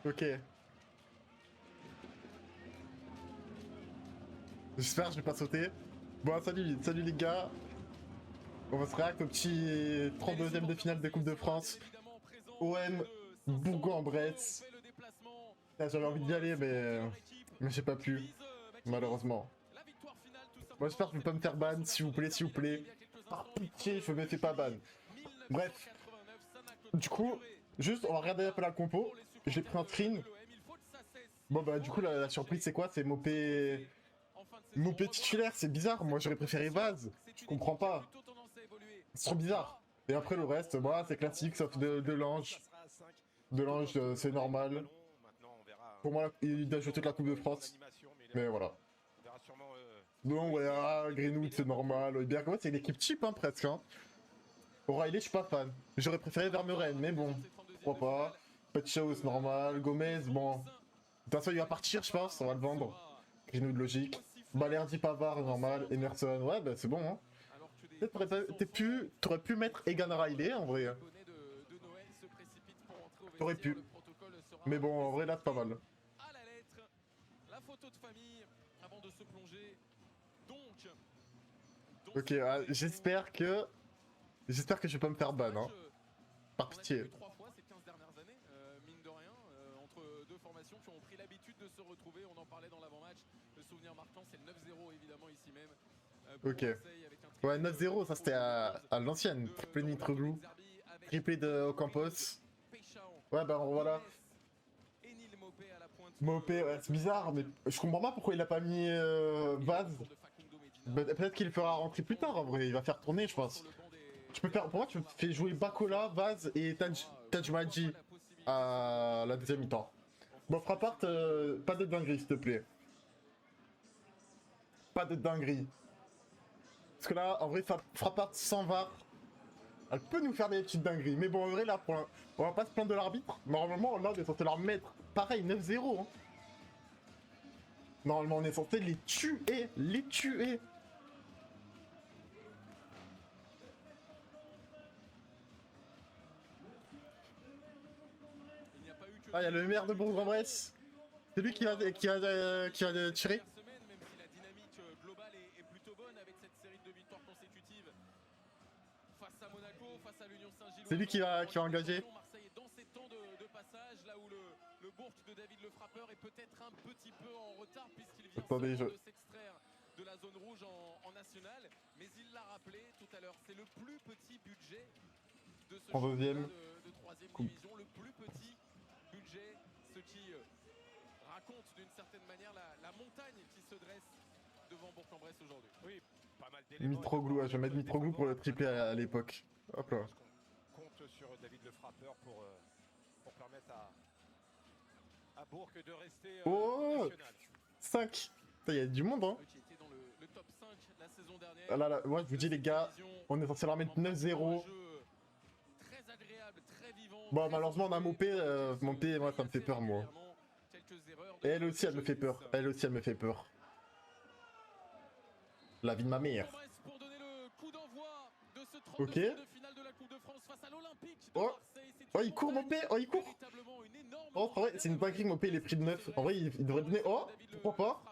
Ok. J'espère que je vais pas sauter. Bon, salut les gars. On va se réacter au petit 32e de finale de Coupe de France. OM Bourg-en-Bresse. J'avais envie d'y aller, mais j'ai pas pu, malheureusement. Moi, j'espère que je vais pas me faire ban, s'il vous plaît, s'il vous plaît. Par pitié, je me fais pas ban. Bref. Du coup, juste, on va regarder un peu la compo. J'ai pris un Trin. Bon, bah, du coup, la surprise, c'est quoi? C'est Mopé... Mopé titulaire, c'est bizarre. Moi, j'aurais préféré Vaz. Je comprends pas. C'est trop bizarre. Et après, le reste, moi, c'est classique, sauf de l'ange. De l'ange, c'est normal. Pour moi, il a joué toute la Coupe de France. Mais voilà. Non, ouais, Greenwood, c'est normal. Bergwijn, c'est une équipe cheap, hein, presque. Hein. O'Reilly, je suis pas fan. J'aurais préféré Vermeuren, mais bon, pourquoi pas. Petchao, c'est normal. Gomez, bon. De toute façon, il va partir, je pense, on va le vendre. Greenwood, logique. Balerdi, Pavard, normal. Emerson, ouais, bah c'est bon, hein. Peut-être t'aurais pu mettre Egan Riley, en vrai. T'aurais pu. Mais bon, en vrai, là, c'est pas mal. La photo de famille avant de se plonger. Donc ok, j'espère que je vais pas me faire ban, hein. Par pitié. 3 fois ces 15 dernières années, mine de rien, entre deux formations qui ont pris l'habitude de se retrouver. On en parlait dans l'avant-match. Le souvenir marquant, c'est le 9-0 évidemment ici même. Ok. Ouais, 9-0, ça c'était à l'ancienne. Triplé de Mitroglou. Triplé de Ocampos. Ouais, bah voilà. Mopé, ouais, c'est bizarre, mais je comprends pas pourquoi il a pas mis Vaz. Peut-être qu'il le fera rentrer plus tard en vrai, il va faire tourner, je pense. Pour moi, tu fais jouer Bakola, Vaz et Taj Mahdi à la deuxième mi-temps. Bon, Frappart, pas de dinguerie, s'il te plaît. Pas de dinguerie. Parce que là, en vrai, Frappart sans VAR, elle peut nous faire des petites dingueries. Mais bon, en vrai, là, on va pas se plaindre de l'arbitre. Normalement, là, on est censé leur mettre pareil, 9-0. Hein. Normalement, on est censé les tuer. Les tuer. Ah, il y a le maire de Bourg-en-Bresse. C'est lui qui va tirer. Même si la dynamique globale est plutôt bonne avec cette série de victoires consécutives face à Monaco, face à l'Union Saint-Gilloise. C'est lui qui va engager. Marseille est dans ces temps de passage, là où le Bourg de David Le Frappeur est peut-être un petit peu en retard puisqu'il vient de s'extraire de la zone rouge en national. Mais il l'a rappelé tout à l'heure, c'est le plus petit budget de ce championnat de 3ème division, le plus petit budget, ce qui raconte d'une certaine manière la montagne qui se dresse devant Bourg-en-Bresse aujourd'hui. Oui, pas mal d'éléments. Mitroglou, je vais mettre Mitroglou pour le triplé à l'époque. Hop là. On compte sur David Le Frappeur pour permettre à Bourg de rester national. 5. Il y a du monde, hein. Qui était dans le top 5 la saison dernière. Ah là, moi je vous dis les gars, on est censé leur mettre 9-0. Très agréable, très vivant. Bon, malheureusement, on a Mopé, moi ça me fait peur, moi. Et elle aussi, elle me fait peur. Elle aussi, elle me fait peur. La vie de ma mère. Ok. Oh, il court, Mopé. Oh, il court. Oh, en vrai, c'est une dinguerie, Mopé, il est pris de 9. En vrai, il devrait donner. Oh, pourquoi pas.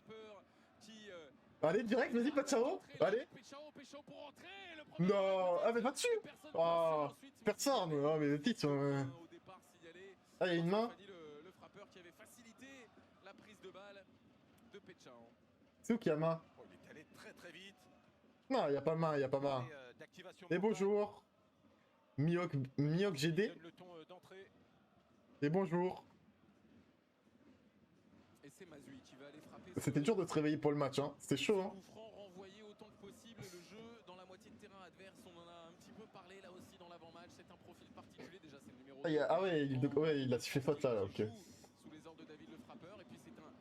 Allez, direct, vas-y, pas de Sao. Allez. Non, ah, mais pas dessus. Oh, personne. Oh, mais le titre. Ah, il y a une main. Le frappeur qui avait facilité la prise de balle de Péchao. C'est où qui a main? Oh, il est allé très très vite. Non, il n'y a pas main, il n'y a pas main. Et bonjour. Miok GD. Et bonjour. C'était dur de se réveiller pour le match, hein. C'était chaud, hein. Renvoyer autant que possible le jeu dans la moitié de terrain adverse. On en a un petit peu parlé là aussi dans l'avant-match. C'est un profil particulier déjà, c'est le numéro 2. Ah ouais, il a sifflé faute là, ok. Sous les ordres de David Le Frappeur et puis c'est un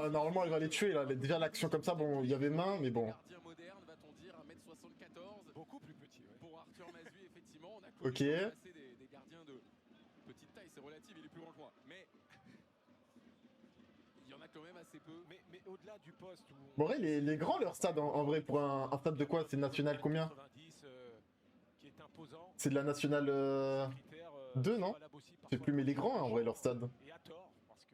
ouais, normalement il va les tuer là. Déjà l'action comme ça, bon, il y avait main, mais bon. Gardien moderne, va-t-on dire, 1m74. Beaucoup plus petit, ouais. Pour Arthur Mazui, effectivement, on a connu des gardiens de petite taille, c'est relatif, il est plus grand que moi. Mais il y en a quand même assez peu. Mais au-delà du poste où... Bon, vrai, les grands leur stade en vrai, pour un stade de quoi? C'est national combien? 90, qui est imposant. C'est de la nationale 2, non? Je sais plus, mais les grands en vrai, leur stade. Et à tort, parce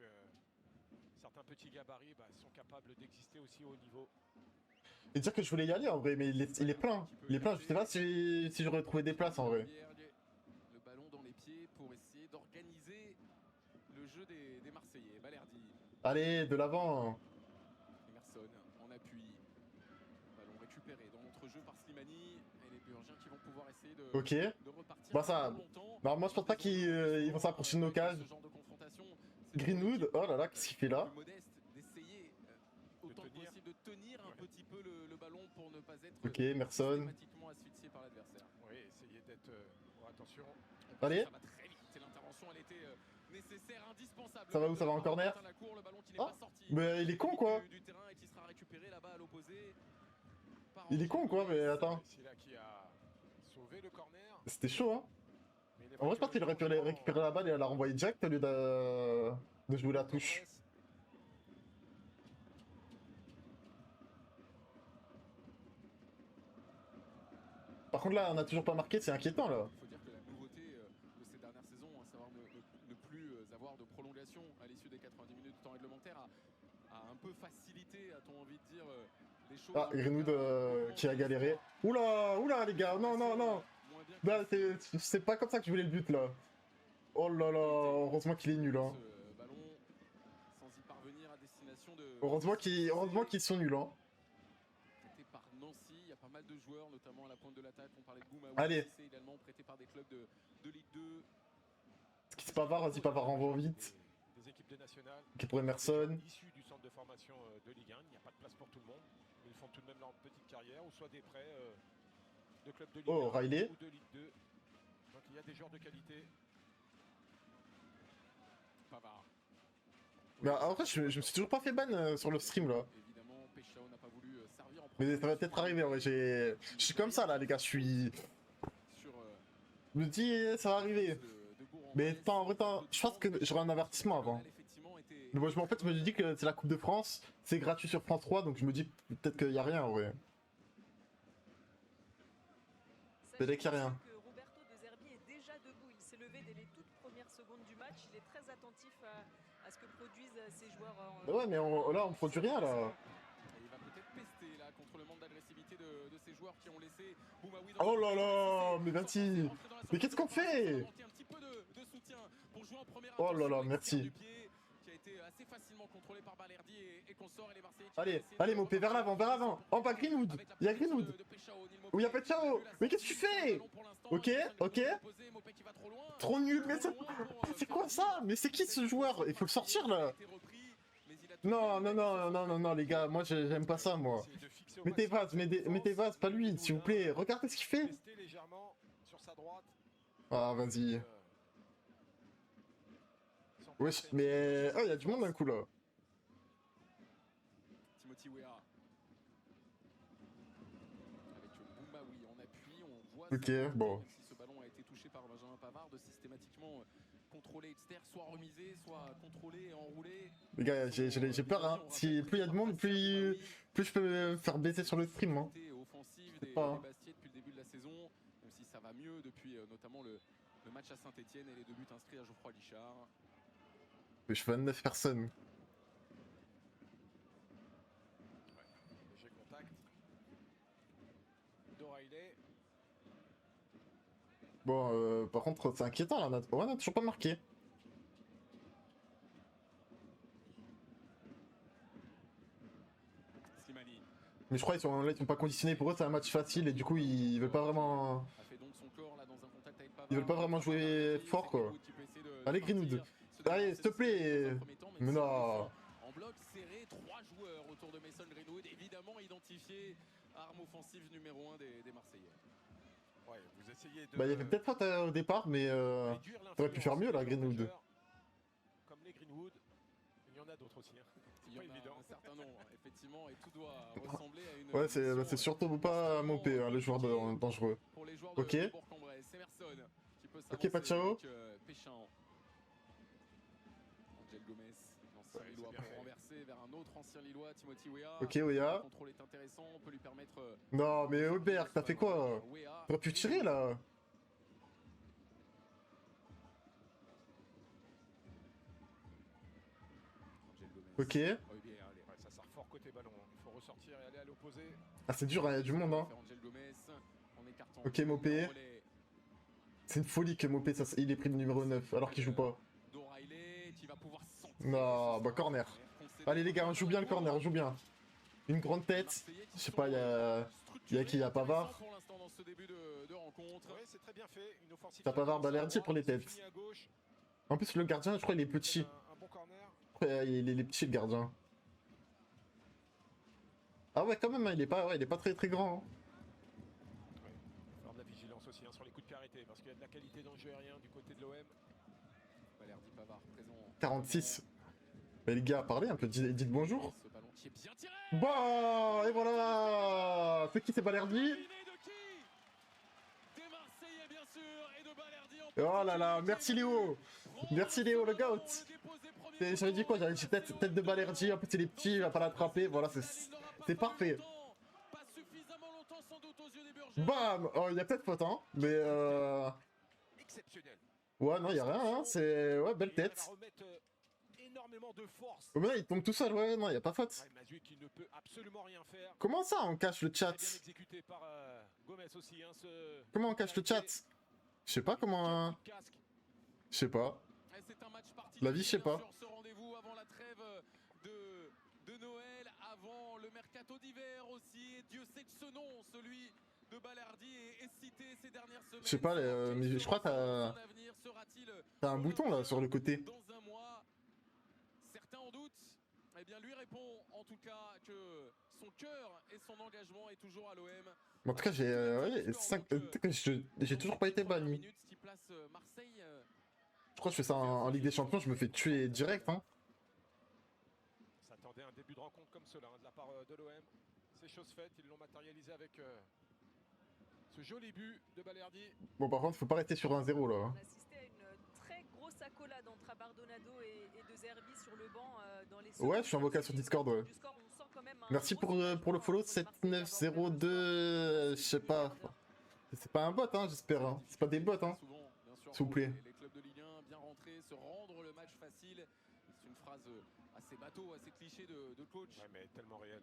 petit gabarit sont capables d'exister aussi au haut niveau. Et dire que je voulais y aller en vrai, mais il est plein. Il est plein, je sais pas si j'aurais trouvé des places en vrai. Le ballon dans les pieds pour essayer d'organiser le jeu des Marseillais. Balerdi. Allez, de l'avant. Emerson en appui. Ballon récupéré dans l'entrejeu par Slimani. Et les Burgiens qui vont pouvoir essayer de repartir. Bah ça. Normalement, je pense pas qu'ils vont s'approcher de nos cages. Greenwood, oh là là, qu'est-ce qu'il fait là? D'essayer autant que possible de tenir un petit peu le ballon pour ne pas être Ok, Emerson. systématiquement asphyxié par l'adversaire. Oui, essayer d'être... attention. Allez. Ça va très vite. L'intervention, elle était nécessaire, indispensable. Ça va où? Ça va en corner? Ah, mais il est con quoi. Du terrain et qui sera récupéré là-bas à l'opposé. Il est con quoi, mais attends. C'est là qui a sauvé le corner. C'était chaud hein. En vrai, je pense qu'il aurait pu récupérer la balle et la renvoyer direct au lieu de jouer la touche. Par contre là, on a toujours pas marqué, c'est inquiétant là. Il faut dire que la nouveauté de ces dernières saisons, à savoir ne plus avoir de prolongation à l'issue des 90 minutes de temps réglementaire, a un peu facilité, a-t-on envie de dire, les choses. Ah, Greenwood qui a galéré. Oula, oula les gars, non, non, non. Là, c'est pas comme ça que je voulais le but là. Oh là là, heureusement qu'il est nul hein. Heureusement qu'ils sont nuls hein. Par Nancy, il y a pas mal de joueurs, notamment à la pointe de l'attaque. On parlait de Goumaoui, allez. c'est également prêté par des clubs de Ligue 2. Ce qui se Pavard, vas-y Pavard renvoie vite. Des équipes de nationales. Qui pour Emerson. Issus du centre de formation de Ligue 1, il n'y a pas de place pour tout le monde. Ils font tout de même leur petite carrière, ou soit des prêts de clubs de Ligue 1 Riley. ou de Ligue 2. Donc il y a des joueurs de qualité. Pavard. Mais en vrai, je me suis toujours pas fait ban sur le stream là. Évidemment, Péchao n'a pas voulu servir en mais ça va peut-être arriver, ouais. Je suis comme ça là, les gars. Je suis. Je me dis, ça va arriver. Mais en vrai, je pense que j'aurai un avertissement avant. Mais bon, en fait, je me dis que c'est la Coupe de France, c'est gratuit sur France 3, donc je me dis peut-être qu'il n'y a rien en vrai. Peut-être qu'il n'y a rien. Roberto De Zerbi est déjà debout. Il s'est levé dès les toutes premières secondes du match. Il est très attentif à ce que produisent ses joueurs. Ouais, mais là, on produit rien là. Il va peut-être pester là contre le manque d'agressivité de ces joueurs qui ont laissé Goumaoui. Oh là là, mais vas-y. Mais qu'est-ce qu'on fait? Oh là là, merci. Assez facilement contrôlé par Balerdi et consort et les Marseillais. Allez, allez Mopé, vers l'avant, vers l'avant. En bas Greenwood. Il y a Greenwood. Ou il y a Péchao. Mais qu'est-ce que tu fais? Ok, ok. Trop nul, mais c'est quoi ça? Mais c'est qui ce joueur? Il faut le sortir là. Non, non, non, non, non, non, les gars, moi j'aime pas ça, moi. Mettez Vaz, pas lui, s'il vous plaît. Regardez ce qu'il fait. Ah, vas-y. Wesh, mais... Oh, il y a du monde d'un coup, là. Timothy Weah. Avec Goumaoui en appui, on voit... Ok, bon. Même si ce ballon a été touché par Benjamin Pavard, de systématiquement contrôler Exter, soit remisé, soit contrôlé et enroulé. Les gars, j'ai peur, hein. Si plus il y a de monde, plus je peux me faire baisser sur le stream, hein. Offensive des Bastiers depuis le début de la saison, même si ça va mieux depuis notamment le match à Saint-Etienne et les 2 buts inscrits à Geoffroy Guichard. Mais je fais 29 personnes. Ouais, léger contact. D'O'Reilly. Bon, par contre, c'est inquiétant, là. On a toujours pas marqué. Slimani. Mais je crois qu'ils sont pas conditionnés. Pour eux, c'est un match facile et du coup, ils veulent pas vraiment... Ils veulent pas vraiment jouer fort, quoi. Allez, Greenwood. Allez, s'il te plaît. Mais non. En bloc serré, 3 joueurs autour de Mason Greenwood, évidemment identifié arme offensive numéro 1 des Marseillais. Ouais, vous essayez de... Bah, il y avait peut-être faute au départ, mais t'aurais pu faire mieux là, Greenwood. Comme les Greenwood, il y en a d'autres aussi. Hein. Il y en a un certain nombre, effectivement, et tout doit ressembler à une... Ouais, c'est surtout pas Mopé, hein, les joueurs dangereux. Pour les joueurs ok. de Bourg-en-Bresse, Emerson qui peut ok, Péchao. Péchin. Angel Gomez, l'ancien Lillois, pour renverser vers un autre ancien Lillois, Timothy Weah. Ok, Weah. Le contrôle est intéressant, on peut lui permettre... Non, mais Aubert, t'as fait quoi? T'aurais pu tirer là. Angel Gomez. Ok. Oui, bien, allez, ouais, ça sort fort côté ballon. Il faut ressortir et aller à l'opposé. Ah, c'est dur, il y a du monde, hein. Angel Gomez en écartant Ok, le Mopé. relais C'est une folie que Mopé, il est pris le numéro 9, alors qu'il joue pas. d'O'Reilly qui va pouvoir centrer. Non, bah corner. Allez les gars, on joue bien le corner, on joue bien. Une grande tête. Je sais pas, il y a qui? Il y a Pavard. Pour l'instant dans ce début de rencontre. Ouais, c'est très bien fait. Une offensive. T'as Pavard, Balerdi pour les têtes. Fini à gauche. En plus, le gardien, je crois, il est petit. Un bon corner. Après, il est petit, le gardien. Ah ouais, quand même, hein, il est pas très très grand. Hein. Ouais. Il va falloir de la vigilance aussi hein, sur les coups de pied arrêtés parce qu'il y a de la qualité dans le jeu aérien du côté de l'OM. Balerdi Pavard présent. 46. Mais les gars, parlez un peu, dites bonjour. Ce ballon qui est bien tiré. Bah, et voilà. C'est qui, c'est Balerdi? Dominé de qui? Des Marseillais bien sûr et de Balerdi en Oh là là, merci Léo. Merci Léo, le goat. J'avais dit quoi? J'avais dit tête de Balerdi, en fait il est petit, il va pas l'attraper, voilà, c'est parfait. Pas suffisamment longtemps sans doute aux yeux des Burgers. Bam. Oh, il y a peut-être faute, hein, mais Exceptionnel. ouais, non, il y a rien, hein, c'est... Ouais, belle tête. Il va remettre énormément de force. Oh, mais là, il tombe tout seul, ouais, non, il y a pas faute. Ouais, Mazouik qui ne peut absolument rien faire. Comment ça, on cache le chat? Très bien exécuté par Gomez aussi. Hein, Comment on cache le chat? Je sais pas comment... Casque. Je sais pas. Et c'est un match particulier, La vie, je sais pas. bien sûr, ce rendez-vous avant la trêve de Noël, avant le mercato d'hiver aussi. Et Dieu sait que ce nom, celui de Balerdi, est cité ces dernières semaines. Je sais pas, mais je crois que t'as un bouton là sur le côté. Dans un mois, certains en doutent. Eh bien, lui répond en tout cas que son cœur et son engagement est toujours à l'OM. En tout cas, j'ai toujours pas été banni. Qui place Marseille. Je crois que je fais ça en Ligue des Champions, je me fais tuer direct, hein. S'attendait à un début de rencontre comme cela hein, de la part de l'OM. C'est chose faite, ils l'ont matérialisé avec ce joli but de Balerdi. Bon, par contre, faut pas rester sur 1-0 là. On a assisté à une très grosse accolade entre Abardonado et De Zerbi sur le banc dans les Ouais, je suis en vocal sur Discord, ouais. Du score, on sent quand même un Merci gros pour le soulagement follow, pour Marseille 7902, je sais pas. C'est pas un bot, hein, j'espère, hein. C'est pas des bots, hein. Souvent, bien sûr, S'il vous plaît. Les clubs de Ligue 1 bien rentrés, se rendre le match facile. C'est une phrase assez bateau, assez cliché de coach. Ouais, mais tellement réel.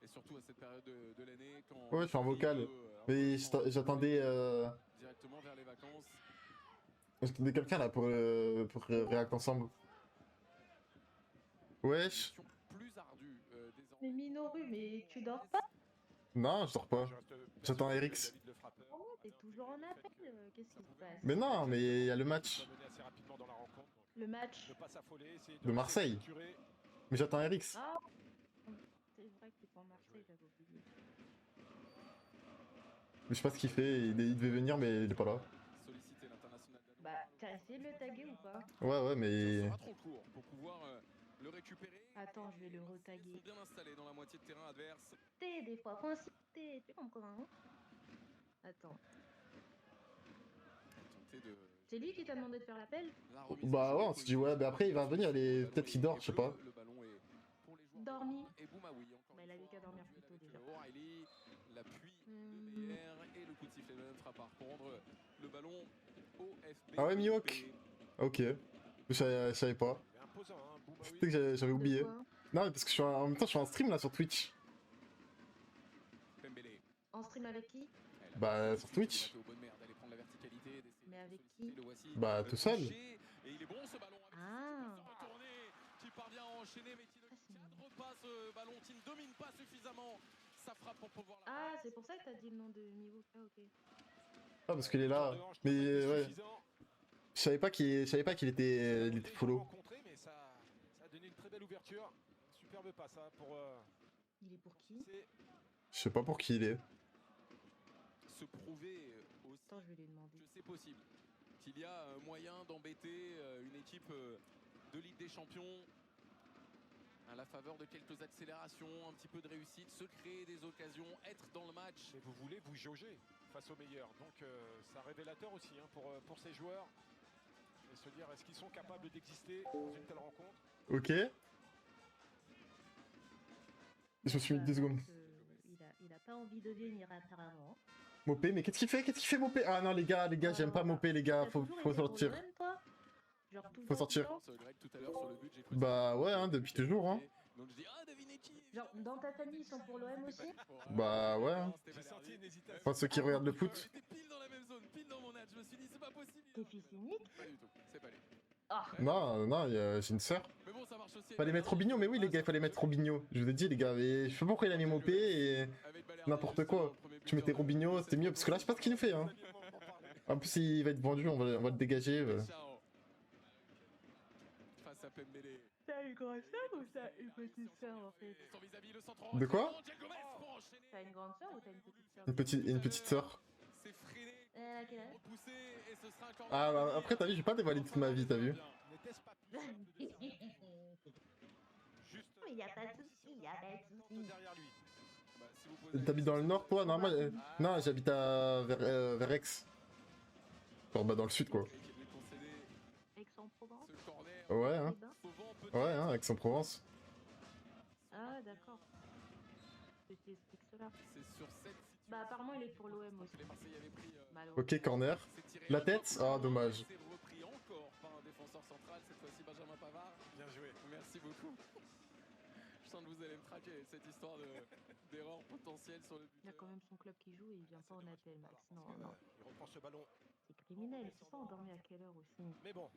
Et surtout à cette période de l'année quand. Ouais, je suis en vocal. Mais j'attendais Directement vers les vacances. quelqu'un là pour réact ensemble. Wesh. Plus ardue désormais. Mais Minoru, mais tu dors pas? Non, je dors pas. J'attends RX. Oh, t'es toujours en appel, qu'est-ce qui se passe? Mais non, mais il y a le match Le match. de Marseille. Mais j'attends RX. Ah, c'est vrai que t'es pas en Marseille, j'avais oublié. Mais je sais pas ce qu'il fait, il devait venir mais il est pas là. Solliciter l'international danois. Bah, t'as essayé de le taguer ou pas? Ouais, mais... Ça sera trop court pour pouvoir le récupérer. Attends, je vais le Ils retaguer. sont bien installés dans la moitié de terrain adverse. T'es des fois, faut insister, tu comprends, hein? Attends, Tenter de c'est lui qui t'a demandé de faire l'appel? la remise Bah en ouais, jeu. on s'est dit ouais, mais après il va venir, peut-être qu'il dort, je sais pas. Le ballon est pour les joueurs Dormi. et Boumaoui encore Bah, une il avait fois, qu'à dormir en plus tôt, duel déjà. avec O'Reilly, l'appui de Meyer et le coup de sifflet de même frappe pour rendre le ballon au FB. Ah ouais, Mihawk. Ok. Je savais pas. C'était que j'avais oublié. Quoi? Non, mais parce que en même temps je suis en stream là sur Twitch. Pembele. En stream avec qui? Bah, sur Twitch. Mais avec qui? Bah, tout seul. Et il est bon ce ballon. Ah. Qui parvient à enchaîner mais qui ne cadre pas ce ballon, qui ne domine pas suffisamment sa frappe pour pouvoir la... Ah, c'est pour ça que t'as dit le nom de Mihawk. Ah, ok. Ah, parce qu'il est là. Mais ouais. Je savais pas qu'il était follow. Mais ça a donné une très belle ouverture. Superbe passe hein, pour. Il est pour qui? Je sais pas pour qui il est. Se prouver aussi Attends, je vais lui demander. que c'est possible. Qu'il y a moyen d'embêter une équipe de Ligue des Champions à la faveur de quelques accélérations, un petit peu de réussite, se créer des occasions, être dans le match. Et vous voulez vous jauger face aux meilleurs. Donc c'est un révélateur aussi hein, pour ces joueurs. Et se dire est-ce qu'ils sont capables d'exister dans une telle rencontre. Ok. Je me suis mis 2 secondes. Il a pas envie de venir apparemment. Mopé, mais qu'est-ce qu'il fait? Mopé? Ah non les gars, j'aime pas Mopé les gars, faut sortir. Toi genre Genre tout le Faut temps, sortir. tout le temps. Greg, tout à l'heure, sur le but, j'ai cru Bah ouais, hein, depuis toujours, hein. Donc je dis, ah, devinez qui? Genre dans ta famille, ils sont pour l'OM aussi? Bah ouais, hein. J'ai senti une hésitation. Enfin, ceux qui regardent le foot. J'étais pile dans la même zone, pile dans mon âge. Je me suis dit, c'est pas possible. T'es fils unique? Pas du tout, c'est pas lui. Ah, Non, non, j'ai une sœur. Mais bon, ça marche aussi. Fallait mettre Robinho, mais oui les gars, il fallait mettre Robinho. Je vous ai dit les gars, mais je sais pas pourquoi il a mis Mopé et n'importe quoi. Tu mettais Robinho, c'était mieux, parce que là je sais pas ce qu'il nous fait, hein. En plus il va être vendu, on va le dégager. Face à Pembele. t'as une grande sœur ou t'as une petite sœur en fait? Son vis-à-vis, le centre. De quoi? T'as une grande sœur ou t'as une petite sœur? Une petite sœur. C'est freiné, Elle a quel âge? repoussé, et ce sera encore. Ah bah, après t'as vu, j'ai pas dévoilé toute ma vie, t'as vu. N'était-ce pas plus simple de faire juste Il y a pas de soucis, il y a pas de soucis. derrière lui. Bah, si vous posez la T'habites dans le nord toi? Non, moi, non j'habite vers Aix. Genre bah dans le sud quoi. question qui est concédée, Aix-en-Provence? ce corner, Ouais hein, Les Bains? sauvant peut-être. ouais hein, Aix-en-Provence. Ah d'accord. C'était cela. C'est sur cette situation. Bah apparemment il est pour l'OM aussi. Les Marseillais avaient pris. Malheureusement. Ok, corner. C'est tiré La en tête? corner. Ah, dommage. C'est repris encore par un défenseur central, cette fois-ci Benjamin Pavard. Bien joué. Merci beaucoup. Je sens que vous allez me traquer cette histoire d'erreur potentielle sur le but. Il y a quand même son club qui joue et il vient pas en appel, Max. Non, non. Il reprend ce ballon. C'est criminel, il s'est pas endormi à quelle heure aussi. Mais bon,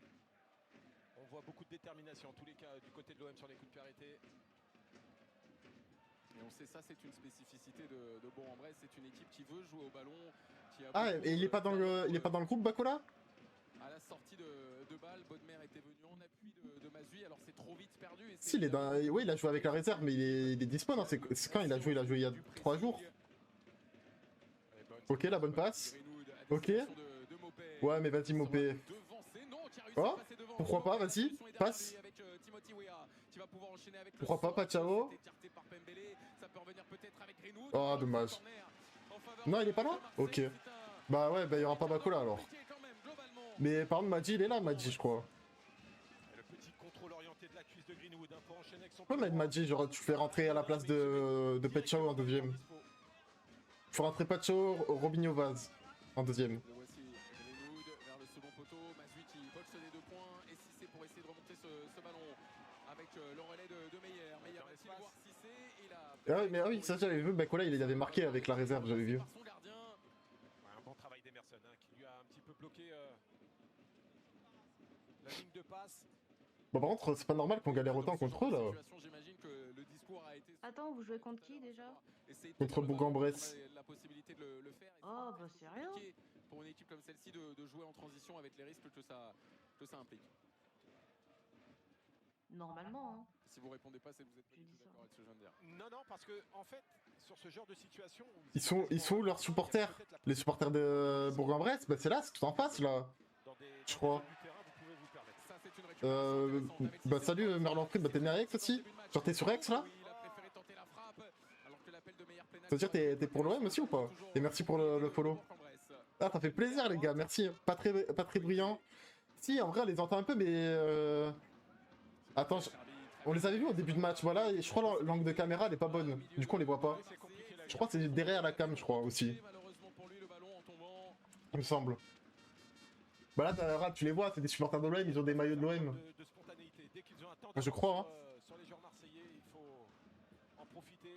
on voit beaucoup de détermination, en tous les cas, du côté de l'OM sur les coups de pied arrêtés. Et on sait ça, c'est une spécificité de Bourg-en-Bresse. C'est une équipe qui veut jouer au ballon. Qui a Ah beaucoup et il est pas dans le, il est pas dans le groupe Bakola? À la sortie de balle, Bodmer était venu en appui de Mazui. Alors c'est trop vite perdu. Et Si, il est dans, oui il a joué avec la réserve, mais il est dispo, non? C'est quand il a joué il y a 3 jours. Ok, la bonne passe. Ok. Ouais mais vas-y Mopé. Oh, pourquoi pas, vas-y, passe. Pourquoi pas, Pachao? Oh, dommage. Non, il est pas là? Ok. Bah ouais, bah il y aura pas Bakola alors. Mais par contre, Madji, il est là, Madji, je crois. Et le petit contrôle orienté de la cuisse de Greenwood pour enchaîner avec son... Ouais, mais Madji, genre, tu fais rentrer à la place de Pachao en deuxième. Faut rentrer Pachao, Robinho Vaz en deuxième. Le voici, Greenwood vers le second poteau, Mazui qui boxe les 2 points, et Cissé pour essayer de remonter ce ballon avec le relais de Meyer. Meyer va-t-il voir Cissé? Il a... Ah oui, mais ah oui, ça j'avais vu, Bakola il avait marqué avec la réserve, j'avais vu. Par son gardien. Ouais, un bon travail d'Emerson hein, qui lui a un petit peu bloqué la ligne de passe. Bon, par contre, c'est pas normal qu'on galère autant contre eux là. J'imagine que le discours a été... Attends, vous jouez contre qui déjà? Contre Bourg-en-Bresse. La possibilité de le faire. et Oh c'est bah c'est rien. compliqué pour une équipe comme celle-ci de jouer en transition avec les risques que ça implique. Normalement, hein. Si vous répondez pas, c'est que vous êtes pas Je du dis tout ça. d'accord avec ce que je viens de dire. Non, non, parce que en fait, sur ce genre de situation... Ils sont où leurs supporters? Les supporters de Bourg-en-Bresse? Bah c'est là, c'est tout en face là. Je crois. Ça, c'est une récupération intéressante avec Bah Cissé. salut Merlan Fried, bah t'es né à Aix aussi? Genre t'es sur Aix là? Il a préféré tenter la frappe, alors que l'appel de Meyer pénal- Ça veut dire t'es pour l'OM aussi ou pas? Et merci pour le follow. Ah ça fait plaisir les gars, merci. Pas très brillant. Si en vrai on les entend un peu mais attends, on les avait vus au début de match, voilà, et je crois que l'angle de caméra elle est pas bonne. Du coup on les voit pas. Je crois que c'est derrière la cam je crois aussi. Malheureusement pour lui, le ballon en tombant. Il me semble. Bah là tu les vois, c'est des supporters de l'OM, ils ont des maillots de l'OM. De spontanéité. Dès qu'ils ont un temps Je crois, hein. sur les joueurs marseillais, il faut en profiter.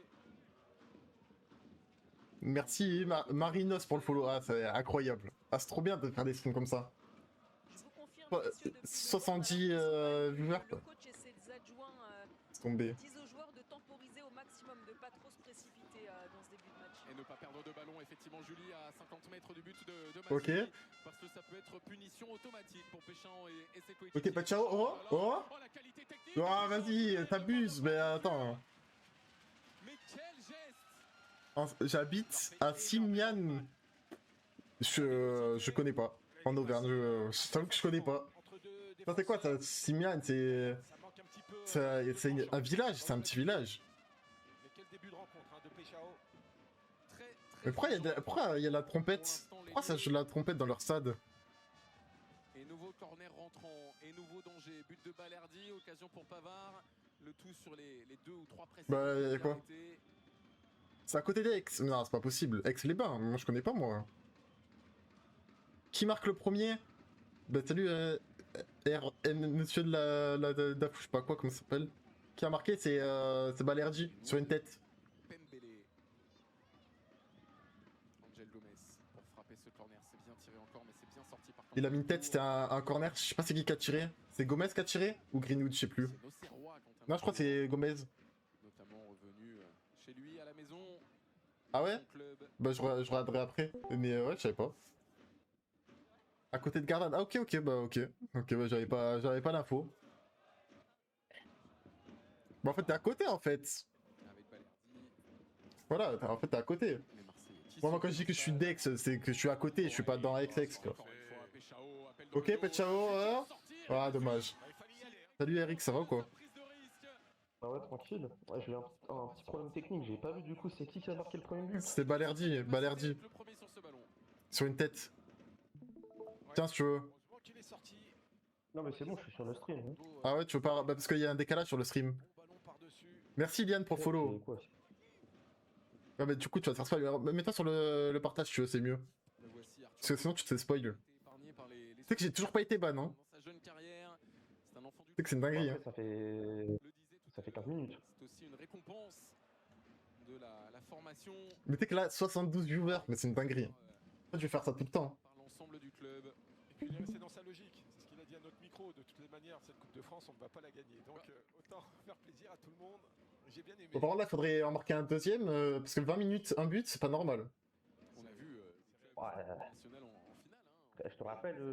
Merci Marinos pour le follow, ah c'est incroyable. Ah c'est trop bien de faire des streams comme ça. Je vous confirme, Ouais, messieurs, depuis 70 le viewers. le coach et ses adjoints C'est tombé. disent aux joueurs de temporiser au maximum, de pas trop se précipiter dans ce début de match. Et ne pas perdre de ballon, effectivement, Julie, à 50 mètres du but de Ok. Mazzi, parce que ça peut être punition automatique pour Péchamp et ses coéquipiers. Ok, Pachao, oh, oh. La qualité technique. Ah vas-y, t'abuses, mais attends. Mais quel geste! J'habite à Simian. Je connais pas. En Auvergne, je t'avoue que je connais pas. Ça c'est quoi ça? Simian, c'est... Ça manque un petit peu. C'est un village, c'est un petit village. Mais quel début de rencontre hein, de Péchao. Mais pourquoi il y a la trompette? Pourquoi ça joue la trompette dans leur stade? Et nouveau corner rentrant, et nouveau danger. But de Balerdi, occasion pour Pavard. Le tout sur les 2 ou 3 précédents. Bah, y a quoi? C'est à côté d'Aix. Non, c'est pas possible. Aix-les-Bains, moi je connais pas moi. Qui marque le premier? Bah salut monsieur de la je sais pas quoi, comment ça s'appelle. Qui a marqué, c'est Balerdi, sur une tête. Pembele. Angel Gomez pour frapper ce corner. C'est bien tiré encore, mais c'est bien sorti par contre. Il a mis une tête, c'était un corner, je sais pas c'est qui a tiré. C'est Gomez qui a tiré ou Greenwood, je sais plus. C'est Nocérois qui ont un Non, je crois que c'est Gomez. notamment revenu chez lui à la maison. Ah ouais? Son club. Bah je regarderai après. Mais ouais, je savais pas. À côté de Garland. Ah ok, ok, bah ok. Ok, bah j'avais pas l'info. Bah en fait t'es à côté en fait. Avec Balerdi. Voilà, en fait t'es à côté. Les Marseillais. Moi quand je dis que je suis Dex, c'est que je suis à côté, je suis pas dans XX quoi. Encore une fois, Péchao, appel de Ok, Renaud, Pechao, c'est hein. sorti, Ah dommage. Il fallait y aller. Salut Eric, ça va ou quoi? prise de risque. Ah ouais, tranquille. Ouais, j'ai eu un petit problème technique, j'ai pas vu du coup c'est qui a marqué le premier but. C'était Balerdi, Balerdi. Le premier sur ce ballon. Sur une tête. Tiens si tu veux. Heureusement qu'il est sorti. Non mais c'est bon, je suis sur le stream. Hein. Beau, Ah ouais, tu veux pas. Bah parce qu'il y a un décalage sur le stream. Bon ballon par-dessus. Merci Liane pour follow. C'est quoi Ouais, mais du coup tu vas te faire spoil. Mets-toi sur le partage si tu veux, c'est mieux. le voici, Arthur. Parce que sinon tu te fais spoil. Tu Épargné par les sais que j'ai toujours pas été ban, hein. dans sa jeune carrière. C'est un enfant du Tu sais que c'est une dinguerie, hein. Après, le disait tout ça à fait l'heure, 15 minutes. C'est aussi une récompense de la formation Mais tu sais que là, 72 viewers, mais c'est une dinguerie. Je vais faire ça tout le temps. par l'ensemble du club. Et puis il est resté dans sa logique. C'est ce qu'il a dit à notre micro. De toutes les manières, cette Coupe de France, on ne va pas la gagner. Donc autant faire plaisir à tout le monde. J'ai bien aimé. Bon, par contre, là, faudrait en marquer un deuxième, parce que 20 minutes, un but, c'est pas normal. On a vu Ouais. national en finale. Hein.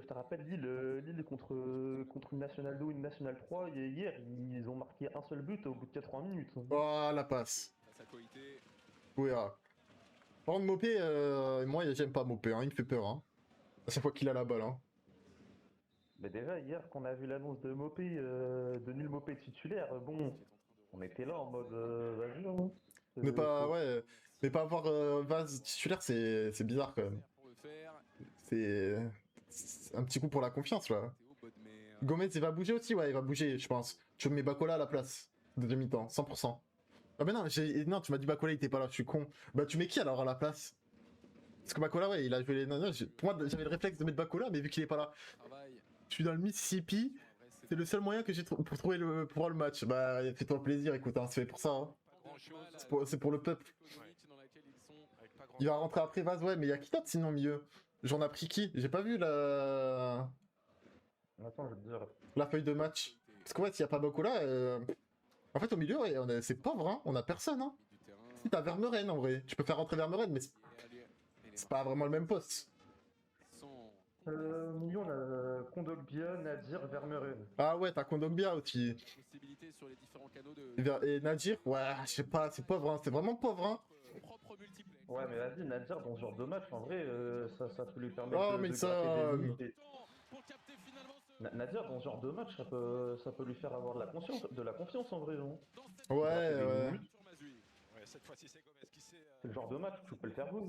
Je te rappelle Lille contre une Nationale 2 ou une Nationale 3, hier, ils ont marqué un seul but au bout de 80 minutes. Oh, la passe. Face à Koité. Ouya. Par contre, Mopé, moi, j'aime pas Mopé, hein, il me fait peur, hein. À chaque fois qu'il a la balle, hein. Mais déjà, hier, quand on a vu l'annonce de Mopé, de nul Mopé titulaire, bon, on était là en mode, vas-y, hein. Mais pas, ouais, mais pas avoir Vaz titulaire, c'est bizarre quand même. Pour le faire. C'est un petit coup pour la confiance, là. Théo Bodmer. Gomez, il va bouger aussi, ouais, il va bouger, je pense. Je mets Bakola à la place. De demi-temps, 100%. Ah bah non, non, tu m'as dit Bakola, il était pas là, je suis con. Bah tu mets qui alors à la place? Parce que Bakola, ouais, il a joué les... Non, pour moi, j'avais le réflexe de mettre Bakola, mais vu qu'il est pas là, Travail. je suis dans le Mississippi, En vrai, c'est le seul moyen que j'ai pour trouver pour voir le match. Bah, fais-toi plaisir, écoute, hein, c'est fait pour ça, hein. Pas grand-chose. C'est pour le peuple. Dans laquelle ils sont. Avec pas grand Il va rentrer après Vaz, ouais, mais il y a qui d'autre sinon au milieu? J'en ai pris qui? J'ai pas vu Attends, je vais te dire. la feuille de match. Parce qu'en fait, s'il y a pas Bakola, en fait, au milieu, ouais, c'est pauvre, hein, on a personne, hein. Du terrain. Si t'as Vermeuren en vrai, tu peux faire rentrer Vermeuren, mais c'est pas vraiment le même poste. Sans Million, on a Kondogbia, Nadir, Vermeuren. Ah ouais, t'as Kondogbia aussi. possibilité sur les différents canaux de Et Nadir, ouais, je sais pas, c'est pauvre, hein, c'est vraiment pauvre, hein. propre multiplex. Ouais, mais vas-y, Nadir, dans ce genre de match, en vrai, ça peut lui permettre Oh, mais de ça, gratter des minutes. Pour capter finalement ce Nadir, dans ce genre de match, ça peut lui faire avoir de la confiance en vrai, non? dans cette Ouais, Gratter des ouais. minutes, sur Mazui. Ouais, cette fois-ci, c'est Gomez qui s'est. c'est le genre de match, tu peux le faire jouer.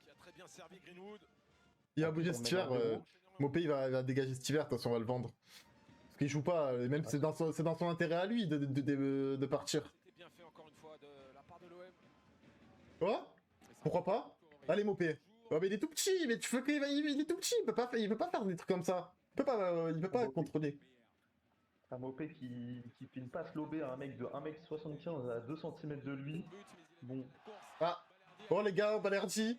Qui a très bien servi Greenwood. Il a En plus, bougé on cet met hiver, un zéro. Mopé il va dégager cet hiver, de toute façon on va le vendre. Parce qu'il joue pas, et même c'est dans son intérêt à lui de partir. C'était bien fait encore une fois de la part de l'OM. Ouais, pourquoi pas? Allez Mopé. Oh mais il est tout petit, mais tu veux qu'il il est tout petit, il peut pas faire des trucs comme ça. Il peut pas contrôler. Un Mopé qui fait une passe lobée à un mec de 1m75 à 2 cm de lui. Bon. Ah, oh les gars, Balerdi,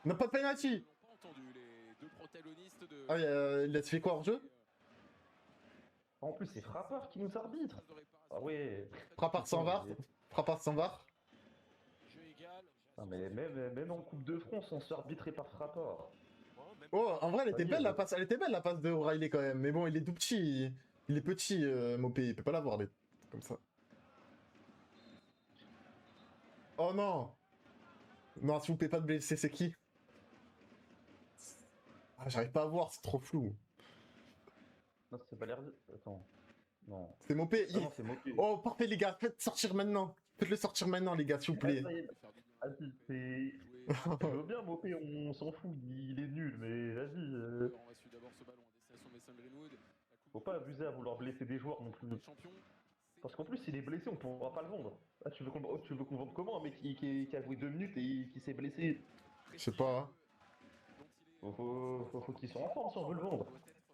on n'a pas de penalty. Pas entendu les deux protagonistes de Ah, il a fait quoi hors jeu? En plus, c'est Frappard qui nous arbitre. Ah ouais. Frappard sans VAR. Frappard sans VAR. Jeu égal. Ah, mais même en Coupe de France, on se fait arbitrer par Frappard. Même Oh, en vrai, elle était Vas-y, belle la ouais. passe. Elle était belle la passe de O'Reilly quand même. Mais bon, il est tout petit. Il est petit, Mopé. Il peut pas l'avoir comme ça. Oh non. Non, s'il vous plaît, pas de blessé, c'est qui? Ah, j'arrive pas à voir, c'est trop flou. Non, c'est pas l'air de... Attends. Non. C'est Mopé. Ah non, c'est Mopé. Oh, parfait, les gars. Faites sortir maintenant. Faites-le sortir maintenant, les gars, s'il vous plaît. Ah, ça y est. Vas-y, c'est... Je veux bien, Mopé, on s'en fout, il est nul, mais vas-y. On reçu d'abord ce ballon à destination de Mason Greenwood. Faut pas abuser à vouloir blesser des joueurs non plus. Champion. Parce qu'en plus, s'il est blessé, on pourra pas le vendre. Ah, tu veux qu'on vende comment un mec qui a joué 2 minutes et qui s'est blessé? Je sais pas. Hein. Faut qu'il soit en forme si on veut le vendre.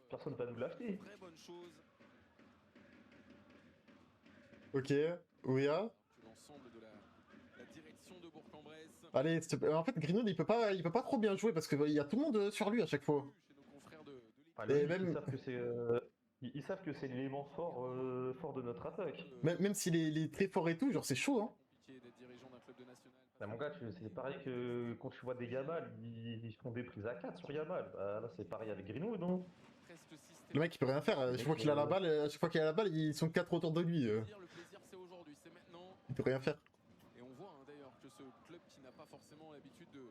personne va nous l'acheter. Très bonne chose. Ok, Ouya. Que l'ensemble de la direction de Bourg-en-Bresse. Allez, s'il te plaît. En fait, Greenwood, il peut pas trop bien jouer parce qu'il y a tout le monde sur lui à chaque fois. Chez nos confrères de l'équipe. Ah, Et logique, même- ils savent que c'est ils savent que c'est l'élément fort de notre attaque. Même s'il est très fort et tout, genre c'est chaud, hein. Compliqué d'être dirigeant d'un club de national. Bah, mon gars, c'est pareil que quand tu vois des Yamal, ils font des prises à 4 sur Yamal. Bah, là, c'est pareil avec Greenwood, non? Presque systématique. Le mec il peut rien faire, à chaque fois qu'il a la balle, à chaque fois qu'il a la balle, ils sont 4 autour de lui. Le plaisir, c'est aujourd'hui, c'est maintenant. Il peut rien faire. Et on voit d'ailleurs que ce club qui n'a pas forcément l'habitude de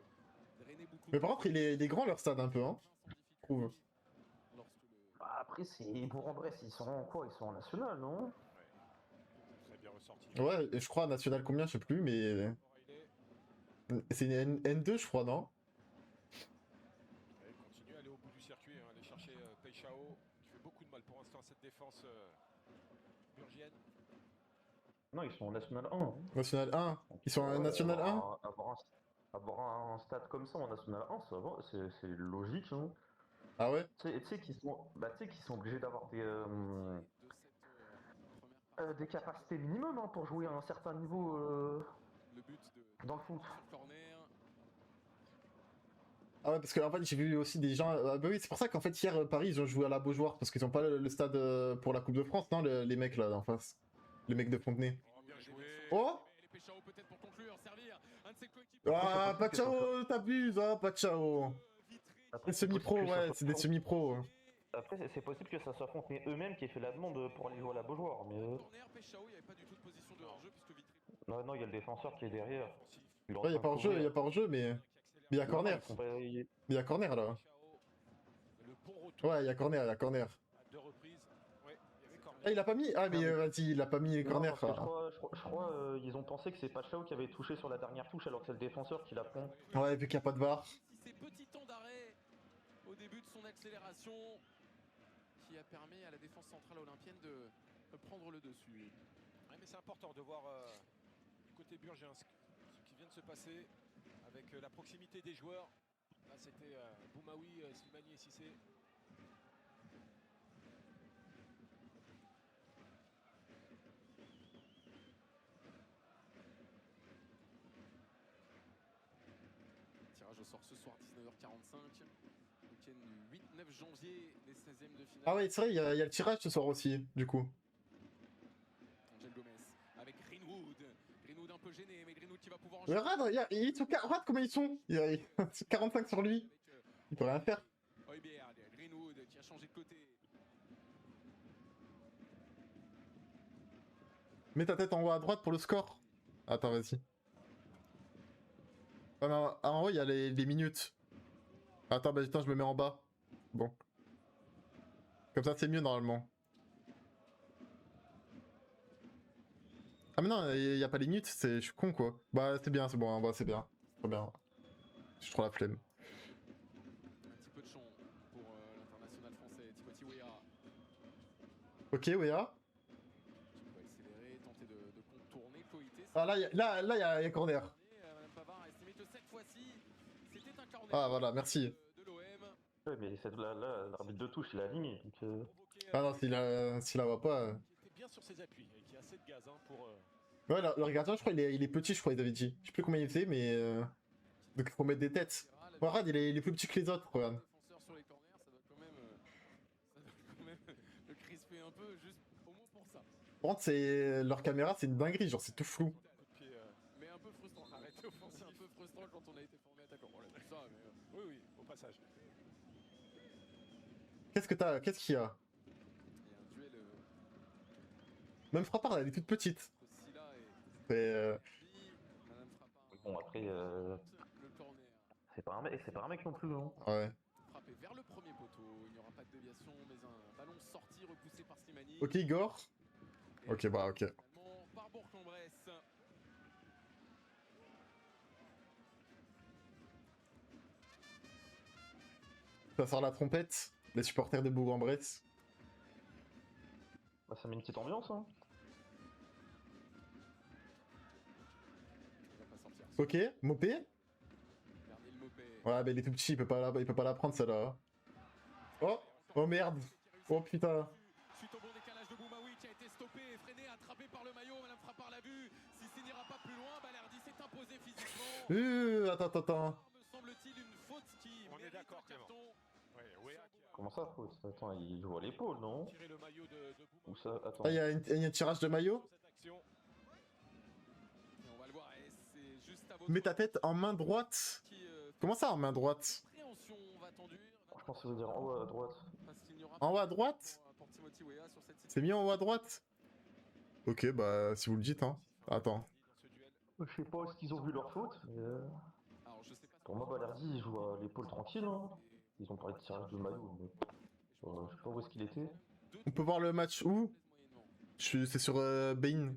drainer beaucoup. Mais par contre, il est grand leur stade un peu, hein. Je trouve. Lorsque le Bah, après, c'est Bourg-en-Bresse, ils sont en quoi? Ils sont en national, non? Très bien ressorti. Ouais, et je crois national combien, je sais plus, mais. C'est une N2, je crois, non? Et continue à aller au bout du circuit, hein, aller chercher Peichao, qui fait beaucoup de mal pour l'instant à cette défense burgienne. Non, ils sont en national 1. National 1. Ils sont en Ouais, national 1? avoir un stade comme ça en national 1, ça va, c'est logique, hein. Ah ouais? Tu sais qu'ils sont obligés d'avoir de cette première des capacités minimum, hein, pour jouer à un certain niveau le but de dans le foot. sur corner. Ah ouais, parce que en fait, j'ai vu aussi des gens. Ah bah oui, c'est pour ça qu'en fait, hier, Paris, ils ont joué à la Beaujoire, parce qu'ils ont pas le stade pour la Coupe de France, non, les mecs là en face. Les mecs de Fontenay. Oh, bien joué. Oh! Les Pechao peut-être pour conclure, servir un de ses coéquipiers. Ah, Pachao, t'abuses, hein, Pachao! Après, Des semi-pro, possible que ça ouais, soit c'est des semi-pro. Après, c'est possible que ça soit Fontenay eux-mêmes qui aient fait la demande pour aller jouer à la Beaujoire, mais Corner, Pechao, il n'y avait pas du tout de position de hors-jeu puisque Vitry. non, il y a le défenseur qui est derrière. Il est en Ouais, y a train pas de hors-jeu, couvrir. y a pas hors-jeu, mais. Mais y a Non, corner. ils font pas- ils- Mais y a corner là. Le bon retour Ouais, y a corner, y a corner. à 2 reprises. Ouais, il y avait corner. Ah, il a pas mis? Ah, mais vas-y, il a pas mis les Non, corners. parce que Ah. je crois ils ont pensé que c'est Pachao qui avait touché sur la dernière touche alors que c'est le défenseur qui la prend. Ouais, vu qu'il y a pas de VAR. Si ces petits temps d'arrêt au début de son accélération qui a permis à la défense centrale olympienne de prendre le dessus. Ouais, mais c'est important de voir du côté burgien ce qui vient de se passer avec la proximité des joueurs. Là, c'était Boumaoui, Slimani et Cissé. Tirage au sort ce soir 19h45. Week-end du 8-9 janvier, les 16e de finale. Ah ouais, c'est vrai, y a le tirage ce soir aussi, du coup. Angel Gomez avec Greenwood. Greenwood un peu gêné, mais Greenwood qui va pouvoir en Mais regarde, regarde comment ils sont. Il y a 45 sur lui. avec Il peut rien faire. Højbjerg, Greenwood qui a changé de côté. Mets ta tête en haut à droite pour le score. Attends, vas-y. Ah non, en haut, il y a les minutes. Attends, bah attends, je me mets en bas. Bon. Comme ça, c'est mieux normalement. Ah mais non, il y a pas les minutes, je suis con quoi. Bah c'est bien, c'est bon, bah, c'est bien. Trop bien. J'ai trop la flemme. Un petit peu de champ pour l'international français, Timothy Weah. Ok, Wea. Qui peut accélérer, tenter de contourner Koité. Ah là, y a corner. Madame Pavard a estimé que cette fois-ci, c'était un corner. Ah voilà, merci. De l'OM. Ouais, mais là, l'arbitre de touche, il a aligné. Donc, Ah non, s'il la voit pas. Qui était bien sur ses appuis et qui a assez de gaz, hein, pour. Ouais, le gardien, je crois, il est petit, je crois, il avait dit. Je sais plus combien il fait, mais. Donc il faut mettre des têtes. Oh, regarde, il est plus petit que les autres, regarde. Défenseur sur les corners, ça doit quand même le crisper un peu, juste au moins pour ça. Par contre, leur caméra, c'est une dinguerie, genre c'est tout flou. Coup de pied, Mais un peu frustrant. Arrêtez offensif. C'est un peu frustrant quand on a été formé attaquant. On l'a dit ça, mais oui, au passage. Qu'est-ce qu'il y a? il y a un duel Même Frappard, elle est toute petite. entre Silla et C'est. Madame Frappard. bon, après, Le corner. c'est pas un mec non plus, hein. Ouais. Frappé vers le premier poteau. Il n'y aura pas de déviation, mais un ballon sorti, repoussé par Slimani. Ok, Igor. Ok, bah ok. Finalement, par Bourg-en-Bresse. Ça sort la trompette. Les supporters de Bourg-en-Bresse. Bah, ça met une petite ambiance, hein. Il va pas sortir. Ok, Mopé. Bernil Mopé. Ouais, mais il est tout petit, il peut pas la prendre celle-là. Oh. Encore Oh merde. Oh putain. Suite au bon décalage de Boumaoui qui a été stoppé et freiné, attrapé par le maillot. Madame Frappard l'a vu. Si ça n'ira pas plus loin, Balerdi s'est imposé physiquement. Attends. Me semble-t-il une faute qui On est mérite d'accord, un carton. Ouais, Wea qui a Comment ça, faute? Attends, il joue à l'épaule, non? tiré le maillot de Boumaoui. Ou ça, attends. Ah, il y a un tirage de maillot. Sur cette action. Et on va le voir. Et c'est juste à votre Mets ta tête en main droite. qui, Comment ça en main droite? Préhension va tendu. Je pense que ça veut dire en haut à droite. Parce qu'il n'y aura En haut pas à droite? pour Timothy Weah sur cette C'est mis en haut à droite? Ok, bah si vous le dites, hein. Attends. Dans ce duel. Je sais pas est-ce qu'ils ont vu leur faute, mais Alors, je sais pas pour moi, Balerdi, il joue à l'épaule tranquille. Hein. Ils ont parlé de tirage de maillot, mais je sais pas où est-ce qu'il était. On peut voir le match où? C'est sur Bein.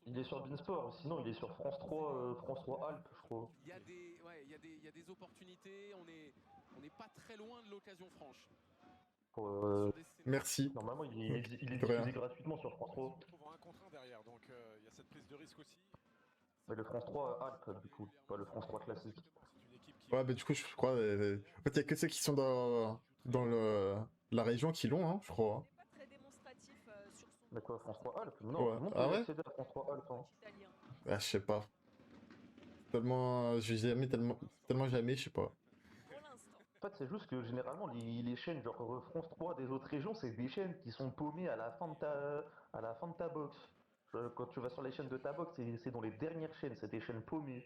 Il est sur Beansport, sinon il est sur France 3, France 3 Alpes, je crois. Il y a des, ouais, il y a des opportunités. On n'est pas très loin de l'occasion franche. Pour, Sur des scénarios- Merci. normalement, il est De rien. diffusé gratuitement sur France 3. On se retrouve en 1 contre 1 derrière, donc il y a cette prise de risque aussi. Mais le France 3 Alpes, du coup, pas le France 3 classique. C'est une équipe qui Ouais, bah du coup, je crois. En fait, il y a que ceux qui sont dans la région qui l'ont, hein, je crois. n'est pas très démonstratif sur son Mais quoi, France 3 Alpes? Non, Ouais. tout le monde Ah peut ouais accéder à France 3 Alpes. Hein. italien. Ah, je sais pas. Tellement. J'ai jamais tellement jamais, je sais pas. Pour l'instant. En fait, c'est juste que généralement, les chaînes genre France 3 des autres régions, c'est des chaînes qui sont paumées à la fin de ta box. Quand tu vas sur les chaînes de ta box, c'est dans les dernières chaînes, c'est des chaînes paumées.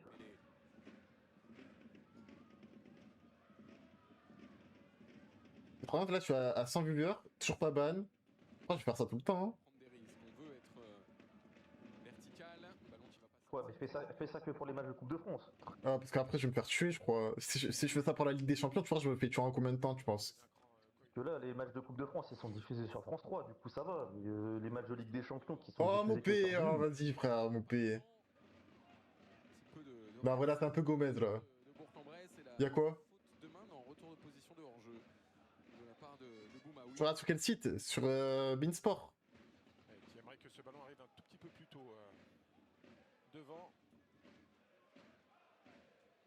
Par contre, là, je suis à 100 viewers, toujours pas ban. Je crois que je vais faire ça tout le temps, hein. Prendre des risques. On veut être vertical. Ballon qui va passer. Ouais, mais fais ça que pour les matchs de Coupe de France. Ah, parce qu'après, je vais me faire tuer, je crois. Si je fais ça pour la Ligue des Champions, tu vois, je me fais tuer en combien de temps, tu penses? Parce que là, les matchs de Coupe de France, ils sont diffusés sur France 3, du coup ça va. Mais les matchs de Ligue des Champions qui sont Oh, mon diffusés que P, sur oh, Bein, vas-y, frère, mon P. Un petit peu de Non, en vrai, là, c'est un peu Gomez, là. de Bourg-en-Bresse et la Y'a quoi? faute de main mais en retour de position de hors-jeu de la part de Boumaoui. Tu regardes sur quel site? Sur Beansport. Ouais, qui aimerait que ce ballon arrive un tout petit peu plus tôt devant.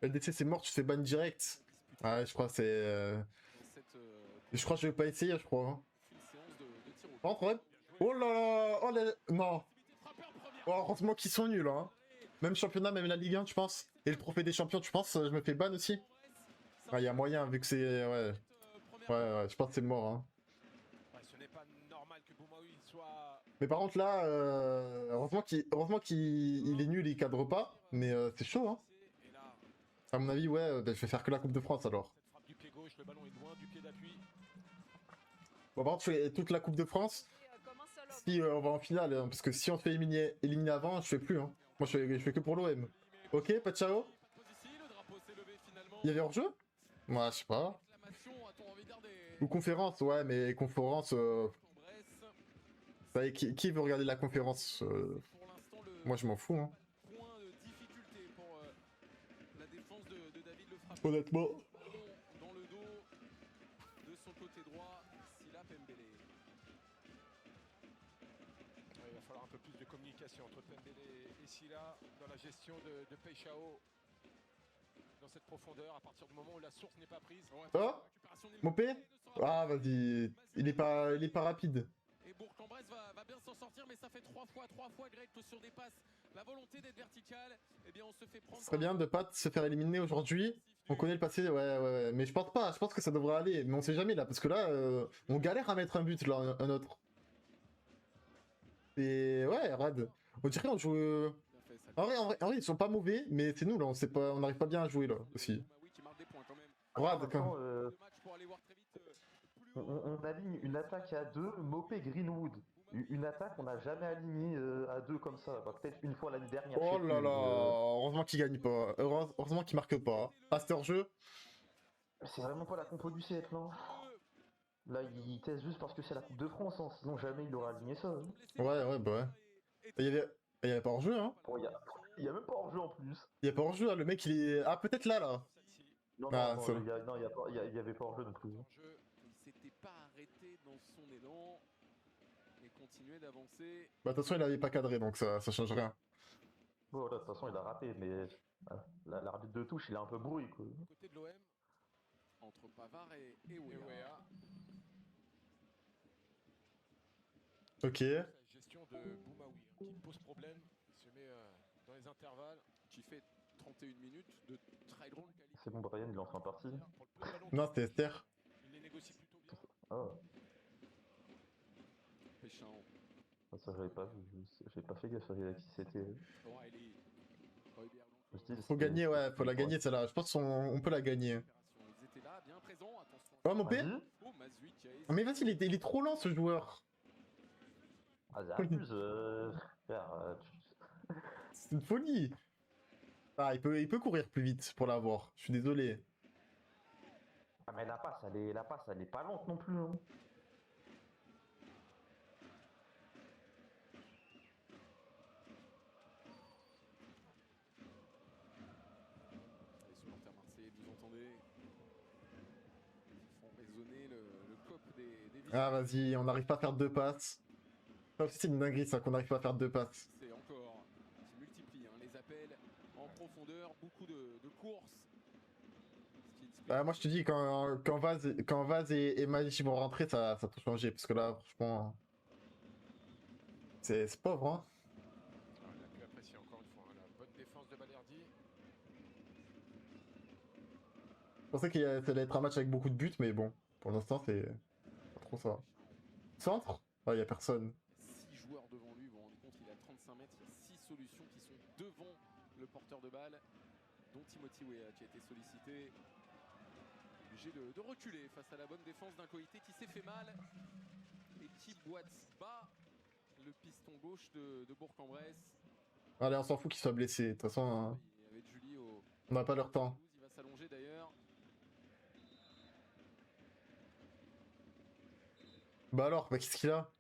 LDC, c'est mort, tu fais ban direct. Ouais, je crois que c'est. Dans cette Je crois que je vais pas essayer, je crois. Hein. une séance de tir au Par contre, ouais. Oh là là! Oh là. Non! frappeur première. Oh, heureusement qu'ils sont nuls, hein. Même championnat, même la Ligue 1, tu penses? Et le trophée des champions, tu penses? Je me fais ban aussi? Ah, y a moyen, vu que c'est. Ouais. Ouais, je pense que c'est mort, hein. Ouais, ce n'est pas normal que Boumaoui soit. Mais par contre, là, heureusement qu'il est nul, il cadre pas. Mais c'est chaud, hein. Et là, À mon avis, ouais, bah, je vais faire que la Coupe de France alors. cette frappe du pied gauche, le ballon est loin du pied d'appui. Bon, par contre, je fais toute la Coupe de France. Et, comme un seul homme. Si on va en finale, hein, parce que si on se fait éliminer avant, je fais plus. Hein. Moi, je fais que pour l'OM. Ok, pas de ciao. Le drapeau s'est levé finalement. Il y avait hors-jeu? Moi, je sais pas. Acclamation, a-t-on envie de dire des Ou conférence, ouais, mais conférence. Bourg-en-Bresse. Ça y est, qui veut regarder la conférence Pour l'instant, le Moi, je m'en fous. Hein. point de difficulté pour la défense de David le frappeur. Honnêtement. Dans le dos de son côté droit, Sila Pembele. Ouais, il va falloir un peu plus de communication entre Pembele et Silla dans la gestion de Peixao. Dans cette profondeur, à partir du moment où la source n'est pas prise. Oh, mon P. Ah, vas-y. Il est pas rapide. Et Bourg-en-Bresse va bien s'en sortir, mais ça fait trois fois Greg sur des passes. La volonté d'être vertical, eh bien on se fait prendre. Ce serait bien de pas se faire éliminer aujourd'hui. On connaît le passé, ouais. Mais je pense pas. Je pense que ça devrait aller. Mais on sait jamais là, parce que là, on galère à mettre un but là, un autre. Et ouais, Rad. On dirait on joue. Bien fait, ça. En vrai, ils sont pas mauvais, mais c'est nous là. On n'arrive pas bien à jouer là aussi. Boumaoui qui marque des points quand même. Rad, Attends, quand. Le match pour aller voir très vite plus haut. on aligne une attaque à deux, Mopé Greenwood. Une attaque qu'on n'a jamais alignée à deux comme ça. Bah, peut-être une fois l'année dernière. je Oh sais là plus, là. Heureusement qu'il gagne pas. Heureusement qu'il marque pas. À cet hors-jeu. c'est vraiment pas la compo du siècle. Hein. Là, il teste juste parce que c'est la Coupe de France. Hein. Sinon, jamais il aurait aligné ça. Hein. Ouais, bah ouais. Il y avait pas hors-jeu, hein. Bon, il y a même pas hors-jeu en plus. Il y a pas hors-jeu, hein. Le mec il est. Ah, peut-être là. Celle-ci, Non, Ah, non, ça- non, il y avait pas hors-jeu non plus. en jeu. Il s'était pas arrêté dans son élan et continuait d'avancer. Bah, de toute façon, il avait pas cadré, donc ça change rien. Bon, là, de toute façon, il a raté, mais l'arbitre de touche, il est un peu brouillé, quoi. côté de l'OM. Entre Pavard et Wea. Et Wea. Ok. La gestion de Boumaoui qui pose problème. Il se met dans les intervalles. Qui fait 31 minutes de très grande qualité. C'est bon, Brian, il est enfin parti. Pour le peu de ballon Non, qu'il c'était touche, Esther. il les négocie plutôt bien. Ah, Péchin, ça j'avais pas fait gaffe à qui c'était. O'Reilly, Heuberg, Je me suis dit, Faut c'était- gagner, ouais, faut la c'était- gagner celle-là. Je pense qu'on peut la gagner. Ils étaient là, bien présents, attention. Oh, Mopé? Vas-y. Oh, Mazui qui a Ah, mais vas-y, il est trop lent ce joueur. Vas-y, abuse, frère, C'est une folie. Ah, il peut courir plus vite pour l'avoir. Je suis désolé. Ah, mais la passe, elle est pas lente non plus. Hein. Les supporters marseillais, vous entendez, ils font résonner le cop des Ah, vas-y, on n'arrive pas à faire 2 passes. Ça aussi, c'est une dinguerie, ça, qu'on n'arrive pas à faire 2 passes. C'est encore qui multiplie les appels en profondeur, beaucoup de courses. Ce qui explique- Bah, moi, je te dis, quand Vaz et Magic vont rentrer, ça peut changer. Parce que là, franchement, c'est pauvre, hein. Ah, on a pu apprécier encore une fois la bonne défense de Balerdi. Je pensais que ça allait être un match avec beaucoup de buts, mais bon, pour l'instant, c'est pas trop ça. Centre? Ah, y a personne. 6 joueurs devant lui, vous vous rendez compte, il est à 35 mètres, il y a 6 solutions qui sont devant le porteur de balle, dont Timothy Weah qui a été sollicité. Obligé de reculer face à la bonne défense d'un Koité qui s'est fait mal et qui boite bas le piston gauche de Bourg-en-Bresse. Allez, on s'en fout qu'il soit blessé. De toute façon, hein, Avec Julie on n'a pas leur temps. il va s'allonger d'ailleurs. Bah alors, bah, qu'est-ce qu'il a?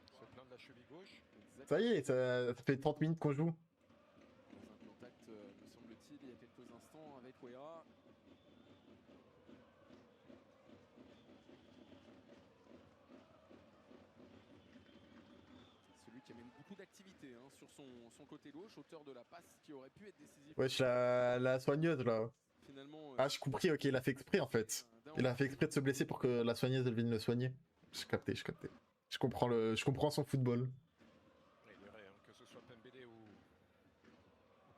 Se plaint de la cheville gauche. Ça y est, ça fait 30 minutes qu'on joue. Dans un contact, me semble-t-il, il y a quelques instants avec Weah. Celui qui amène beaucoup d'activité sur son côté gauche, auteur de la passe qui aurait pu être décisive. Wesh, la soigneuse, là. Finalement, Ah, j'ai compris, ok, il a fait exprès, en fait. Il a fait exprès de se blesser pour que la soigneuse, elle vienne le soigner. J'ai capté, j'ai capté. Je comprends son football. Il est vrai, que ce soit Pembele ou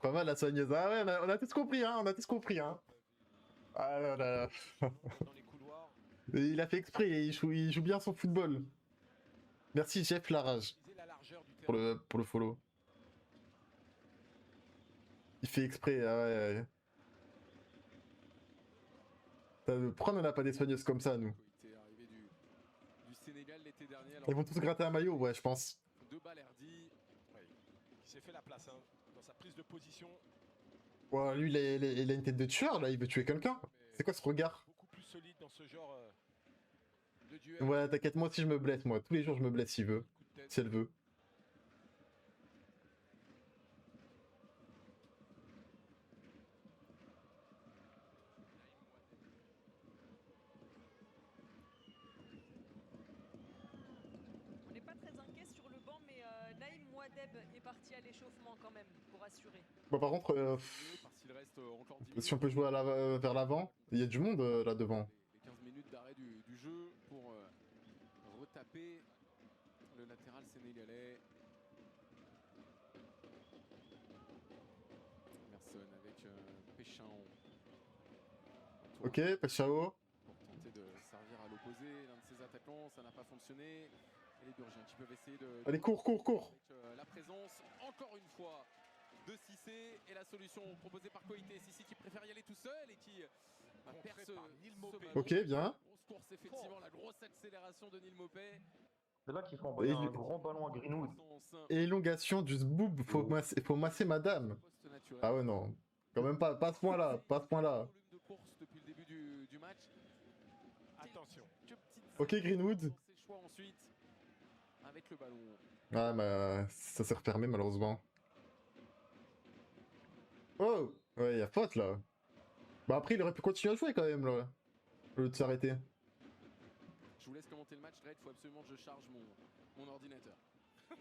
Pas mal, la soigneuse. Ah ouais, on a tous compris, hein, on a tous compris, hein. Ah là là. dans les couloirs. Et il a fait exprès, il joue bien son football. Merci, Jeff Larage, Utiliser la largeur du terrain. pour le follow. Il fait exprès, ah ouais, ouais. Pourquoi on n'a pas des soigneuses comme ça, nous? Koité arrivé du Sénégal l'été dernier. Alors, Ils vont tous gratter un maillot, ouais, je pense. de Balerdi. Ouais, il s'est fait la place dans sa prise de position. Ouais, lui, il a une tête de tueur, là, il veut tuer quelqu'un. C'est quoi ce regard? Beaucoup plus solide dans ce genre de duel. Ouais, t'inquiète, moi aussi je me blesse, moi. Tous les jours je me blesse s'il veut. Coup de tête. Si elle veut. On n'est pas très inquiet sur le banc, mais Naïm Mouadeb est parti à l'échauffement quand même pour assurer. Bon, par contre, Parce qu'il reste encore 10 si on peut jouer vers l'avant, il y a du monde là devant. Les 15 minutes d'arrêt du jeu pour retaper le latéral sénégalais. Emerson avec Péchin. Ok, Pachao. Pour tenter de servir à l'opposé l'un de ses attaquants, ça n'a pas fonctionné. Et les Burgiens qui peuvent essayer de... Allez, cours. Avec la présence, encore une fois, de Cissé et la solution proposée par Koité. Cissé qui préfère y aller tout seul et qui Contré perd ce par Neil Maupay. ballon. Ok, bien. Grosse course, effectivement, la grosse accélération de Neil Maupay. C'est là qu'il faut envoyer Et un il- grand ballon à Greenwood. Élongation du zboob, faut masser madame. Poste naturel. Ah ouais, non. Quand même pas à ce point-là, pas à ce point-là. Volume de course depuis le début du match. Attention. Que petites Ok, Greenwood. dans ses choix ensuite avec le ballon. Ah, bah, ça s'est refermé malheureusement. Oh, ouais, y a faute là. Bah après, il aurait pu continuer à jouer quand même là. Au lieu de s'arrêter. Je vous laisse commenter le match. Dredd, il faut absolument que je charge mon ordinateur. Hop.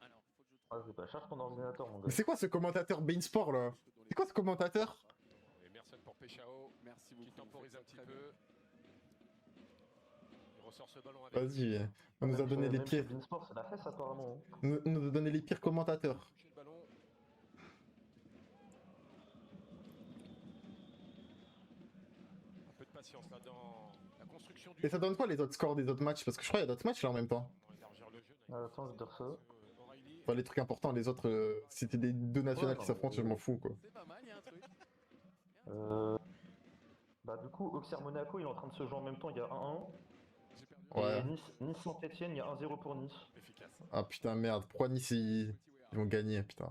Alors, faut que je Ah, trouve. c'est pas charge ton ordinateur, mon gars. Mais c'est quoi ce commentateur Beansport là? C'est quoi ce commentateur? Emerson pour Péchao. Merci Qui beaucoup. temporise un petit Très peu. bien. Il ressort ce ballon avec. Vas-y, on nous a donné les Même pires. chez Beansport, c'est la fesse apparemment. Nous a donné les pires commentateurs. Toucher le ballon. Un peu de patience là dans la construction du Et ça donne quoi les autres scores des autres matchs? Parce que je crois qu'il y a d'autres matchs là en même temps. Comment élargir le jeu. Attends, je vais te dire ça. O'Reilly. Enfin, les trucs importants, les autres, si c'était des deux nationales qui s'affrontent, je m'en fous quoi. C'est pas mal, il y a un truc. Bah du coup, Auxerre Monaco, il est en train de se jouer en même temps, il y a 1-1. J'ai perdu. Ouais. Et Nice Saint-Etienne, il y a 1-0 pour Nice. Efficace. Ah putain, merde. Pourquoi Nice ils vont gagner, putain.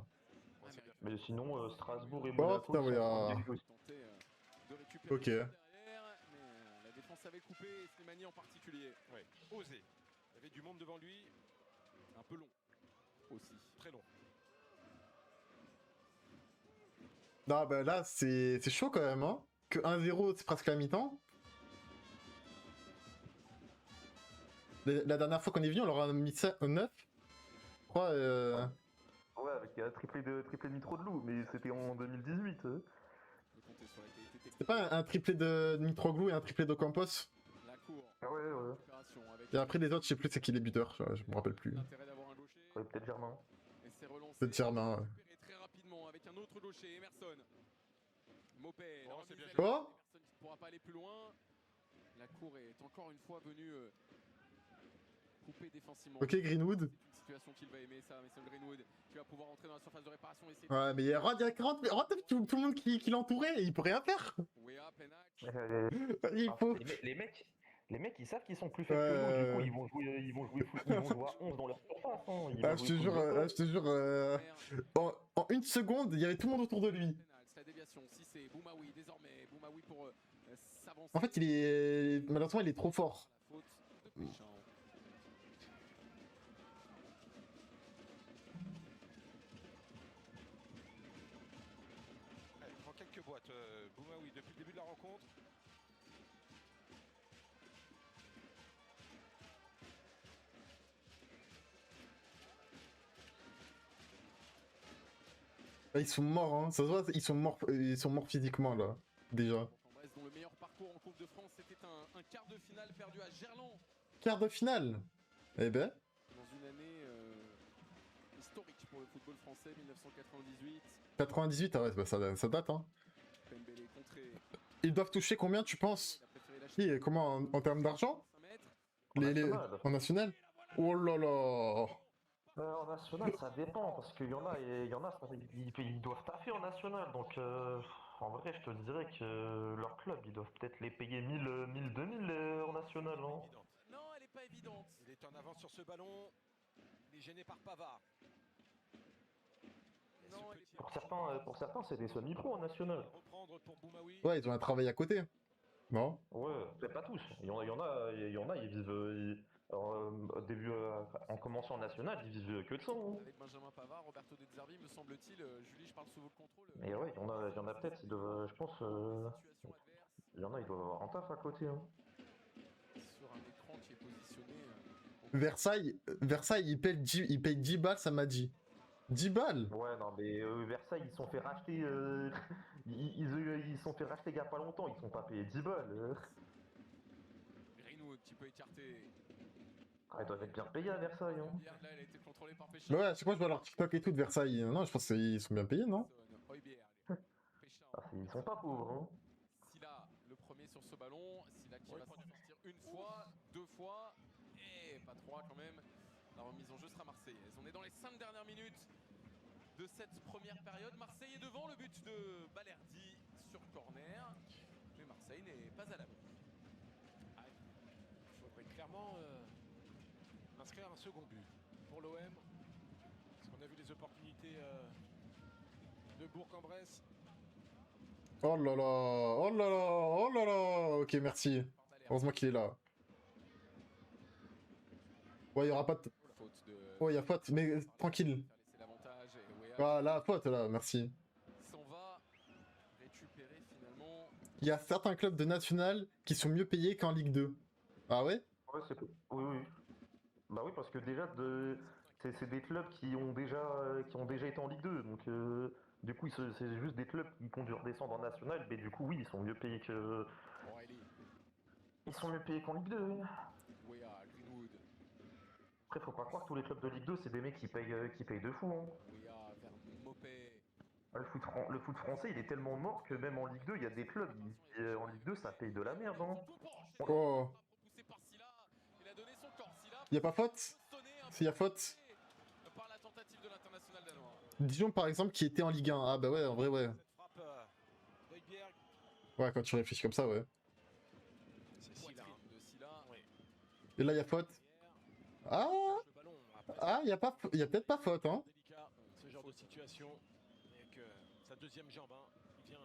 Bon, c'est bien. Mais sinon, Strasbourg et Oh, Monaco, putain, ils sont oui, en train de ah. gagner aussi. Tenter de récupérer Ok. derrière, mais la défense avait coupé, et Slimani en particulier. Ouais, osé. Il y avait du monde devant lui. Un peu long aussi. Très long. Non, bah là, c'est chaud quand même, hein. Que 1-0, c'est presque la mi-temps. La dernière fois qu'on est venu, on leur a mis ça au 9. Je crois, Ouais, avec un triplé de Nitro de loup, mais c'était en 2018. On peut compter sur la qualité technique. c'est pas un triplé de Mitroglou et un triplé de Campos. La cour. Ah ouais, ouais. Opération avec Et après, les autres, je sais plus c'est qui les buteurs, je me rappelle plus. l'intérêt d'avoir un gaucher. Ouais, peut-être Germain. Et c'est relancé. Peut-être Germain, ouais. Récupéré très rapidement avec un autre gaucher, Emerson. Mopé, la Oh, remise c'est bien à joué. Oh Emerson qui ne pourra pas aller plus loin. La cour est encore une fois venue couper défensivement. Ok, Greenwood. C'est une situation qu'il va aimer, ça, Mason Greenwood, qui va pouvoir entrer dans la surface de réparation et essayer de... Ouais, mais il y a 40 tout le monde qui l'entourait et il peut rien faire. Wea, plein axe. Il faut. Les mecs, ils savent qu'ils sont plus faibles que nous, du coup, ils vont jouer à 11 dans leur surface. Hein. Ils vont Ah, je te jouer jure, full de je te jure, en une seconde, il y avait tout le monde autour de lui. Penalty, la déviation, si c'est Boumaoui désormais, Boumaoui pour s'avancer. En fait, il est. Malheureusement, il est trop fort. La faute de Péchin. Allez, il prend quelques boîtes. Boumaoui, depuis le début de la rencontre. Là, ils sont morts, hein. Ça se voit, ils sont morts physiquement là, déjà. Bourg-en-Bresse, dont le meilleur parcours en Coupe de France, c'était un quart de finale perdu à Gerland. Quart de finale. Eh ben, Dans une année historique pour le football français, 1998. 98, ah ouais, bah, ça date, hein. Pembele contré. Ils doivent toucher combien, tu penses? Il a préféré lâcher Et comment, en termes d'argent? 5 mètres. En national? Oh là là. En national, ça dépend, parce qu'il y en a, ils doivent taffer en national, donc en vrai, je te dirais que leur club, ils doivent peut-être les payer 1000, 2000 en national. Hein. Évidente. Non, elle n'est pas évidente. Il est en avance sur ce ballon. Il est gêné par Pavard. Et Non, ce elle est petit- Pour certains, c'est des semi-pro en national. Reprendre pour Boumaoui. Ouais, ils ont un travail à côté. Non? Ouais, peut-être pas tous. Il y en a, ils vivent. Alors, au début, en commençant en national, ils vivent que de ça. Hein. Avec Benjamin Pavard, Roberto De Zerbi, me semble-t-il. Julie, je parle sous votre contrôle. Mais ouais, il y en a peut-être, je pense, Situation adverse il y en a, ils doivent avoir un taf à côté. Hein. sur un écran qui est positionné. Versailles, il paye 10 balles, ça m'a dit. 10 balles? Ouais, non, mais Versailles, ils se sont fait racheter. Ils se sont fait racheter il y a pas longtemps, ils sont pas payés 10 balles. Greenwood, un petit peu écarté. Ah, ils doivent être bien payés à Versailles. Hein. Là, elle a été contrôlée par Péchin. Mais ouais, à chaque fois, je vois leur TikTok et tout de Versailles. Non, je pense qu'ils sont bien payés, non? Heubier, allez. Péchin. Ah, ils sont pas pauvres. Hein. Silla, le premier sur ce ballon. Silla qui va s'en sortir une fois, 2 fois, et pas 3 quand même. La remise en jeu sera marseillaise. On est dans les 5 dernières minutes de cette première période. Marseille est devant, le but de Balerdi sur corner. Mais Marseille n'est pas à l'abri. Il faudrait clairement inscrire un second but pour l'OM. Parce qu'on a vu les opportunités de Bourg-en-Bresse. Oh là là, oh là là, oh là là. Ok, merci. Par Balerdi. Heureusement qu'il est là. Ouais, il y aura pas de. Faute de... Oh, il y a faute, mais tranquille. Laisser l'avantage et Wea Ah, la faute là, merci. s'en va récupérer finalement. Il y a certains clubs de national qui sont mieux payés qu'en Ligue 2. Ah ouais? Ouais, c'est. Oui, oui. Bah oui, parce que déjà, c'est des clubs qui ont déjà été en Ligue 2. Donc, du coup, c'est juste des clubs qui ont dû redescendre en national. Mais du coup, oui, ils sont mieux payés O'Reilly, qu'en Ligue 2. Oui. Wea Après, faut pas croire que tous les clubs de Ligue 2, c'est des mecs qui payent de fou. Hein. Ouya vers Mopé. Le foot français, il est tellement mort que même en Ligue 2, il y a des clubs. En Ligue 2, ça paye de la merde. Hein. Oh, Poussé par Silla. Il a donné son corps. Silla y a pas faute? sonné un S'il y a peu faute. par la tentative de l'international danois. Dijon par exemple qui était en Ligue 1. Ah bah ouais, en vrai ouais. Cette frappe d'Højbjerg. Ouais, quand tu réfléchis comme ça, ouais. C'est Silla. Poitrine de Silla. Oui. Et là, y a faute. Ah, Le ballon après. ah, y a peut-être pas faute, hein. Délicat, ce genre de situation. Avec sa deuxième jambe, hein, il vient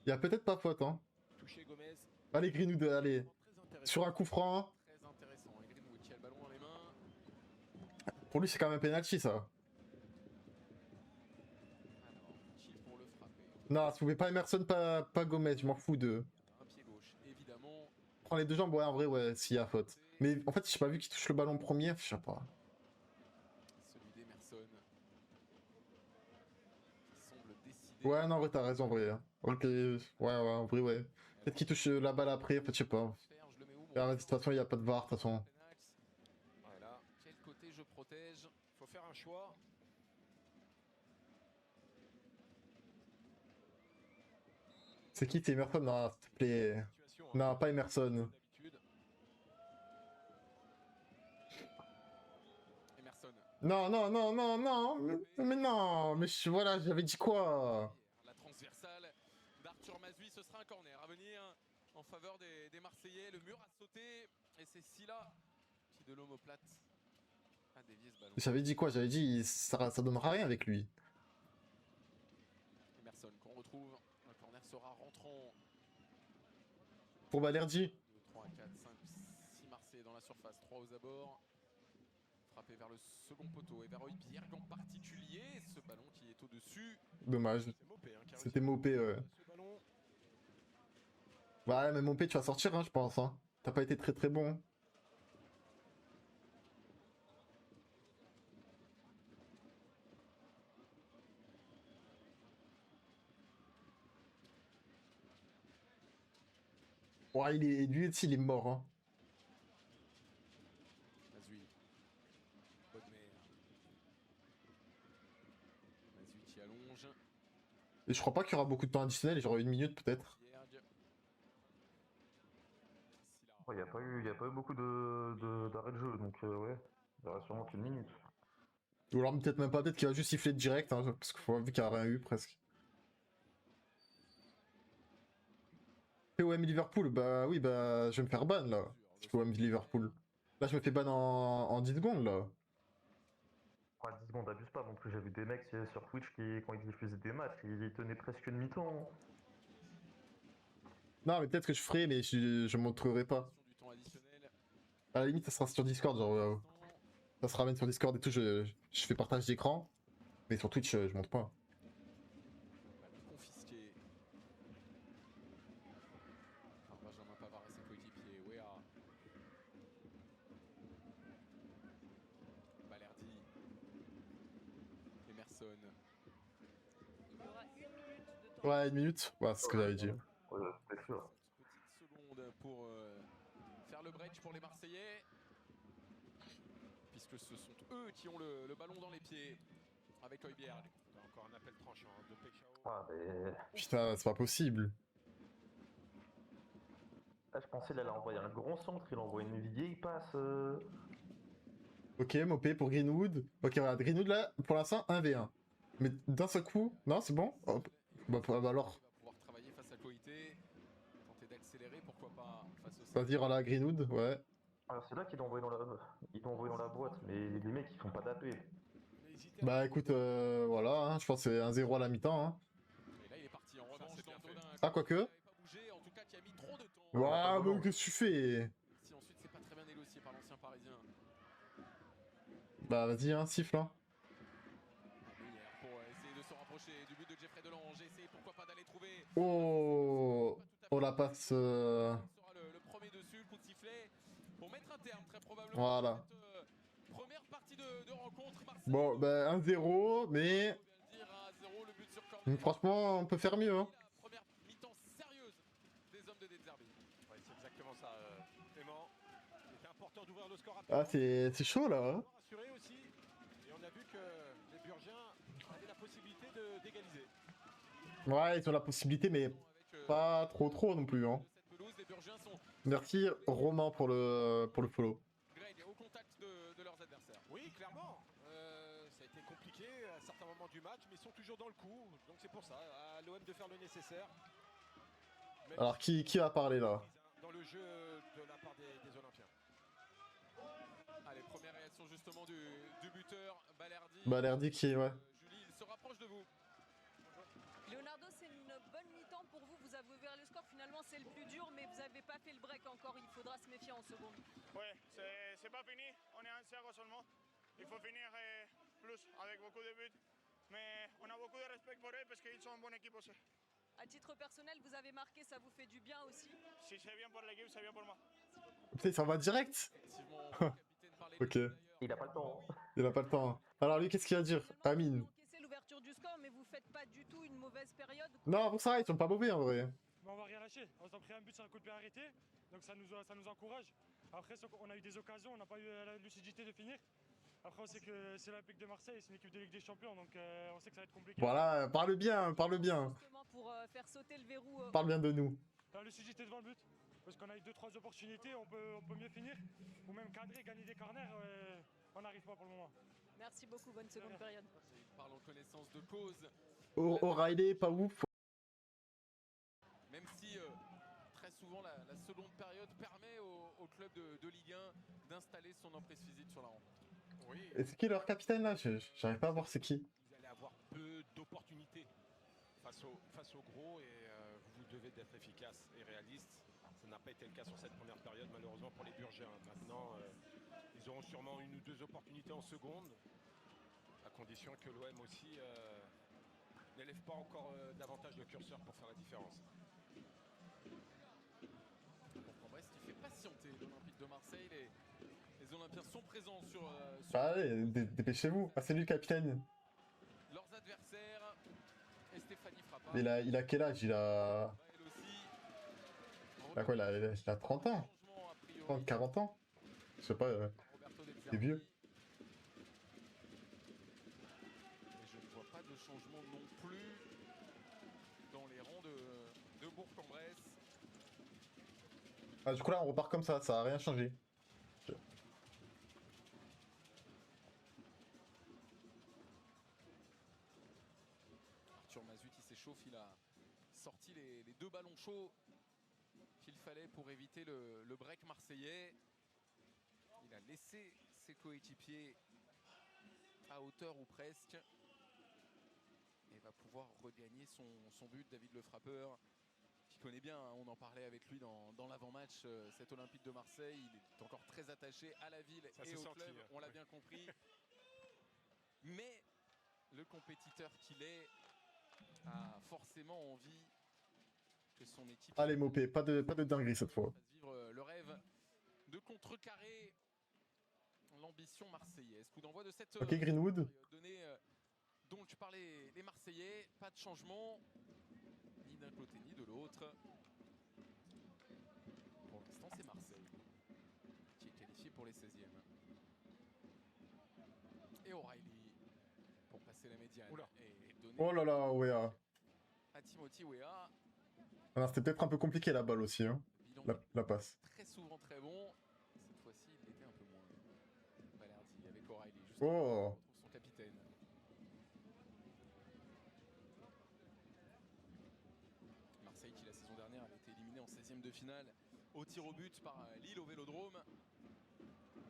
Y a peut-être pas faute, hein. toucher Gomez. Allez, Greenwood, allez. Très intéressant. Sur un coup franc. Très intéressant. Et Greenwood qui a le ballon dans les mains. Pour lui, c'est quand même un penalty, ça. Alors, qui pour le frapper? Non, si vous pouvez pas Emerson, pas Gomez, je m'en fous de. Un pied gauche, évidemment. Prends les deux jambes, ouais, en vrai, ouais, s'il y a faute. Mais en fait, j'ai pas vu qu'il touche le ballon premier, je sais pas. Celui d'Emerson. Qui semble décidé. Ouais, non, en vrai, t'as raison, en vrai. Hein. Ok, ouais, en vrai, ouais. Peut-être qu'il touche la balle après, en fait, je sais pas. Je le mets où, mon De toute façon, il y a pas de VAR, de toute façon. Voilà. Quel côté je protège? Il faut faire un choix. C'est qui, c'est Emerson? Non, s'il te plaît. Situation, hein, Non, pas Emerson. d'habitude. Emerson. Non, non, non, non, non, mais non, mais voilà, j'avais dit quoi? La transversale d'Arthur Mazui, ce sera un corner à venir en faveur des Marseillais. Le mur a sauté et c'est Silla qui de l'omoplate a dévié ce ballon. J'avais dit quoi? J'avais dit, ça donnera rien avec lui. Emerson qu'on retrouve. Un corner sera rentrant. Pour Balerdi. 2, 3, 4, 5, 6 Marseillais dans la surface. 3 aux abords. Frappé vers le second poteau et vers Højbjerg en particulier. Ce ballon qui est au-dessus. Dommage. C'est Mopé, hein, qui a C'était réussi Mopé, ouais. ce ballon. Ouais, mais Mopé, tu vas sortir, hein, je pense. Hein. T'as pas été très très bon. Ouais, lui aussi, il est mort. Hein. Mazui. Bodmer. Mazui qui allonge. Et je crois pas qu'il y aura beaucoup de temps additionnel, genre 1 minute peut-être. Højbjerg. Il n'y a pas eu beaucoup d'arrêt de jeu, donc ouais, il y aura sûrement qu'une minute. Ou alors peut-être même pas, peut-être qu'il va juste siffler direct, hein, parce qu'il faut vu qu'il n'y a rien eu presque. POM Liverpool, bah oui, bah je vais me faire ban là. POM Liverpool. Là, je me fais ban en 10 secondes là. Ouais, 10 secondes, abuse pas non plus. J'ai vu des mecs sur Twitch qui, quand ils diffusaient des matchs, ils tenaient presque une mi-temps. Non, mais peut-être que je ferai, mais je montrerai pas. Du temps additionnel. À la limite, ça sera sur Discord, genre ça se ramène sur Discord et tout, je fais partage d'écran. Mais sur Twitch, je montre pas. Confisqué. Par Benjamin Pavard et ses coéquipiers. Wea. Balerdi. Emerson. Il y aura 1 minute de temps. Ouais, 1 minute. Ouais, c'est ce que j'avais dit. Ouais, c'est sûr. Petite seconde pour faire le break pour les Marseillais. Puisque ce sont eux qui ont le ballon dans les pieds. Avec Højbjerg. On a encore un appel tranchant hein, de Pekao. Ah, mais... Putain, c'est pas possible. Là, je pensais qu'il allait envoyer un grand centre, il envoie une vieille passe. Ok, Mopé pour Greenwood. Ok, voilà, Greenwood là, pour l'instant, 1v1. Mais d'un seul coup, non, c'est bon. Hop. Bah alors, Il va pouvoir travailler face à Koité. Tenter d'accélérer, pourquoi pas face au vas-y, voilà, Greenwood, ouais. Alors, c'est là qu'il doit envoyer dans la boîte, mais les mecs ils font pas d'AP. Bah écoute, voilà, hein, je pense que c'est 1-0 à la mi-temps. Hein. Et là il est parti en revanche dans le dos d'un Ah, quoique. qui n'avait pas bougé, en tout cas qui a mis trop de temps. Waouh, mais qu'est-ce que tu fais? Si ensuite c'est pas très bien négocié par l'ancien parisien. Bah vas-y, hein, siffle. Hein. Meunier pour essayer de se rapprocher du but de Jeffrey Delange. Essayer pourquoi pas d'aller trouver. Oh, oh la passe. Il sera le premier dessus, le coup de sifflet. Pour mettre un terme très probablement. Voilà. À cette, première partie de rencontre. Marseille, Bon, bah 1-0, mais on vient de dire 1-0, le but sur corner. franchement, on peut faire mieux. Hein. La première mi-temps sérieuse des hommes de Detzerbi. Ouais, c'est exactement ça, Clément. Il était important d'ouvrir le score Ah, c'est chaud là. Hein. possibilité d'égaliser. Ouais, ils ont la possibilité, mais Avec, pas trop non plus. Hein. cette pelouse, les Burgiens sont Merci Romain pour le follow. Greg au contact de leurs adversaires. Oui, clairement. Ça a été compliqué à certains moments du match, mais ils sont toujours dans le coup. Donc c'est pour ça, à l'OM de faire le nécessaire. Même Alors, qui va parler là? dans le jeu de la part des Olympiens. Allez, première réaction justement du buteur, Balerdi. Balerdi qui, ouais. Julie, il se rapproche de vous. Leonardo, c'est une bonne mi-temps pour vous. Vous avez ouvert le score. Finalement, c'est le plus dur, mais vous n'avez pas fait le break encore. Il faudra se méfier en seconde. Ouais, c'est pas fini. On est en 0 seulement. Il faut finir plus avec beaucoup de buts. Mais on a beaucoup de respect pour eux parce qu'ils sont une bonne équipe aussi. À titre personnel, vous avez marqué, ça vous fait du bien aussi. Si c'est bien pour l'équipe, c'est bien pour moi. Putain, ça va direct? Effectivement, le capitaine parlait Ok. d'ailleurs. Il a pas le temps. Hein. Il a pas le temps. Alors lui, qu'est-ce qu'il va dire? Amine. Vous encaissez l'ouverture du score, mais vous faites pas du tout une mauvaise période. Non, pour ça, ils sont pas mauvais en vrai. Mais on va rien lâcher. On s'en pris un but sur un coup de pied arrêté, donc ça nous encourage. Après, on a eu des occasions, on n'a pas eu la lucidité de finir. Après, on sait que c'est l'Olympique de Marseille, c'est une équipe de Ligue des Champions, donc on sait que ça va être compliqué. Voilà, parle bien, parle bien. Justement pour faire sauter le verrou. Parle bien de nous. La lucidité devant le but, parce qu'on a eu 2-3 opportunités, on peut mieux finir, ou même cadrer, gagner des corners, on n'arrive pas pour le moment. Merci beaucoup, bonne seconde période. Il parle en connaissance de cause. O'Reilly, pas ouf. Même si très souvent la seconde période permet au club de Ligue 1 d'installer son emprise physique sur la rencontre. Oui, Et c'est qui leur capitaine là? J'arrive pas à voir c'est qui. vous allez avoir peu d'opportunités face au gros et vous devez être efficace et réaliste. Ça n'a pas été le cas sur cette première période, malheureusement pour les Burgiens. Maintenant, ils auront sûrement une ou deux opportunités en seconde, à condition que l'OM aussi n'élève pas encore davantage le curseur pour faire la différence. Bourg-en-Bresse qui fait patienter l'Olympique de Marseille. Les Olympiens sont présents sur Allez, dépêchez-vous. Ah, c'est lui le capitaine. leurs adversaires. Et Stéphanie Frappard. Il a quel âge? Il a. Elle aussi. Il a quoi? Il a 30 ans? Changement, a priori. 30, 40 ans? Je sais pas, Roberto Del c'est vieux. Et je ne vois pas de changement non plus dans les rangs de Bourg-en-Bresse. Ah, du coup là, on repart comme ça a rien changé. Arthur Mazut qui s'échauffe, il a sorti les deux ballons chauds qu'il fallait pour éviter le break marseillais. Il a laissé ses coéquipiers à hauteur ou presque. Et va pouvoir regagner son but, David le frappeur, qui connaît bien, hein, on en parlait avec lui dans l'avant-match, cet Olympique de Marseille. Il est encore très attaché à la ville Ça et s'est au senti, club, hein. on l'a bien compris. Mais le compétiteur qu'il est a forcément envie que son équipe Allez, Mopé, pas de dinguerie cette fois. fasse vivre le rêve de contrecarrer l'ambition marseillaise. Coup d'envoi de cette Ok, Greenwood. donnée donc par les Marseillais. Pas de changement ni d'un côté ni de l'autre. Pour l'instant, c'est Marseille qui est qualifié pour les 16e. Et O'Reilly pour passer la médiane Oula. et donner Oh là là, ouais. à Timothy Weah. C'était peut-être un peu compliqué la balle aussi, hein. Bilan La passe. très souvent très bon. Cette fois-ci, il l'était un peu moins. Balerdi avec O'Reilly. Juste Oh. on retrouve son capitaine. Marseille qui la saison dernière avait été éliminé en 16e de finale au tir au but par Lille au Vélodrome.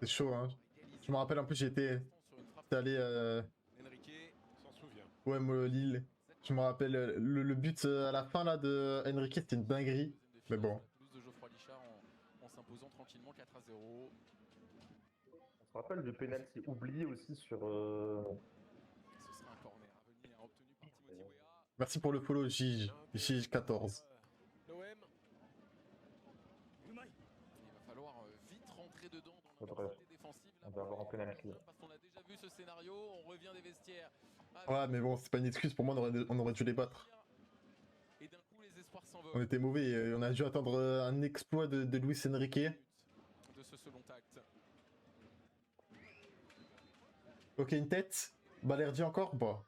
C'est chaud, hein. Égalisé Je me rappelle, en plus, j'étais sur une frappe allé Enrique. S'en souvient. ouais, moi, Lille. Je me rappelle, le but à la fin là de Enrique, c'était une dinguerie. Mais bon. La pelouse de Geoffroy Lichard en s'imposant tranquillement 4-0. On se rappelle du penalty oublié aussi sur. Ce sera un corner à venir obtenu par Timothy Weah. Merci pour le follow, Jij14. L'OM, Il va falloir vite rentrer dedans dans Faudrait- l'intensité défensive. on va avoir un penalty. Parce qu'on a déjà vu ce scénario, on revient des vestiaires. Ouais, mais bon, c'est pas une excuse pour moi, on aurait dû les battre. Et d'un coup, les espoirs On s'envolent. était mauvais, et on a dû attendre un exploit de Luis Enrique. De ce second acte. Ok, une tête. Balerdi encore? Bah.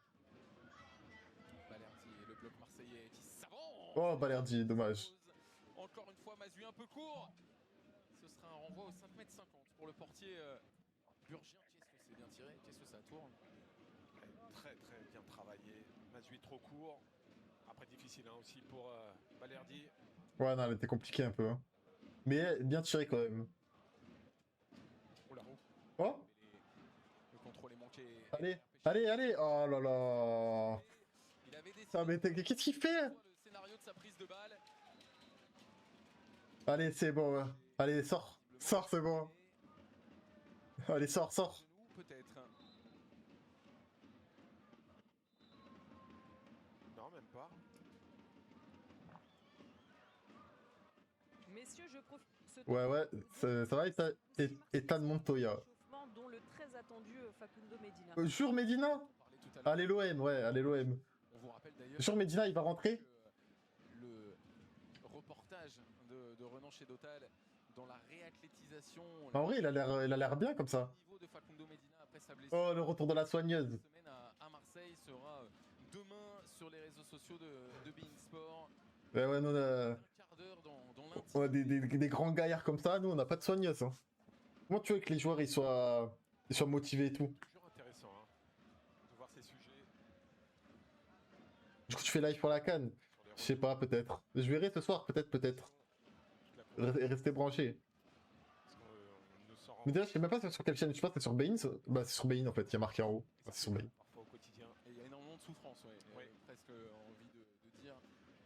Oh, Balerdi, dommage. Encore une fois, Mazu un peu court. Ce sera un renvoi au 5,50 m pour le portier burgien. Qu'est-ce que c'est bien tiré, qu'est-ce que ça tourne. Très très bien travaillé. Mazu est trop court. Après difficile hein, aussi pour Balerdi. Ouais, non, elle était compliquée un peu. Hein. Mais bien tiré quand même. Oh la roue. Oh, Le contrôle est manqué. allez, allez, allez. Oh là là. Il avait décidé Ah, mais qu'est-ce qu'il fait? le scénario de sa prise de balle. Allez, c'est bon. Ouais. Allez, sors. Sors, c'est bon. Allez, sors, sors. Genou, peut-être. Non, même pas. Messieurs, je profite de ce Ouais, ouais, ça va, Ethan Montoya. échauffement dont le très attendu Facundo Medina. Jure Medina? On parlait tout à l'heure. Allez l'OM, ouais, allez l'OM. On vous rappelle d'ailleurs Jure Medina, il va rentrer? que le reportage de Renan Chedotal dans la réathlétisation. En vrai, il a l'air bien comme ça. Le niveau de Facundo Medina après sa blessure. Oh, le retour de la soigneuse. Cette semaine à Marseille sera demain sur les réseaux sociaux de Bein Sport. Ouais, ouais, nous, Un quart d'heure dans on a l'intimité. des grands gaillards comme ça, nous, on n'a pas de soigneuse. Hein. Comment tu veux que les joueurs ils soient motivés et tout? Toujours intéressant hein, de voir ces sujets. Du coup, tu fais live pour la canne? Sur les Je sais pas, peut-être. Je verrai ce soir, peut-être. toute la Restez branchés. parce qu'on ne s'en rend Mais déjà, je sais même pas sur quelle chaîne. Je pense que c'est sur Bein. Bah, c'est sur Bein en fait, il y a marqué en haut. Ah, c'est sur Bein. parfois au quotidien. Et il y a énormément de souffrance, ouais. Ouais. Presque envie de dire.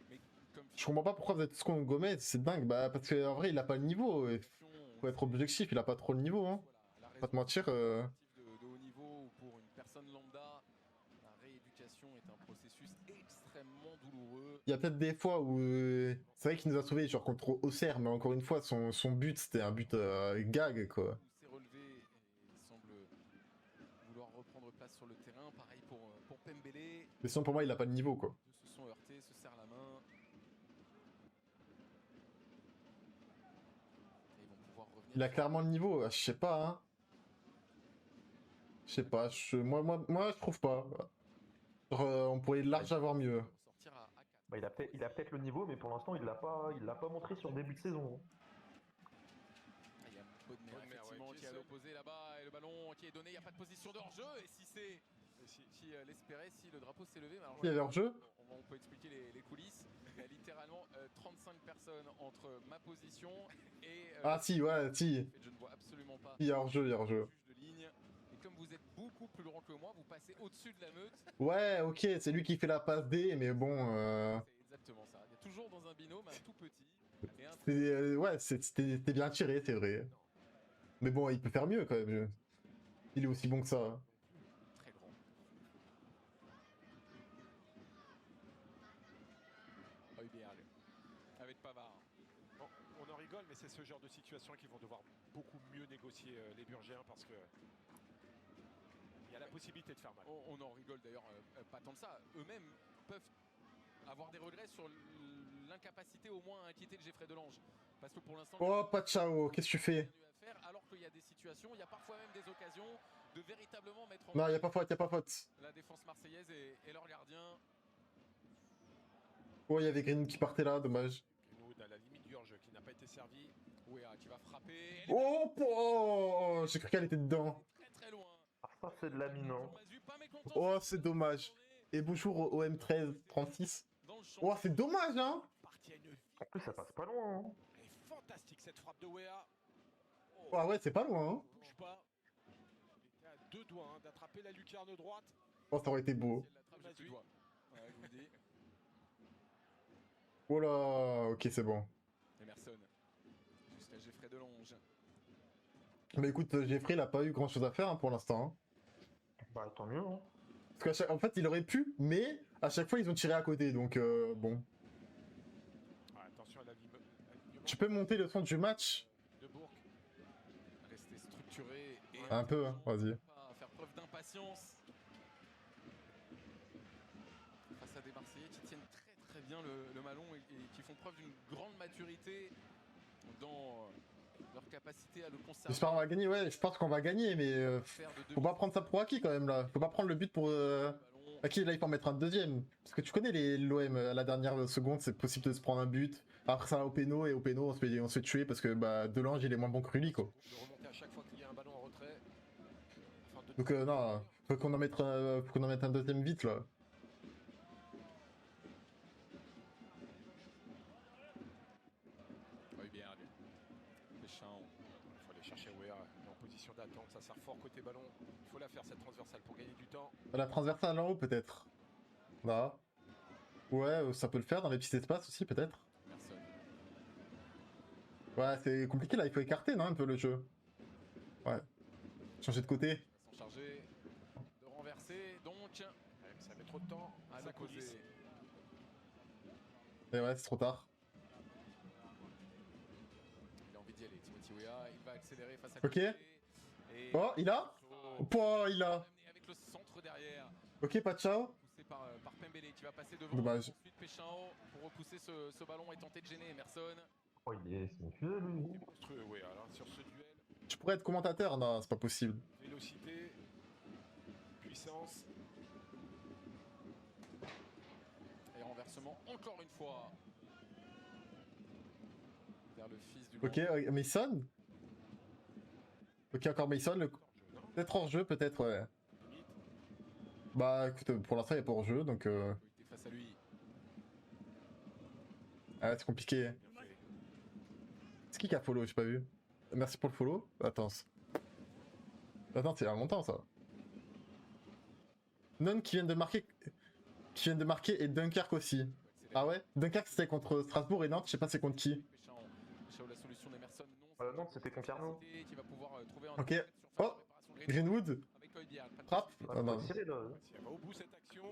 Mais comme Je comprends pas pourquoi vous êtes tous contre Gomez, c'est dingue. Bah, parce qu'en vrai, il a pas le niveau. Faut être objectif, il a pas trop le niveau. Hein. Pas te mentir. de haut niveau ou pour une personne lambda, la rééducation est un processus extrêmement douloureux. Il y a peut-être des fois où. C'est vrai qu'il nous a sauvés, genre contre Auxerre, mais encore une fois, son but, c'était un but gag, quoi. Il s'est relevé et il semble vouloir reprendre place sur le terrain. Pareil pour Pembele. Mais sinon, pour moi, il a pas le niveau, quoi. Ils se sont heurtés, se serrent la main. Et ils vont pouvoir revenir. Il a clairement le niveau, je sais pas, hein. Je sais pas, moi, je trouve pas. Genre, on pourrait largement avoir mieux. Sortir à 4. Bah, il a peut-être le niveau, mais pour l'instant, il l'a pas montré sur le début de saison. Il y a Bodmer, Bodmer, effectivement, ouais, qui est à seul. l'opposé là-bas, et le ballon qui est donné, il n'y a pas de position de hors-jeu, et si c'est qui l'espérait, si le drapeau s'est levé, mais alors, Il y avait hors-jeu? on peut expliquer les coulisses, il y a littéralement 35 personnes entre ma position et... Ah, si, ouais, si. je ne vois absolument pas Il y a hors-jeu, il y a hors-jeu. juge de ligne, et comme vous êtes beaucoup plus grand que moi, vous passez au-dessus de la meute, Ouais, ok, c'est lui qui fait la passe D, mais bon. c'est exactement ça. Il y a toujours dans un binôme un tout petit et un Ouais, c'était bien tiré, c'est vrai. Mais bon, il peut faire mieux quand même. Il est aussi bon que ça. très grand. Højbjerg avec Pavard. Bon, on en rigole, mais c'est ce genre de situation qu'ils vont devoir beaucoup mieux négocier les Burgiens parce que il y a la possibilité de faire mal. On en rigole d'ailleurs pas tant de ça. Eux-mêmes peuvent avoir des regrets sur l'incapacité au moins à inquiéter le Geoffrey Delange. Parce que pour l'instant, Oh, Pachao, qu'est-ce que tu fais? à faire, alors qu'il y a des situations, il y a parfois même des occasions de véritablement mettre en Non, y a pas faute, y a pas faute. la défense marseillaise et leur gardien. Oh, y avait Green qui partait là, dommage. Greenwood à la limite du hors-jeu qui n'a pas été servi. Ouéa qui va frapper. Elle est Oh, j'ai cru qu'elle était dedans. très très loin. Ah, ça, c'est de la mine, hein. Mazu, pas mécontent, Oh, c'est dommage. Et bonjour au OM13 36. dans le champ. Oh, c'est dommage, hein. Parti à une En plus, ça passe pas loin, hein. Elle est fantastique cette frappe de Wea. Oh, ouais, c'est pas loin, hein. Bouge pas. Il était à deux doigts hein, d'attraper la lucarne droite. Oh, ça aurait été beau. Si elle l'attrape, j'ai plus de voix. Ouais, je vous le dis. Oh là, ok, c'est bon. Emerson. Jusqu'à Geoffrey Delange. Mais écoute, Jeffrey, il a pas eu grand chose à faire hein, pour l'instant. Hein. Bah, tant mieux, hein. Parce qu'en fait, il aurait pu, mais à chaque fois, ils ont tiré à côté, donc bon. Ah, attention à l'alignement Tu peux monter le son du match? de Bourg. Rester structuré et Un peu, hein, vas-y. pas faire preuve d'impatience face à des Marseillais qui tiennent très très bien le ballon et qui font preuve d'une grande maturité dans leur capacité à le conserver. J'espère qu'on va gagner, ouais, je pense qu'on va gagner, mais Faire de faut pas prendre ça pour acquis quand même là. Faut pas prendre le but pour ballon. Ok, là il faut en mettre un deuxième. Parce que tu connais l'OM, à la dernière seconde, c'est possible de se prendre un but. Après ça va au péno, et au péno on se fait tuer parce que bah, Delange il est moins bon que Rulli quoi. De remonter à chaque fois qu'il y a un ballon en retrait. Afin de- Donc non, faut qu'on en mette un deuxième vite là. Højbjerg. Deschamps. Il faut aller chercher Wea en position d'attente, ça sert fort côté ballon. Il faut la faire cette transversale pour gagner du temps. La transversale en haut peut-être. Là. Ouais, ça peut le faire dans les petits espaces aussi peut-être. Emerson. Ouais, c'est compliqué là, il faut écarter non un peu le jeu. Ouais. Changer de côté. Sans charger. De renverser. Donc. Ouais, mais ça met trop de temps. À Ça l'opposé. coulisse. Et ouais, c'est trop tard. Il a envie d'y aller. Timothy Weah. Il va accélérer face à Ok. côté. Et Oh, il a Oh, il a. amené avec le centre derrière. Ok, pas de ciao. Poussé par Pembele qui va passer devant. Dommage. Ensuite Péchao pour repousser ce ballon et tenter de gêner Emerson. Oh, c'est une fusée, lui. Il est monstrueux, Wea, là, sur ce duel. Je pourrais être commentateur, non, c'est pas possible. Vélocité, puissance. Et renversement encore une fois. Vers le fils du Ok, Londres. Mason. Ok, encore Mason. Peut-être hors jeu, peut-être, ouais. Limite. Bah écoute, pour l'instant il n'y a pas hors jeu, donc Il était face à lui. ah, c'est compliqué. Bien fait. C'est qui a follow? J'ai pas vu. Merci pour le follow. Attends. Attends, c'est il y a longtemps ça. Non qui viennent de marquer. Qui viennent de marquer et Dunkerque aussi. Ah ouais? Dunkerque c'était contre Strasbourg et Nantes, je sais pas c'est contre qui. Péchao. Péchao, la solution d'Emerson. Non, Non, c'était Concarneau. qui va pouvoir trouver un Ok. surface Oh, de réparation. Greenwood. Avec Højbjerg. Pas de Frappe. possibilité. Ah, non, Faut tirer, là. Si elle va au bout cette action,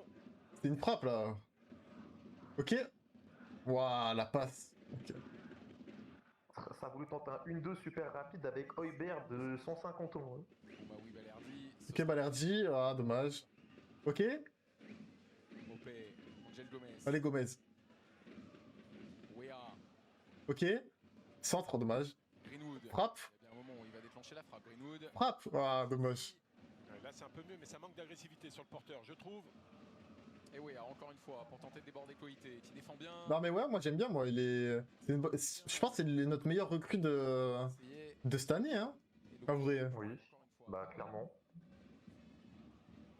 c'est une frappe là. Ok. Waouh, la passe. Ok. Ça a voulu tenter un 1-2 super rapide avec Højbjerg de 150 ans. Hein. Bon bah oui, Balerdi. Ok, Balerdi. Ah, dommage. Ok. Mopé. Angel Gomez. Allez, Gomez. Weah. Ok. Centre, dommage. Greenwood. Frappe. Il y a bien un moment où il va déclencher la frappe. Greenwood. Frappe. Ah, dommage. là c'est un peu mieux, mais ça manque d'agressivité sur le porteur, je trouve. Et oui, encore une fois, pour tenter de déborder Koité, qui défend bien. Non mais ouais, moi j'aime bien, moi. Il est... Je pense que c'est notre meilleur recrue de cette année, hein. En vrai. Oui, bah clairement.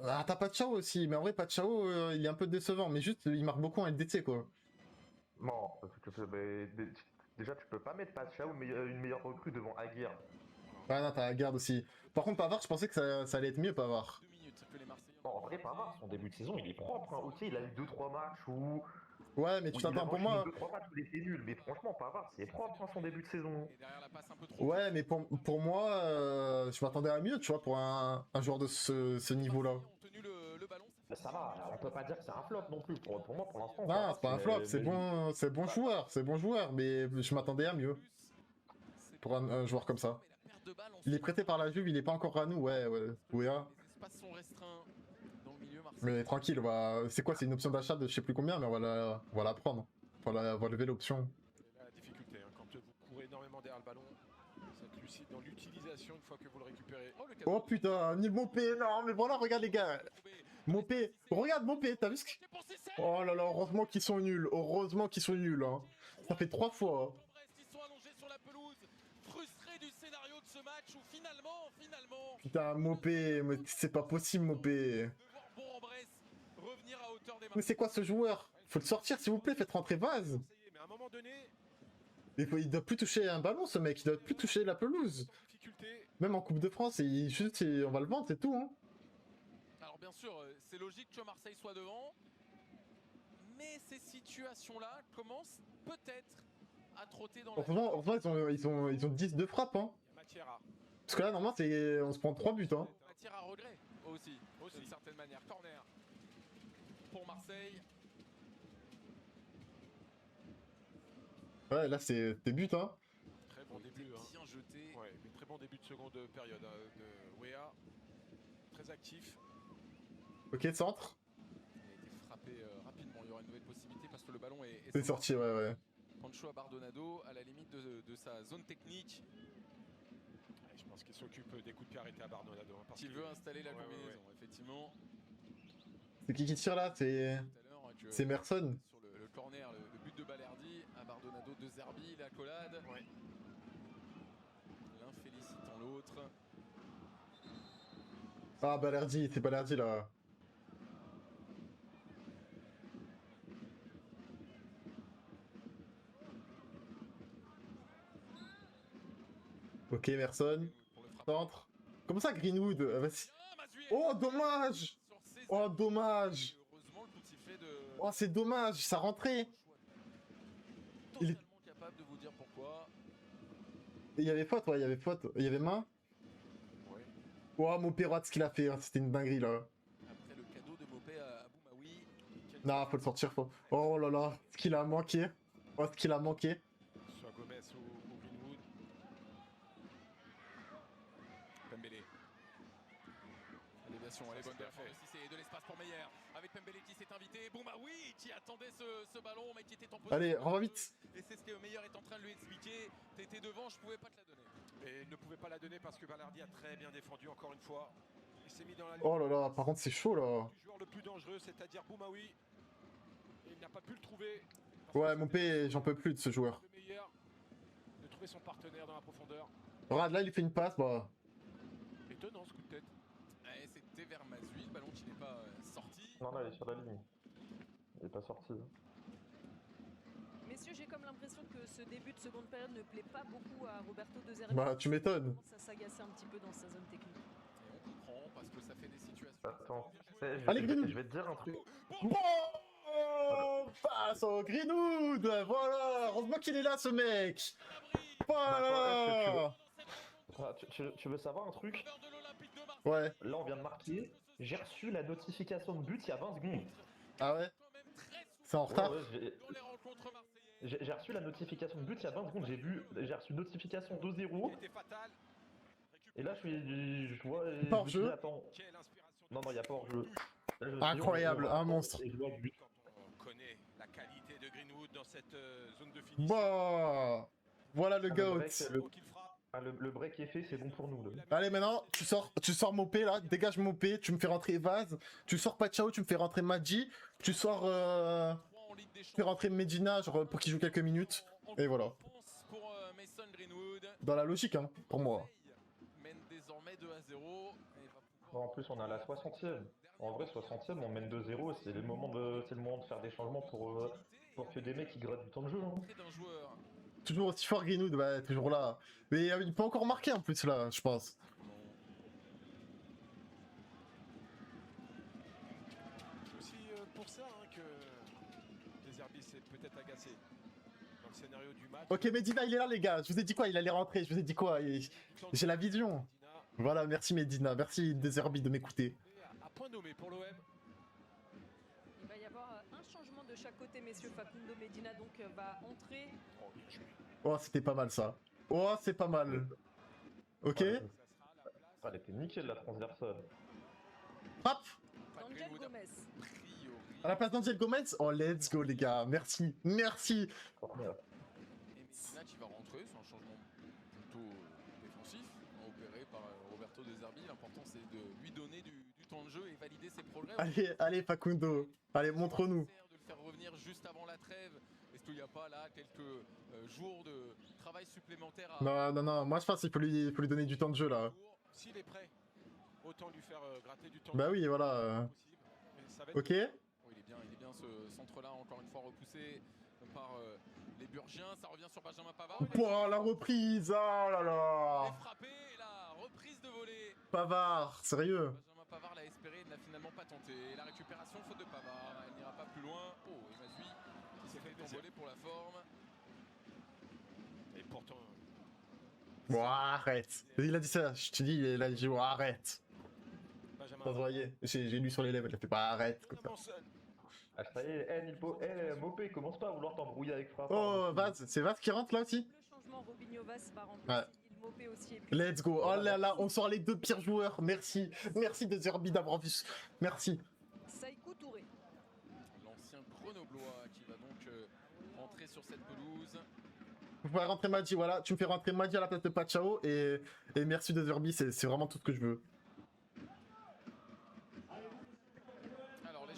Ah, t'as Pachao aussi, mais en vrai, Pachao, il est un peu décevant, mais juste, il marque beaucoup en LDC, quoi. Non, déjà tu peux pas mettre Pachao une meilleure recrue devant Aguirre. Ah non, t'as la garde aussi. Par contre, Pavard, je pensais que ça allait être mieux, Pavard. 2 minutes que les Marseillais. Non, en vrai, Pavard, son début de saison, il est propre. Hein. Ok, il a eu 2-3 matchs où... Ouais, mais tu t'attends pour moi... 2-3 matchs où il était nul, mais franchement, Pavard, c'est propre son début de saison. Et derrière la passe un peu trop. Ouais, mais pour moi, je m'attendais à mieux, tu vois, pour un joueur de ce niveau-là. Ont tenu le ballon. Ça va, on peut pas dire que c'est un flop non plus. Pour moi, pour l'instant... Non, c'est pas un flop, c'est bon joueur, mais je m'attendais à mieux pour un joueur comme ça. Il est prêté par la Juve, il est pas encore à nous, ouais. Les espaces sont restreints dans le milieu Marseille. Mais tranquille, c'est quoi, c'est une option d'achat de je sais plus combien, mais on va la prendre. On va lever l'option. C'est la difficulté, hein. Quand vous courez énormément derrière le ballon, vous êtes lucide dans l'utilisation une fois que vous le récupérez. Oh, le cadeau. Oh putain, ni Mopé, non, mais voilà, regarde les gars. Mopé, regarde Mopé, t'as vu ce que... Oh là là, heureusement qu'ils sont nuls, hein. Ça fait 3 fois. Hein. Ils sont allongés sur la pelouse, frustrés du scénario de ce match où finalement, Putain, Mopé, mais c'est pas possible, Mopé. de voir Bourg-en-Bresse revenir à hauteur des Mais c'est quoi ce joueur? Faut le sortir, s'il vous plaît, faites rentrer Vaz. Mais à un moment donné, Il doit plus toucher un ballon, ce mec, il doit plus toucher la pelouse. difficulté. Même en Coupe de France, on va le vendre, c'est tout, hein. Alors bien sûr, c'est logique que Marseille soit devant, mais ces situations-là commencent peut-être à trotter dans la... Heureusement, ils ont 10 de frappe, hein. Il y a matière à. Parce que là, normalement, on se prend 3 buts, hein. Matière à regret aussi, d'une certaine manière. Corner pour Marseille. Ouais, là, c'est tes buts, hein. Très bon début. Hein. Bien jeté. Ouais, mais très bon début de seconde période de Wea. Très actif. Ok, centre. Il a été frappé rapidement. Il y aura une nouvelle possibilité parce que le ballon est C'est sorti, ouais. Pancho à Bardonado à la limite de sa zone technique. Ouais, je pense qu'il s'occupe des coups de pied arrêtés à Bardonado. Hein, parce Il qu'il veut installer la Ouais, combinaison, ouais. effectivement. C'est qui tire là? C'est Merson. Sur le corner, le but de Balerdi, à Bardonado de Zerbi, la collade. Ouais. L'un félicitant l'autre. Ah, Balerdi, c'est Balerdi là. Ok, Merson. Pour le frappeur. Centre. Comment ça, Greenwood? Vas-y. Ah, Mazoué Oh, dommage! sur ses Oh, appuis. dommage! Heureusement, le coup de sifflet de... Oh, c'est dommage, ça rentrait. Il est- Totalement capable de vous dire pourquoi. Il y avait faute, ouais, il y avait faute. Il y avait main. Ouais. Oh, mon Perrotte, ce qu'il a fait, hein, c'était une dinguerie là. Après le cadeau de Mopé à Boumaoui. Non, faut le sortir, faut. Oh là là, ce qu'il a manqué. Oh, ce qu'il a manqué. Soit Gomez ou Greenwood. Pembele. L'élévation, elle est bonne de la part de Cissé, de l'espace pour Meyer. Avec Pembele qui s'est invité. Boumaoui qui attendait ce ballon, mais qui était en position. Allez, renvoie vite. Et c'est ce que Meyer est en train de lui expliquer. T'étais devant, je pouvais pas te la donner. Et il ne pouvait pas la donner parce que Balardi a très bien défendu encore une fois. Il s'est mis dans la ligne. Oh là là, par contre, c'est chaud là. Du joueur le plus dangereux, c'est-à-dire Boumaoui. Et il n'a pas pu le trouver. parce Ouais, que mon c'était P, j'en peux plus de ce joueur. le meilleur de trouver son partenaire dans la profondeur. Regarde, là, il fait une passe, bah. Étonnant ce coup de tête. Et c'était vers Mazoué, le ballon qui n'est pas sorti. Non, non, il est sur la ligne. Il est pas sorti. Messieurs, j'ai comme l'impression que ce début de seconde période ne plaît pas beaucoup à Roberto De Zerbi. Bah, tu m'étonnes. Il commence à s'agacer un petit peu dans sa zone technique. Et on comprend parce que ça fait des situations. Attends, Allez, Greenwood. je vais te dire un truc. Bon, face au Greenwood. Voilà, heureusement qu'il est là, ce mec. Voilà. Ah, tu veux savoir un truc? Ouais. Là, on vient de marquer. J'ai reçu la notification de but il y a 20 secondes. Ah ouais? C'est en retard? Ouais, j'ai reçu la notification de but il y a 20 secondes. J'ai reçu notification 2-0. C'était fatal. Et là, je vois. et Pas je me suis dit, hors-jeu. attends. Quelle inspiration. Non, non, il n'y a pas hors-jeu. Là, je me suis dit, Incroyable, un monstre. Et je vois le but. On connaît la qualité de Greenwood dans cette zone de finition. Bah, voilà le Ah, goat. break, Qu'il frappe. le break est fait, c'est bon pour nous. Là. Allez, maintenant, tu sors Mopé là, dégage Mopé, tu me fais rentrer Vaz, tu sors Pachao, tu me fais rentrer Madji, tu sors, tu fais rentrer Medina, genre, pour qu'il joue quelques minutes, et voilà. Pour Mason Greenwood. Dans la logique, hein, pour moi. Mène désormais 2-0. Et va En plus, on est à la 60e. En vrai, 60e, on mène 2-0, c'est le moment de faire des changements pour que des mecs ils grattent du temps de jeu. Hein. d'un joueur. Toujours aussi fort Greenwood, bah, toujours là. Mais il peut encore marquer en plus là, je pense. C'est aussi pour ça hein, que Deserbi s'est peut-être agacé dans le scénario du match. Ok, Medina, il est là, les gars. Je vous ai dit quoi? Il allait rentrer. Je vous ai dit quoi? J'ai la vision. Voilà, merci Medina. Merci Deserbi de m'écouter. À point nommé pour l'OM. Il va y avoir un changement de chaque côté, messieurs. Facundo Medina donc va entrer. Oh, bien joué. Oh, c'était pas mal ça. Oh, c'est pas mal. Ok. Ouais, Ça sera la place. elle était nickel la transversale. Frappe Angel Gomez. à la place d'Angel Gomez. Oh, let's go, les gars. Merci. Merci. Corner. Et Messina qui va rentrer, c'est un changement plutôt défensif, opéré par Roberto De Zerbi. L'important c'est de lui donner du temps de jeu et valider ses progrès. Allez, allez, Facundo. Allez, montre-nous. De le faire revenir juste avant la trêve. Est-ce qu'il n'y a pas là quelques jours de travail supplémentaire à... Non, non, non. Moi, je pense qu'il faut lui donner du temps de jeu là. S'il est prêt, autant lui faire gratter du temps. Bah oui, voilà. Possible. Mais ça va être Ok. Oh, il est bien ce centre-là, encore une fois repoussé par les Burgiens. Ça revient sur Benjamin Pavard. Oh, la reprise. Oh là Il là. est frappé, la reprise de volée. Pavard, sérieux. Benjamin Pavard l'a espéré, il n'a finalement pas tenté. La récupération, faute de Pavard, elle n'ira pas plus loin. Oh, et Mazui qui s'est fait envoler pour la forme. Et pourtant, Bon, arrête. Il a dit ça. Je te dis, il a dit, oh, arrête. Benjamin. Ça se voyait. J'ai lu sur les lèvres. Il a fait pas arrête. Comme ça. Manson. Ah, ça y est, Mopé, commence pas à vouloir t'embrouiller avec Frappard. Oh, Vaz. C'est Vaz qui rentre là aussi? Le changement, Robinho Vaz va Ouais. remplacer Il Mopé aussi. Et puis Let's go. Oh là là, on sort les deux pires joueurs. Merci. Merci De Zerbi d'avoir vu. Merci. Saïkou Touré. L'ancien Grenoblois qui va donc entrer sur cette pelouse. Vous pouvez rentrer Madji, voilà. Tu me fais rentrer Madji à la place de Pachao et merci De Zerbi, c'est vraiment tout ce que je veux. Alors les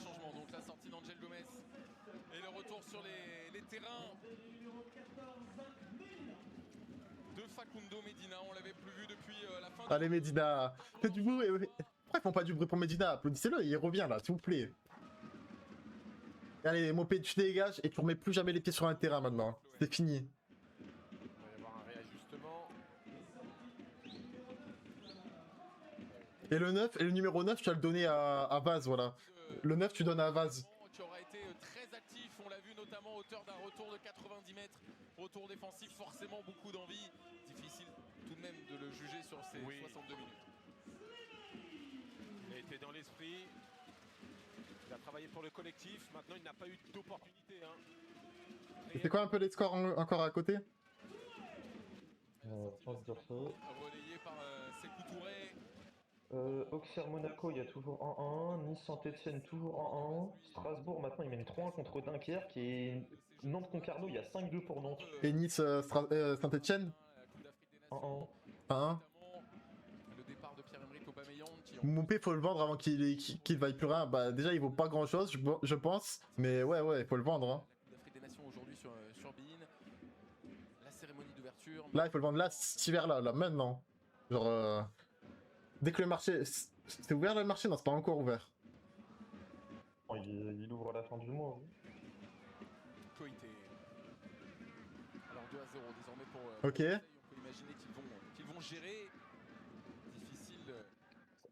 sur les terrains de Facundo Medina. On l'avait plus vu depuis la fin. Allez Medina, faites du bruit. Pourquoi ils font pas du bruit pour Medina? Applaudissez-le, il revient là, s'il vous plaît. Allez, Mopé, tu dégages et tu remets plus jamais les pieds sur un terrain maintenant. C'est fini. Il va y avoir un réajustement. Et le 9, et le numéro 9, tu vas le donner à Vaz, voilà. Le 9, tu donnes à Vaz. Qui aura été très actif, on l'a vu notamment à hauteur d'un retour de 90 mètres. Retour défensif, forcément beaucoup d'envie. Difficile tout de même de le juger sur ces 62 minutes. Il a été dans l'esprit. Il a travaillé pour le collectif. Maintenant, il n'a pas eu d'opportunité. Hein. C'est quoi un peu les scores encore à côté? Relayé par Sékou Touré. Auxerre Monaco, il y a toujours 1-1. Nice Saint-Etienne, toujours 1-1. Strasbourg, maintenant, il mène 3-1 contre Dunkerque. Et Nantes Concarneau, il y a 5-2 pour Nantes. Et Nice Saint-Etienne 1-1. 1-1. Le départ de Pierre-Emerick Aubameyang qui Moupé, faut le vendre avant qu'il vaille plus rien. Bah, déjà, il vaut pas grand chose, je pense. Mais ouais, il faut le vendre. Hein. La Coupe d'Afrique des Nations aujourd'hui sur Bein. La cérémonie d'ouverture. Là, il faut le vendre là, cet hiver-là, là, maintenant. Genre, dès que le marché. C'est ouvert le marché? Non, c'est pas encore ouvert. Il ouvre à la fin du mois. Koité. Alors 2-0 désormais pour. Ok. Marseille. On peut imaginer qu'ils vont gérer. Difficile.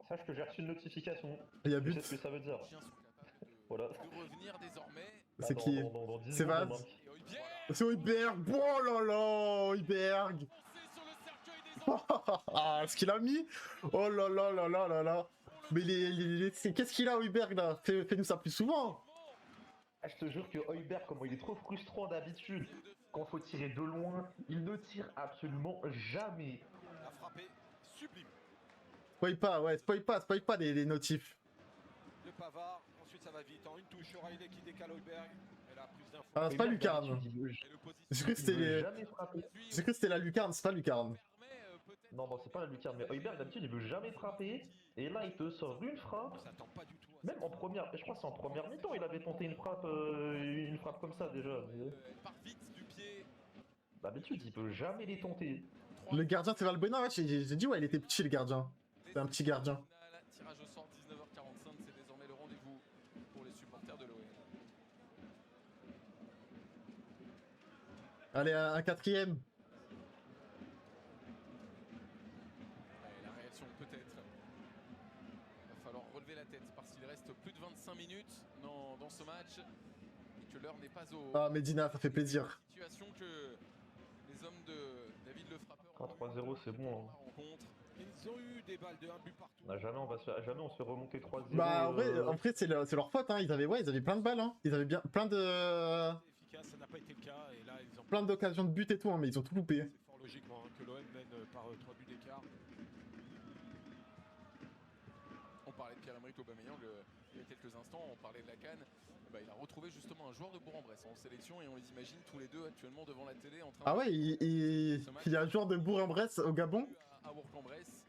Sache que j'ai reçu une notification. Il y a Je but. sais ce que ça veut dire. Les chiens sont capables Voilà. de revenir désormais. C'est qui? Dans 10 C'est secondes, Vaz? Et Højbjerg. C'est Højbjerg. Oh là là, Højbjerg. Sur le cercueil des Ah, ce qu'il a mis. Oh là là là là là là. Mais qu'est-ce qu'il a, Højbjerg, là? Fais-nous ça plus souvent. Ah, je te jure que Højbjerg, comment il est trop frustrant d'habitude. Quand faut tirer de loin, il ne tire absolument jamais. La frappé sublime. Spoil pas les notifs. De Pavard. Ensuite, ça va vite. En une touche, O'Reilly qui décale Højbjerg. Et la prise d'info. Ah, c'est pas Højbjerg, Lucarne. d'habitude, il veut- et le position. J'ai cru que il c'était veut les... jamais frapper. J'ai cru que c'était la lucarne, c'est pas lucarne. Permet, peut-être Non, c'est pas la lucarne, mais Højbjerg, d'habitude, il veut jamais frapper. Et là, il te sort une frappe. On s'attend pas du tout à Même en première, je crois que c'est en première mi-temps, il avait tenté une frappe comme ça déjà. Mais elle part vite du pied. d'habitude, il peut jamais les tenter. Le gardien, c'est Valbuena, ouais, j'ai dit, ouais, il était petit, le gardien. C'est un petit gardien. Tirage au sort 19h45, c'est désormais le rendez-vous pour les supporters de l'OM. Allez, un quatrième. La réaction peut-être. Il va falloir relever la tête parce qu'il reste plus de 25 minutes dans ce match et que l'heure n'est pas au. Ah, Medina, ça fait plaisir. Situation que les hommes de David Le Frappeur. 3-0, c'est bon. Hein. Rencontre. Ils ont eu des balles de 1 but partout. Jamais on se fait remonter 3-0. Bah, en vrai c'est leur faute, hein. Ils avaient plein de balles, hein. Ils avaient bien plein Efficace, ça n'a pas été le cas. Et là, ils ont plein d'occasions de but et tout, hein, mais ils ont tout loupé. C'est fort logiquement hein, que l'OM mène par 3 buts d'écart. On parlait de Pierre-Emerick Aubameyang il y a quelques instants, on parlait de la CAN. Bah, il a retrouvé justement un joueur de Bourg-en-Bresse en sélection et on les imagine tous les deux actuellement devant la télé en train Ah ouais, il y a un joueur de Bourg-en-Bresse au Gabon. à Bourg-en-Bresse.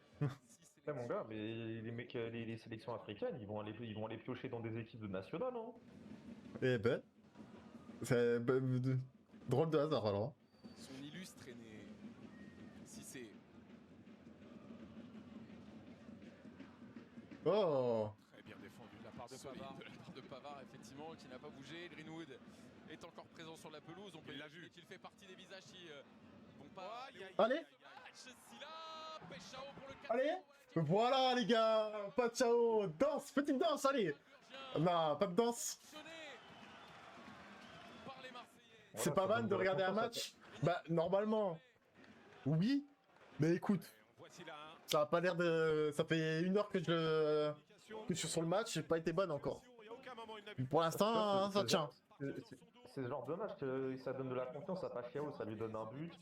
Ouais, mon gars, mais les mecs, les sélections africaines, ils vont aller piocher dans des équipes de nationales, hein. Eh ben, c'est drôle de hasard alors. Son illustre aîné, Cissé. Oh, Très bien défendu de la part de Solide Pavard. de la part de Pavard, effectivement, qui n'a pas bougé. Greenwood est encore présent sur la pelouse. On peut Il l'a imaginer vu. qu'il fait partie des visages qui vont pas. allez, Silla, Peshao pour le 4. allez. Voilà les gars, pas de ciao, danse, petite danse, allez. Non, pas de danse. Par les Marseillais. C'est Voilà, pas ça mal donne de de la regarder un confiance, match. Bah normalement, oui. Mais écoute, Voici là un. ça a pas l'air de. Ça fait 1 heure que je suis sur le match, j'ai pas été bonne encore. Il y a aucun moment il n'a vu. Pour l'instant, ça tient. C'est ce genre de match que ça donne de la confiance à Pacquiao, ça lui donne un but,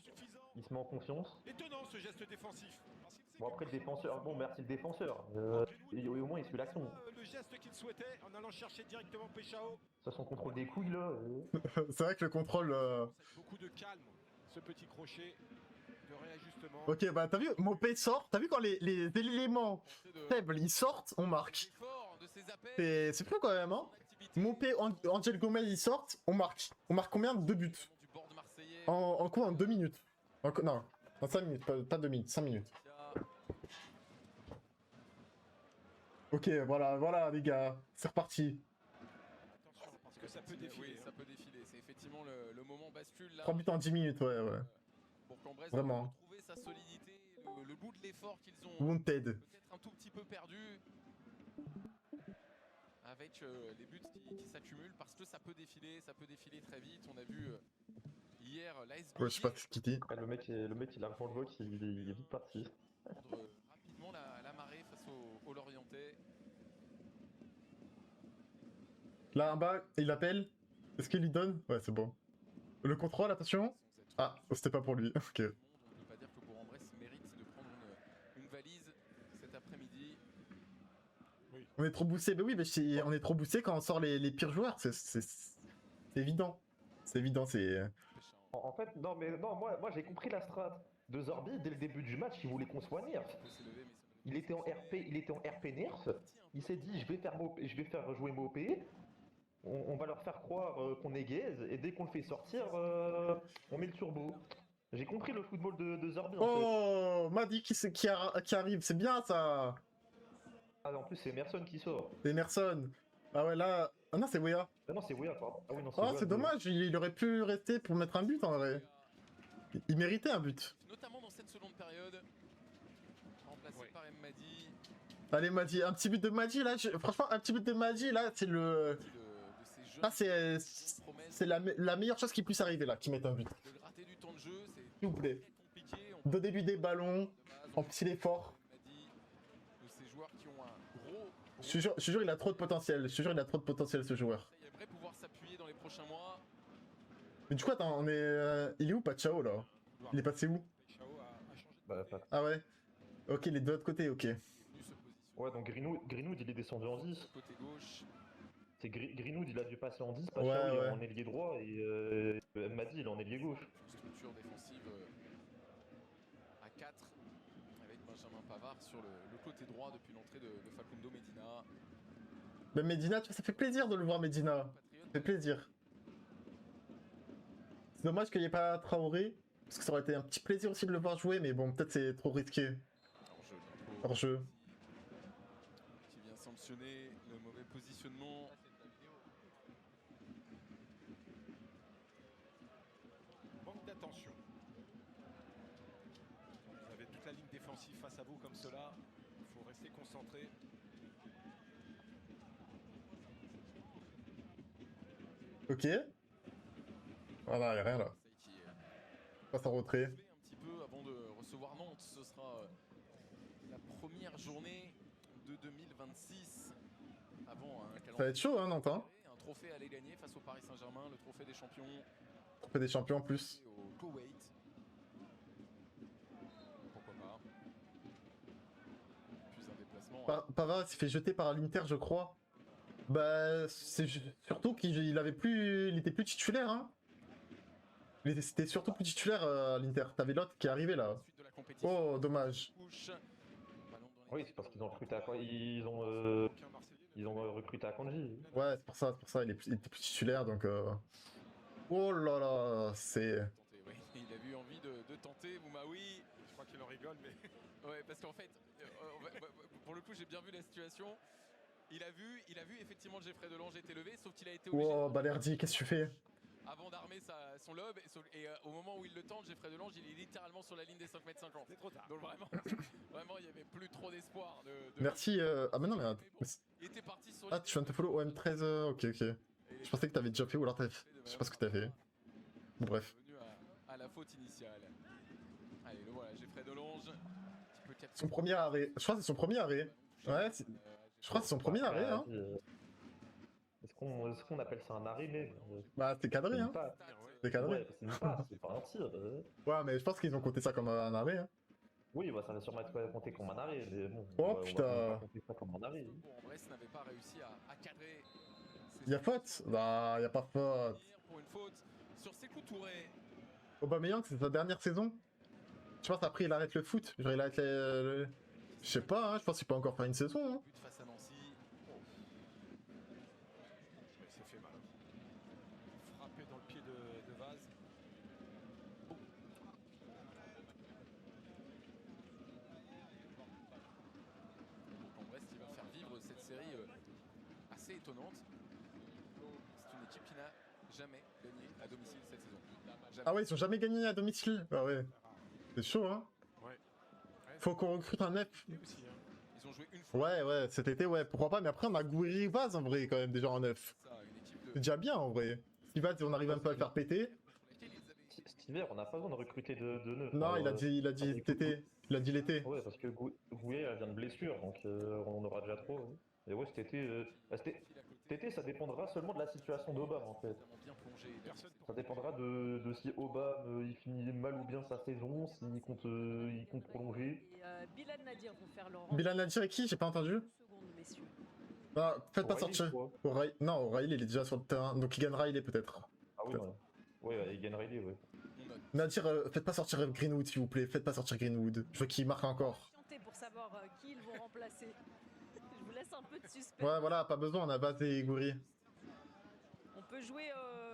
il se met en confiance. Étonnant ce geste défensif. Parce qu'il sait Bon après le défenseur, bon merci le défenseur, au moins il suit l'action. le geste qu'il souhaitait en allant chercher directement Peshao. Ça son contrôle des couilles là. C'est vrai que le contrôle. Beaucoup de calme, ce petit crochet de réajustement. Ok, bah t'as vu, Mopé sort. T'as vu quand les éléments faibles ils sortent, on marque. Fort de ses appels. C'est fou quand même, hein. Mopé, Angel Gomez, ils sortent, on marque. On marque combien? 2 buts. Du bord de Marseillais. En quoi? En 2 minutes. Non, en 5 minutes, pas 2 minutes, 5 minutes. Ok, voilà les gars, c'est reparti. Attention, parce que ça peut défiler. Oui, ça peut défiler. C'est effectivement le moment bascule là. 3 buts en 10 minutes, ouais. Bourg-en-Bresse Vraiment. a retrouvé sa solidité, le bout de l'effort qu'ils ont Wanted. peut-être un tout petit peu perdu. Avec les buts qui s'accumulent parce que ça peut défiler très vite. On a vu hier l'AS Ouais, je sais pas ce qu'il dit. Ouais, le mec il a rejoint le box, il est vite parti. prendre rapidement la marée face au Lorientais. Là en bas, il appelle. Est-ce qu'il lui donne? Ouais, c'est bon. Le contrôle, attention. Ah, c'était pas pour lui. Ok. On ne peut pas dire que Bourg-en-Bresse mérite de prendre une valise cet après-midi. On est trop boosté. Bah oui, mais on est trop boosté quand on sort les pires joueurs. C'est évident. C'est évident, c'est. En fait, non, moi j'ai compris la strat de Zorbi dès le début du match, il voulait qu'on soit nerf. Il était en RP nerf, il s'est dit je vais faire jouer Mopé, on va leur faire croire qu'on est gaze, et dès qu'on le fait sortir, on met le turbo. J'ai compris le football de Zorbi en fait. Oh, Madi qui arrive, c'est bien ça. Ah, en plus c'est Emerson qui sort. Emerson. Ah ouais, là. Ah non, c'est Wea. Ah non, c'est Wea, pardon. Ah oui, non, Oh, Wea, c'est dommage, il aurait pu rester pour mettre un but en vrai. Il méritait un but. Notamment dans cette seconde période. Remplacé par Madi. Allez, Madi, un petit but de Madi là. Franchement, un petit but de Madi là, c'est le. Ah, c'est la meilleure chose qui puisse arriver là, qui mette un but. De gratter du temps de jeu, c'est S'il vous plaît. compliqué. Donner lui des ballons, en petit effort. De ces joueurs qui ont un gros. Je te jure, il a trop de potentiel. Je te jure, il a trop de potentiel ce joueur. Il aimerait pouvoir s'appuyer dans les prochains mois. Mais du coup, attends, on est. Il est où, Pachao là? Il est passé où? Chao a changé de Bah, pas- Ah ouais. Ok, il est de l'autre côté, ok. Ouais, donc Greenwood il est descendu en 10. Côté gauche. C'est Greenwood il a dû passer en 10, Ouais, Pachaoui ouais. en ailier droit et Madi il est en ailier gauche. Structure défensive à 4 avec Benjamin Pavard sur le côté droit depuis l'entrée de Facundo Medina. Mais Medina, tu vois, ça fait plaisir de le voir, Medina. Ça fait plaisir. C'est dommage qu'il n'y ait pas Traoré, parce que ça aurait été un petit plaisir aussi de le voir jouer, mais bon, peut-être c'est trop risqué. Hors jeu. Qui vient sanctionner le mauvais positionnement. manque d'attention. Vous avez toute la ligne défensive face à vous comme cela. Il faut rester concentré. Ok. Voilà, il a rien là. Qui Passe en retrait. un petit peu avant de recevoir Nantes. Ce sera la première journée de 2026 avant un calendrier. Ça va être chaud, hein, Nantes, hein. Un trophée à aller gagner face au Paris Saint-Germain, le trophée des champions On fait des champions en plus. au Koweït. Pourquoi pas. Puis un déplacement. Pavard s'est fait jeter par l'Inter, je crois. Bah, c'est surtout qu'il avait plus. Il était plus titulaire, hein. C'était surtout plus titulaire à l'Inter. T'avais l'autre qui est arrivé là. Suite de la compétition. Oh, dommage. Touche. Ballon dans les Oui, c'est parce qu'ils ont recruté à Aucun Marseillais ne ils ont recruté à Kanji. Ouais, c'est pour ça, il était plus titulaire donc. Oh là là, c'est. tenter, ouais. Il a eu envie de tenter, Boumaoui. Je crois qu'il en rigole, mais Ouais, parce qu'en fait, pour le coup, j'ai bien vu la situation. Il a vu effectivement Geoffrey Delange était levé, sauf qu'il a été obligé. Oh, Balerdi, qu'est-ce que tu fais? Avant d'armer son lob, et au moment où il le tente, Geoffrey Delange, il est littéralement sur la ligne des 5,50 m. c'est trop tard. Donc vraiment, il n'y avait plus trop d'espoir. Merci. Ah, mais non, mais. Il était parti sur Ah, tu viens de te follow OM13, ok. Je pensais que t'avais déjà fait ou alors t'avais fait. Je sais pas ce que t'as fait. Bon, bref. Revenu à la faute initiale. Allez, le voilà, Geoffrey Delange. Petit peu capté. Son premier arrêt. Je crois que c'est son premier arrêt. Ouais, je crois que c'est son premier arrêt, hein. Est-ce qu'on appelle ça un arrêt même Bah, c'était cadré, hein. C'est cadré. Ouais, c'est une passe, c'est pas un tir. Ouais, mais je pense qu'ils ont compté ça comme un arrêt, hein. Oui, bah, ça va sûrement être compté comme un arrêt, mais bon. Oh, on va putain. pas compter ça comme un arrêt. Bourg-en-Bresse n'avait pas réussi à cadrer. Y'a faute? Bah, y'a pas faute. Pour une faute sur Sékou Touré. Aubameyang, c'est sa dernière saison. Je pense après il arrête le foot. Genre il arrête Je sais pas, hein, je pense qu'il peut encore faire une saison. Hein. But face à Nancy. assez étonnante. C'est une équipe qui n'a jamais gagné à domicile cette saison. Jamais. Ah ouais, ils ont jamais gagné à domicile. Ah ouais. C'est chaud, hein. Ouais. Faut qu'on recrute un neuf. Et aussi, hein. Ils ont joué une fois. Ouais, cet été, ouais, pourquoi pas. Mais après, on a Gouiri Vaz en vrai, quand même, déjà en neuf. Ça, une équipe C'est déjà bien en vrai. Si Vaz, on arrive un peu à le faire péter. Cet hiver, on n'a pas besoin de recruter de neuf. Non, Alors, il a dit écoute, l'été. Il a dit l'été. Ouais, parce que Gouillet elle vient de blessure, donc on en aura déjà trop. Ouais. Et ouais, cet été, ça dépendra seulement de la situation d'Obama en fait. Bien plongé. Personne pour Ça dépendra de si Obama il finit mal ou bien sa saison, s'il compte prolonger. Et Bilal Nadir vont faire leur Bilal Nadir et qui? J'ai pas entendu. seconde, messieurs. Ah, faites pas O'Reilly, sortir. quoi. Non, O'Reilly, il est déjà sur le terrain. Donc il gagne Riley peut-être. Ah oui, ouais. Ouais, il gagne Riley, ouais. Nadir, faites pas sortir Greenwood s'il vous plaît. Faites pas sortir Greenwood. Je veux qu'il marque encore. Pour savoir qui ils vont remplacer. Je vous laisse un peu de suspense. Ouais, voilà, pas besoin, on a Vaz et Gouiri. On peut jouer.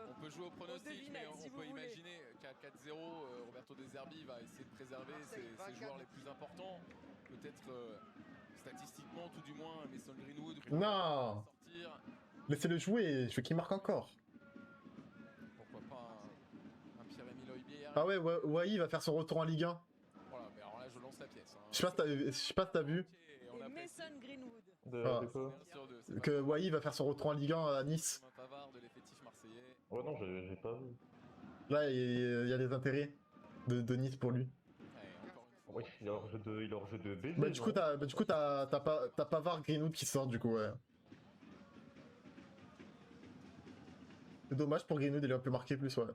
On peut jouer au pronostic, mais devinettes, on si peut vous voulez. imaginer qu'à 4-0, Roberto De Zerbi va essayer de préserver ses joueurs les plus importants. Peut-être statistiquement, tout du moins, Mason Greenwood. Non. Sortir. Laissez-le jouer, je veux qu'il marque encore. Pourquoi pas un Pierre-Emile Højbjerg. Ah ouais, Wai va faire son retour en Ligue 1. Voilà, mais alors là, je lance la pièce. Hein. Je sais pas si t'as vu Et on Et apprécie. Mason Greenwood. Ah. De quoi? Un sur deux, c'est que pas Wai va faire son retour en Ligue 1 à Nice. Romain Pavard de l'effectif marseillais. Ouais, non, j'ai pas vu. Là, il y a des intérêts de Nice pour lui. Ouais, encore une fois. Ouais, il est hors jeu de baiser. Bah, du coup, non t'as Pavard, Greenwood qui sort, du coup, ouais. C'est dommage pour Greenwood, il aurait pu marquer plus, ouais.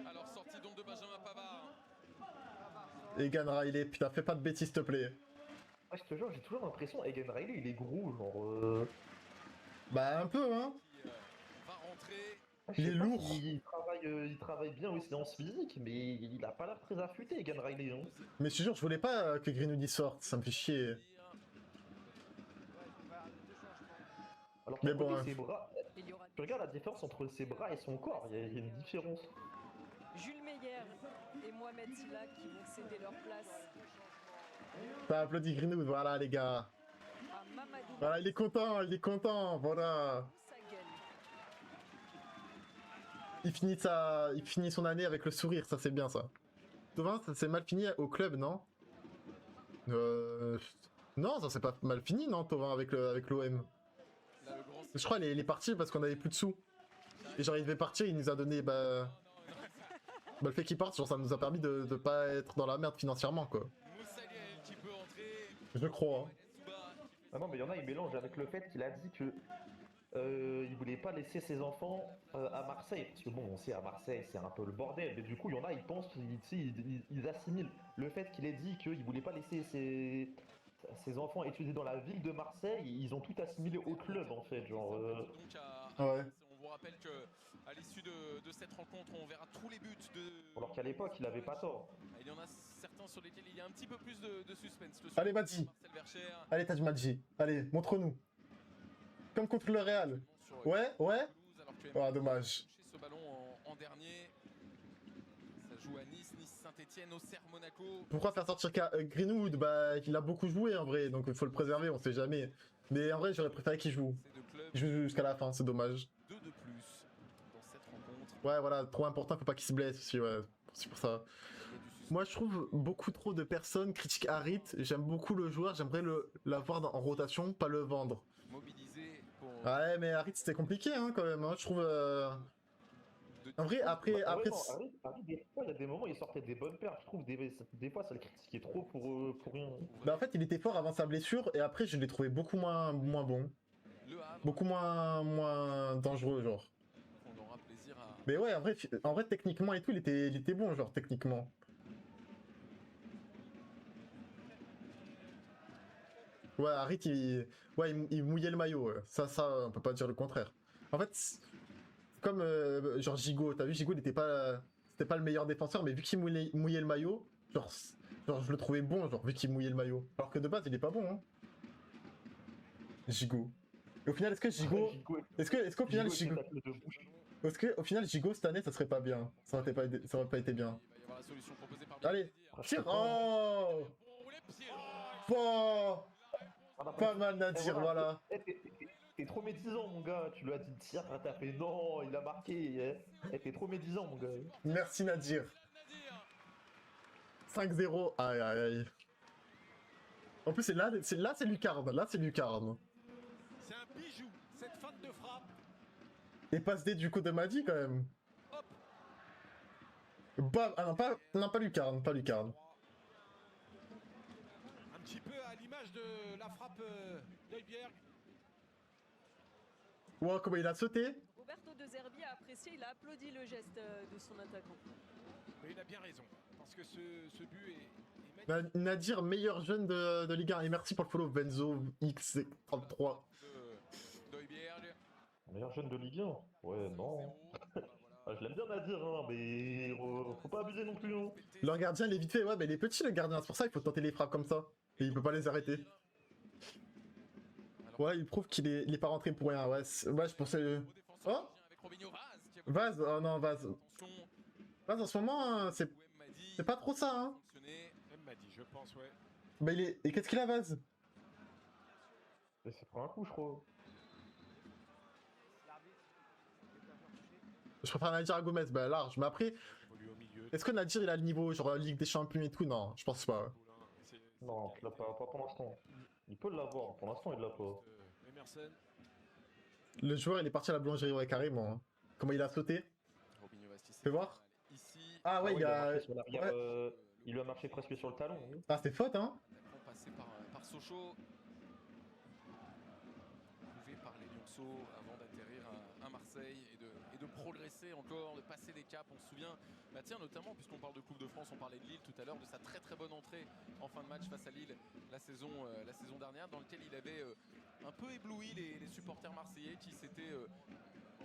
Alors, sortie donc de Benjamin Pavard. Egan Riley, putain, fais pas de bêtises, s'il te plaît. Ouais, je te jure, j'ai toujours l'impression Egan Riley, il est gros, genre. Bah, un peu, hein. Qui va rentrer. Je Il sais est pas lourd. il travaille bien aux séances physiques, mais il a pas l'air très affûté, Egan Riley. Hein. Mais je te jure, je voulais pas que Greenwood y sorte, ça me fait chier. Alors Mais qu'à bon, côté, hein. ses bras, Il y aura tu regardes la différence entre ses bras et son corps, il y a une différence. Jules Meyer et Mohamed Silla qui vont céder leur place T'as applaudi Greenwood, voilà, les gars. à Mamadou Voilà, il est content, voilà. Sagel. Il finit son année avec le sourire, ça c'est bien ça. Tovin, ça s'est mal fini au club, non? Non, ça s'est pas mal fini, non, Tovin, avec l'OM. Là, le grand Je crois qu'il est parti parce qu'on avait plus de sous. Et genre il devait partir, il nous a donné le fait qu'il parte, genre ça nous a permis de pas être dans la merde financièrement quoi. Moussaliel qui peut entrer. Je crois. Hein. Souba Ah non, mais il y en a, il mélange avec le fait qu'il a dit que il voulait pas laisser ses enfants à Marseille. Parce que bon, on sait, à Marseille, c'est un peu le bordel. Mais du coup, il y en a, ils pensent, ils assimilent le fait qu'il ait dit qu'il voulait pas laisser ses enfants étudier dans la ville de Marseille. Ils ont tout assimilé au club, en fait. Genre, donc à Ouais. on vous rappelle que à l'issue de cette rencontre, on verra tous les buts de. alors qu'à l'époque, il avait pas tort. Il y en a certains sur lesquels il y a un petit peu plus de suspense. Le Allez, Mati. Marcel Vercher, Allez, Taj Madji. Allez, montre-nous. Comme contre le Real. sur Ouais. Toulouse, alors que Ah, dommage. touché ce ballon en dernier. Ça joue à Nice, Saint-Etienne, Auxerre, Monaco. Pourquoi faire sortir Greenwood? Bah, il a beaucoup joué en vrai, donc il faut le préserver, on sait jamais. Mais en vrai, j'aurais préféré qu'il joue. Ces deux clubs, Il joue jusqu'à la fin, c'est dommage. 2 de plus dans cette rencontre. Ouais, voilà, trop important, faut pas qu'il se blesse aussi, ouais. C'est pour ça. Il y a du suspense. Moi, je trouve beaucoup trop de personnes critiquent Harit. J'aime beaucoup le joueur, j'aimerais l'avoir en rotation, pas le vendre. Mobilisé pour. Ouais, mais Harit, c'était compliqué, hein, quand même. Hein. Je trouve. En vrai, après. Bah, après ouais, non, Harry, des fois, il y a des moments, il sortait des bonnes pertes. Je trouve des fois, ça le critiquait trop pour rien. bah, en fait, il était fort avant sa blessure, et après, je l'ai trouvé beaucoup moins bon. Le Havre, Beaucoup moins dangereux, genre. on aura plaisir à. Mais ouais, en vrai techniquement et tout, il était bon, genre, techniquement. Ouais, Harit, il mouillait le maillot, ouais. Ça, on peut pas dire le contraire. En fait, comme genre Gigot, t'as vu, Gigot, c'était pas le meilleur défenseur, mais vu qu'il mouillait le maillot, genre, je le trouvais bon, genre, vu qu'il mouillait le maillot. Alors que de base, il est pas bon, hein. Gigot. Et au final, est-ce que Gigot. Est-ce qu'au final, Gigot. Est-ce qu'au final, Gigot, cette année, ça serait pas bien? Ça aurait pas été bien. Il va y avoir la solution proposée par Allez, Nadir. tire. Oh Oh, les pieds. Bon. Pas mal, Nadir, voilà. T'es trop médisant, mon gars. Tu lui as dit de tirer, t'as fait non, il a marqué. T'es trop médisant, mon gars. Merci Nadir. 5-0. Aïe aïe aïe. En plus, c'est lucarne. Là, c'est lucarne. C'est un bijou, cette feinte de frappe. Et passe D du coup de Madi quand même. Hop. Bam. Ah non, pas lucarne, pas lucarne. Un petit peu à l'image de la frappe d'Heuberg. Wow, comment il a sauté. Roberto De Zerbi a apprécié, il a applaudi le geste de son attaquant. Mais il a bien raison, parce que ce but est magnifique. Nadir, meilleur jeune de Ligue 1. Et merci pour le follow, Benzo X33. d'Heuberg. Meilleur jeune de Ligue 1. Ouais, non. Ah, je l'aime bien Nadir, hein, mais faut pas abuser non plus. Hein. Leur gardien, il est vite fait. Ouais, mais il est petit le gardien. C'est pour ça qu'il faut tenter les frappes comme ça. Et il peut pas les arrêter. Ouais, il prouve qu'il est pas rentré pour rien. Ouais, ouais je pensais. Oh Vaz, oh non, Vaz. Vaz en ce moment, c'est pas trop ça, hein. Même m'a dit, je pense, ouais. Bah il est. Et qu'est-ce qu'il a, Vaz? Et c'est pour un coup, je crois. Je préfère Nadir à Gomez, bah large. Mais après, Évolue au milieu. est-ce que Nadir il a le niveau, genre Ligue des Champions et tout? Non, je pense pas. Non, tu l'as pas pour l'instant. Il peut l'avoir, pour l'instant il l'a pas. Emerson. Le joueur il est parti à la boulangerie, ouais, carrément. Hein. Comment il a sauté? Fais voir. Ici, Ah ouais, il a. marché sur l'arrière, Ouais. il lui a marché presque sur le talon. Hein. Ah, c'est faute, hein. passé par Sochaux. Prouvé par les Lionceaux avant d'atterrir à Marseille et de progresser encore, de passer des caps. On se souvient, bah tiens, notamment, puisqu'on parle de Coupe de France, on parlait de Lille tout à l'heure, de sa très très bonne entrée en fin de match face à Lille la saison dernière, dans lequel il avait un peu ébloui les supporters marseillais qui s'étaient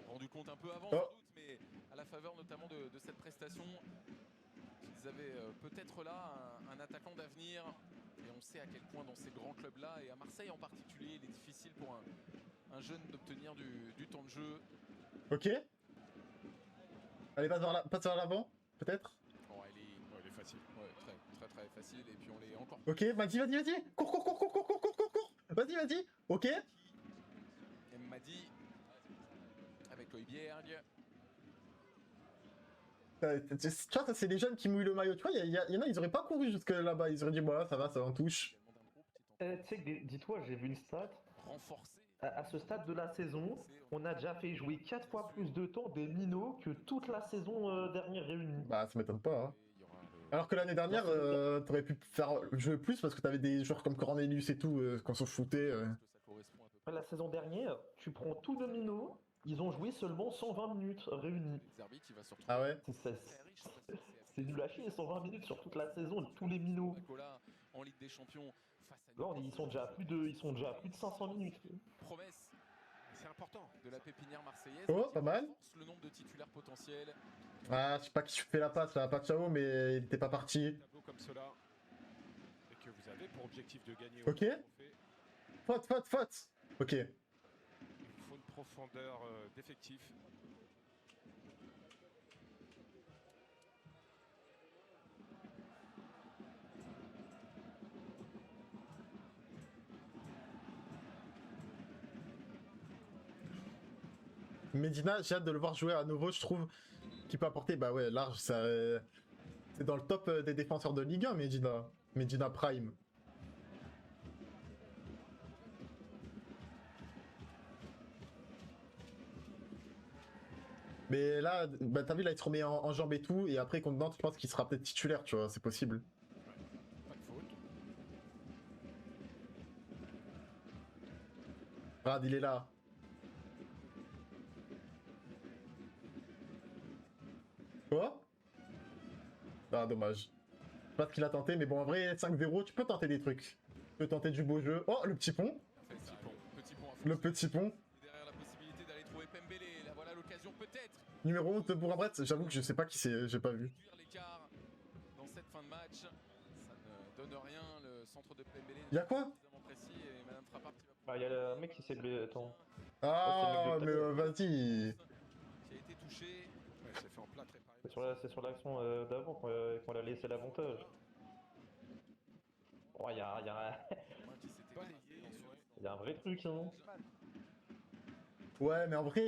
rendu compte un peu avant sans doute, mais à la faveur notamment de cette prestation, ils avaient peut-être là un attaquant d'avenir. Et on sait à quel point dans ces grands clubs-là, et à Marseille en particulier, il est difficile pour un jeune d'obtenir du temps de jeu. Ok. Allez, passe vers l'avant, peut-être. Oh, il est facile. Ouais, très très facile. Et puis on l'est encore. Ok, vas-y. Cours. Vas-y. Ok. Madi avec Heuberg. Tu vois, ça c'est les jeunes qui mouillent le maillot. Tu vois, il y en a, ils auraient pas couru jusque là-bas. Ils auraient dit, voilà, ça va, ça en touche. Tu sais que, dis-toi, j'ai vu une stat. Renforcé. À ce stade de la saison, on a déjà fait jouer 4 fois plus de temps des minots que toute la saison dernière réunie. Bah, ça m'étonne pas. Hein. Alors que l'année dernière, t'aurais pu faire jouer plus parce que t'avais des joueurs comme Cornelius et tout, qu'on s'en foutait. La saison dernière, tu prends tous nos minots, ils ont joué seulement 120 minutes réunis. Ah ouais. C'est nul à chier, 120 minutes sur toute la saison, tous les minots. En Ligue des Champions. Là, ils sont déjà à plus de 500 minutes. Promesse. C'est important. De la pépinière marseillaise. Oh, pas mal. Le nombre de titulaires potentiels. Ah, je sais pas qui fait la passe là, pas Ciao, mais il était pas parti. Tableau comme cela. Et que vous avez pour objectif de gagner. Ok. Faute. Ok. Il faut une profondeur d'effectif. Medina, j'ai hâte de le voir jouer à nouveau, je trouve qu'il peut apporter, bah ouais, large, ça, c'est dans le top des défenseurs de Ligue 1, Medina Prime. Mais là, bah t'as vu, là il se remet en jambes et tout, et après contre Nantes, je pense qu'il sera peut-être titulaire, tu vois, c'est possible. Pas de faute. Regarde, il est là. Quoi? Ah, dommage. Je sais pas ce qu'il a tenté, mais bon, en vrai, 5-0, tu peux tenter des trucs. Tu peux tenter du beau jeu. Oh, le petit pont. Le petit pont. Derrière la possibilité d'aller trouver Pembele. Là, voilà l'occasion peut-être. Numéro 11 de Bourg-en-Bresse, j'avoue que je sais pas qui c'est, j'ai pas vu. L'écart dans cette fin de match, ça ne donne rien. Le centre de Pembele. Y'a quoi? Précis et Madame Frappard qui va. Bah, y'a un mec qui s'est blessé. Attends. Ah, mais vas-y. Qui a été touché. Ouais, c'est fait en plat très pareil. C'est sur l'action d'avant qu'on a laissé l'avantage. Oh, y'a un vrai truc, hein. Ouais, mais en vrai,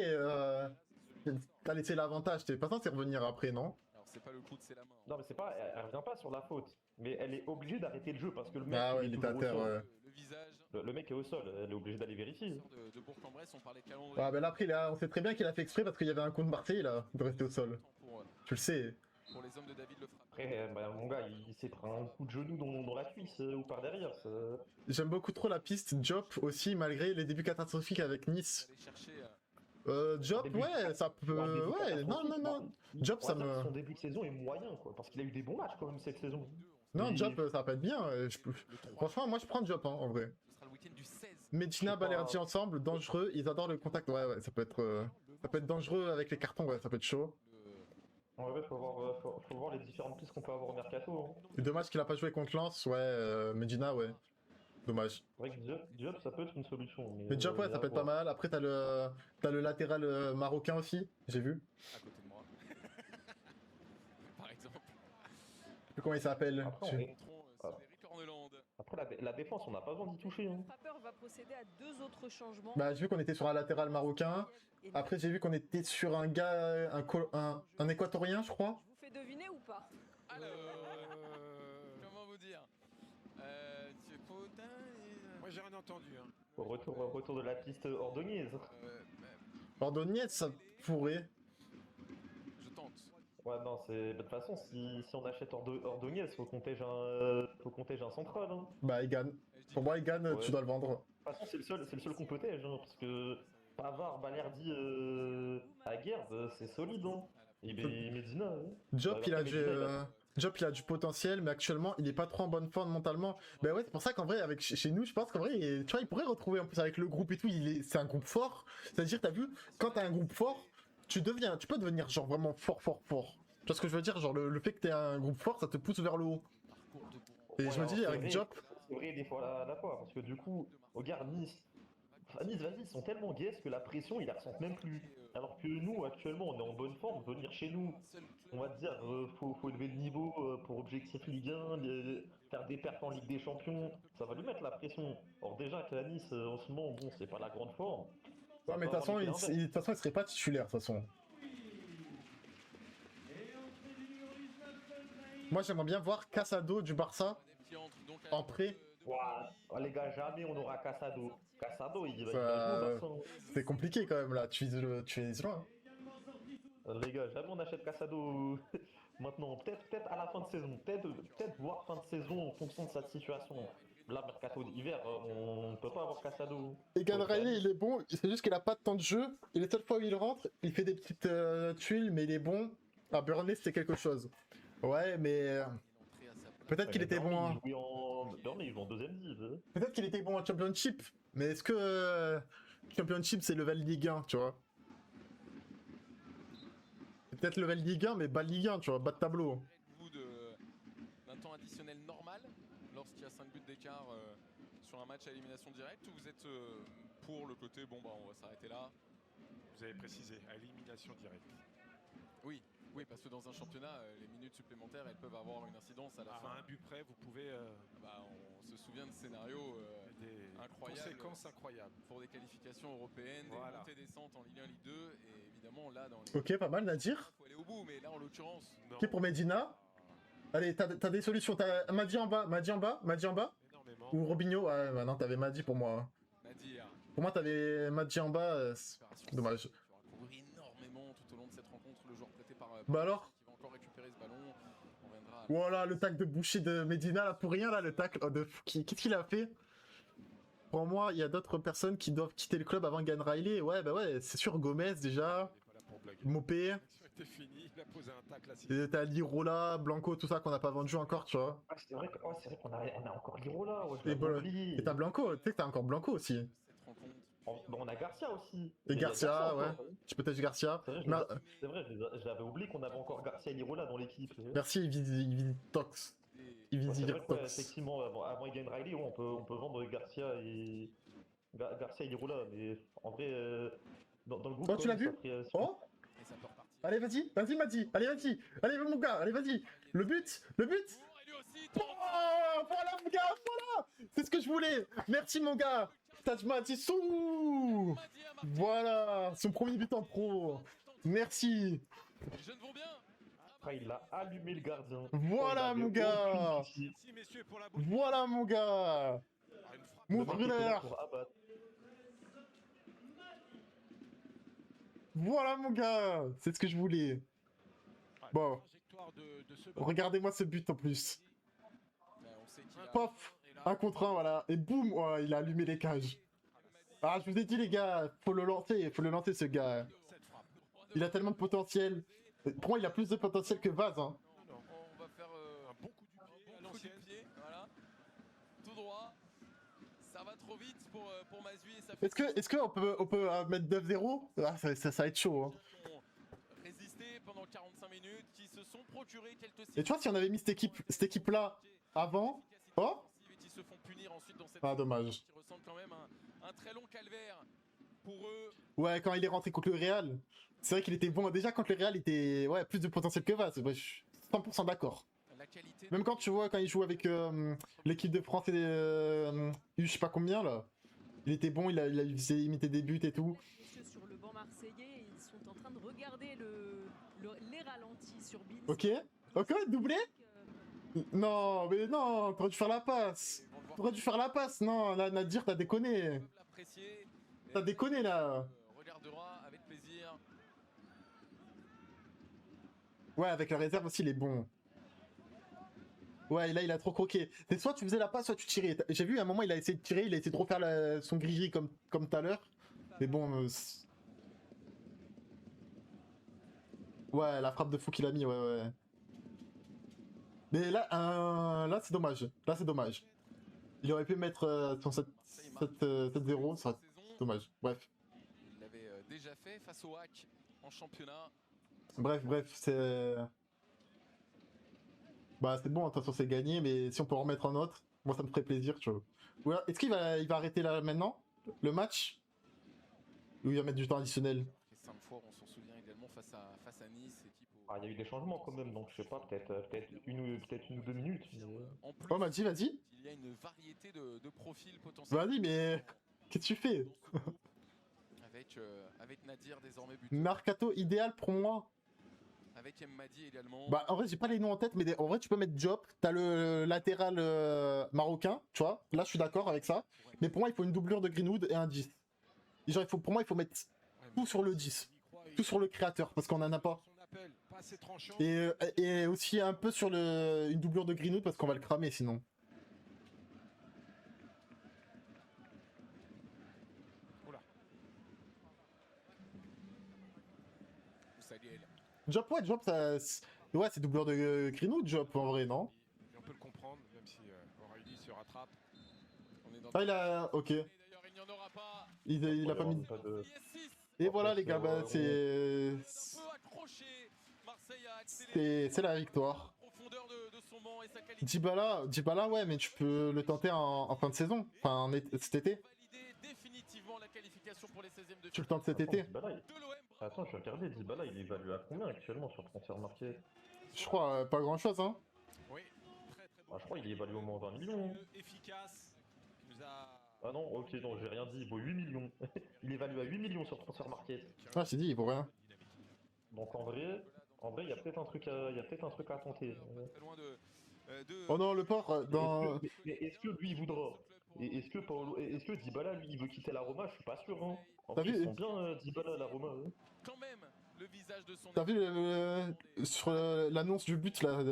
t'as laissé l'avantage. T'es pas censé revenir après, non? Alors c'est pas le coup de c'est la main. Non, mais c'est pas, elle revient pas sur la faute. Mais elle est obligée d'arrêter le jeu parce que le mec, Ah ouais, il est il était à toujours au terre, sol. ouais. Le visage Le mec est au sol, elle est obligée d'aller vérifier. de Bourg-en-Bresse, on parlait de calendrier. Ouais, mais là, après, là, on sait très bien qu'il a fait exprès parce qu'il y avait un contre Marseille, là, de rester au sol. Tu le sais. Pour les hommes de David le frappeur. Après, bah, mon gars, il s'est pris un coup de genou dans la cuisse ou par derrière. J'aime beaucoup trop la piste Diop aussi, malgré les débuts catastrophiques avec Nice. Aller chercher Diop, Début- ouais, ça peut... Un début Ouais, non, non, catastrophique, non. on Diop, va ça dire que me... son début de saison est moyen, quoi, parce qu'il a eu des bons matchs quand même cette saison. Non, Et- Diop, ça va pas être bien. Franchement, moi, je prends Diop, hein, en vrai. ce sera le week-end du 16. Medina, Je sais pas. Balerdi ensemble, dangereux, ils adorent le contact. Ouais, ouais, ça peut être dangereux avec les cartons, ouais, ça peut être chaud. En vrai, faut voir les différentes pistes qu'on peut avoir au mercato. Hein. C'est dommage qu'il a pas joué contre Lens, ouais, Medina, ouais. Dommage. C'est vrai que Diop, ça peut être une solution. Mais Diop, ouais, ça à peut être pas voir. mal. Après, t'as le latéral marocain aussi, j'ai vu. À côté de moi. Par exemple. Je sais plus comment il s'appelle. Après, Je- Cédric Orneland. Après la défense, on n'a pas besoin d'y toucher. Hein. Le frappeur va procéder à 2 autres changements. Bah, j'ai vu qu'on était sur un latéral marocain. Et Après, j'ai vu qu'on était sur un gars, un équatorien, je crois. je vous fais deviner ou pas? Alors, comment vous dire Thieu Potin et... Moi j'ai rien entendu. Hein. Au retour de la piste ordonnaise. Ordonniez, ça pourrait. Je tente. Ouais, non, c'est. De toute façon, si on achète Ordonez, faut qu'on tège un central. Hein. Bah, Egan. Pour moi, Egan, Ouais. tu dois le vendre. De toute façon, c'est le seul qu'on peut tège, hein, parce que Pavard, Balerdi, Aguerd, c'est solide. Hein. Et Medina. Hein. Diop, Bah, il a après, du... Medina, Diop, il a du potentiel, mais actuellement, il est pas trop en bonne forme mentalement. Bah ouais, c'est pour ça qu'en vrai, avec chez nous, je pense qu'en vrai, tu vois, il pourrait retrouver en plus avec le groupe et tout. C'est un groupe fort. C'est-à-dire, t'as vu, quand t'as un groupe fort, tu peux devenir genre vraiment fort. Tu vois ce que je veux dire? Genre, le fait que t'aies un groupe fort, ça te pousse vers le haut. Et je me alors, dis, c'est avec vrai- Diop, C'est vrai des fois à la fois, parce que du coup, regarde Nice. Enfin, Nice, vas-y, ils sont tellement gays que la pression, ils la ressentent même plus. Alors que nous, actuellement, on est en bonne forme. Venir chez nous, on va te dire, faut élever le niveau pour objectif Ligue 1, faire des perfs en Ligue des Champions, ça va lui mettre la pression. Or déjà qu'à Nice, en ce moment, bon, c'est pas la grande forme. ouais, mais de toute façon, il serait pas titulaire, de toute façon. Moi, j'aimerais bien voir Casado du Barça en prêt. Ouah, les gars, jamais on aura Casado. Casado, il va Ça- jouer au Barça. C'est compliqué quand même là, tu vises loin. Les gars, jamais on achète Casado maintenant. Peut-être à la fin de saison. Peut-être voir fin de saison en fonction de sa situation. Là, mercato d'hiver, on ne peut pas avoir Casado. Egan Riley, il est bon, c'est juste qu'il a pas de temps de jeu. Et les seules fois où il rentre, il fait des petites tuiles, mais il est bon. À Burnley, c'était quelque chose. Ouais, mais peut-être qu'il était bon. Hein. Burnley, il joue en deuxième div. Peut-être qu'il était bon en Championship. Mais est-ce que Championship c'est level Ligue 1, tu vois? C'est peut-être level Ligue 1, mais bas Ligue 1, tu vois, bas de tableau. Vous d'un temps additionnel normal lorsqu'il y a 5 buts d'écart sur un match à élimination directe, ou vous êtes pour le côté bon bah on va s'arrêter là? Vous avez précisé, à élimination directe. Oui, parce que dans un championnat, les minutes supplémentaires elles peuvent avoir une incidence à la fin. À un but près, vous pouvez Bah, on se souvient de scénarios des incroyables conséquences incroyables. pour des qualifications européennes, Voilà. des montées descentes en Ligue 1, Ligue 2, et évidemment là dans les... Ok, pas mal, Nadir. faut aller au bout, mais là en l'occurrence, Non, Ok, pour Medina. Allez, t'as des solutions. T'as Madi en bas. énormément. Ou Robinho. Ouais, bah non, t'avais Madi pour moi. Nadir, Pour moi, t'avais Madi en bas. C'est opération dommage. qui aura couru énormément tout au long de cette rencontre, le joueur prêté par Bah alors qui va encore récupérer ce ballon. On reviendra à... Voilà, le tacle de boucher de Medina, là, pour rien, là, le tacle de... Qu'est-ce qu'il a fait? Pour moi, il y a d'autres personnes qui doivent quitter le club avant Gan Riley. Ouais, bah ouais, c'est sûr, Gomez, déjà. Il est pas là pour blaguer. Mopé. L'action était finie, il a posé un tacle à Et t'as Lirola, Blanco, tout ça qu'on n'a pas vendu encore, tu vois. Ah, c'est vrai qu'on a encore Lirola. Ouais, je Et, l'avais bon, oublié. et t'as Blanco, tu sais que t'as encore Blanco aussi. Cette rencontre. On a Garcia aussi. Et Il y a Garcia, ouais. encore. Tu peux tâcher Garcia. C'est vrai, Mais- c'est vrai, j'avais oublié qu'on avait encore Garcia et Lirola dans l'équipe. Merci, Tox. Ouais, c'est vrai que, ouais, Tox. effectivement, avant Egan Riley, on peut vendre Garcia et Lirola, mais en vrai, dans le groupe. Oh, tu l'as vu? Oh, Et ça peut repartir. allez, vas-y, Madi. Allez, mon gars, allez, vas-y. Le but. Et lui aussi, Oh, voilà, mon gars, voilà. C'est ce que je voulais. Merci, mon gars. Tajma Tissou. Voilà, son premier but en pro. Merci. Les jeunes vont bien. Après, il a allumé le gardien. Voilà, Oh, il mon avait gars. aucun souci. Merci messieurs pour la bouche. Voilà, mon gars. Une frappe Mon Le mec était là brûleur. pour abattre. Voilà, mon gars. C'est ce que je voulais. Ouais, Bon. la trajectoire de ce ballon. Regardez-moi ce but en plus. Mais on sait qu'il a- Pof. Et là, 1 contre 1, voilà. Et boum, oh, il a allumé les cages. Ah, je vous ai dit, les gars, faut le lancer, ce gars. Cette frappe. Il a tellement de potentiel. Pour moi, il a plus de potentiel que Vaz, hein. on va faire Un bon coup du pied à un bon coup du l'ancienne. pied. Voilà. Tout droit. Ça va trop vite pour Mazui et ça fait. Est-ce qu'on peut mettre 9-0? Ah, ça va être chaud, hein. Ont résisté pendant 45 minutes, qui se sont procuré quelques. Et tu vois, si on avait mis cette équipe-là avant... Oh, Et qui se font punir ensuite dans cette. ah, dommage. Qui ressentent quand même un très long calvaire pour eux. Ouais, quand il est rentré contre le Real, c'est vrai qu'il était bon. Déjà, contre le Real, il était plus de potentiel que Vaz. Ouais, je suis 100% d'accord. La qualité. Même quand tu vois, quand il joue avec l'équipe de France et je sais pas combien, là. Il était bon, il faisait imiter des buts et tout. Messieurs, sur le banc marseillais, ils sont en train de regarder les ralentis sur Beans. Ok, doublé. Non, mais non, t'aurais dû faire la passe. T'aurais dû faire la passe. Non, là, Nadir, t'as déconné. L'apprécier. T'as déconné, là. Regardera avec plaisir. Ouais, avec la réserve aussi, il est bon. Ouais, là, il a trop croqué. C'est soit tu faisais la passe, soit tu tirais. J'ai vu à un moment, il a essayé de tirer, il a essayé de refaire son grille comme tout à l'heure. Mais bon... Ouais, la frappe de fou qu'il a mis, ouais. Mais là c'est dommage. Là, c'est dommage. Il aurait pu mettre son 7-0, ça serait dommage. Bref. Il l'avait déjà fait face au Hack en championnat. Bref, c'est... Bah, c'est bon, de toute façon, c'est gagné, mais si on peut en remettre un autre, moi, ça me ferait plaisir, tu vois. Ouais, est-ce qu'il va arrêter là, maintenant, le match? Ou il va mettre du temps additionnel? Et 5 fois, on s'en souvient également face à Nice, équipe au... Ah, il y a eu des changements quand même, donc je sais pas, peut-être une ou deux minutes. Mais... En plus, Oh, vas-y. il y a une variété de profils potentiels. Vas-y, mais... Qu'est-ce que tu fais? Avec Nadir désormais buteur. Mercato idéal pour moi. Avec Madi également. Bah, en vrai, j'ai pas les noms en tête, mais en vrai, tu peux mettre Diop. T'as le latéral marocain, tu vois. Là, je suis d'accord avec ça. Mais pour moi, il faut une doublure de Greenwood et un 10. Et genre, pour moi, il faut mettre tout sur le 10. Tout sur le créateur, parce qu'on en a pas. Son appel, pas assez tranchant. Et aussi un peu sur une doublure de Greenwood, parce qu'on va le cramer sinon. Oula. Saliel. Diop, ça... Ouais, c'est doublure de Greenwood, Diop, en vrai, non? Et on peut le comprendre, même si Aurélie se rattrape. On est dans Ah, il a... Ok. Et d'ailleurs, il n'y en aura pas. Il a pas mis... Pas de... PS6. Et voilà, les gars, bah, c'est... Un peu accroché. Marseille a accéléré. C'est la victoire. La profondeur de son banc et sa qualité. Dybala, ouais, mais tu peux le tenter en fin de saison. Enfin, cet été. Valider définitivement la qualification pour les 16e de Tu le tentes cet été. Dybala, de l'OM. Attends, je vais regarder, Dybala, il est évalué à combien actuellement sur Transfermarkt? Je crois, pas grand-chose, hein. Oui, très très bon. Ah, je crois qu'il est évalué au moins 20 millions. Efficace. Qui nous a... Ah non, ok, non, j'ai rien dit, il vaut 8 millions. Il est évalué à 8 millions sur Transfermarkt. Ah, c'est dit, il vaut rien. Donc en vrai, il y a peut-être un truc à tenter. Très loin de Oh non, le pauvre, dans... Mais est-ce que lui il voudra? Et est-ce que Dybala lui il veut quitter la Roma? Je suis pas sûr, hein. En T'as plus, vu ils sont bien Dybala à la Roma. Hein. quand même le visage de son. T'as vu sur l'annonce du but, là,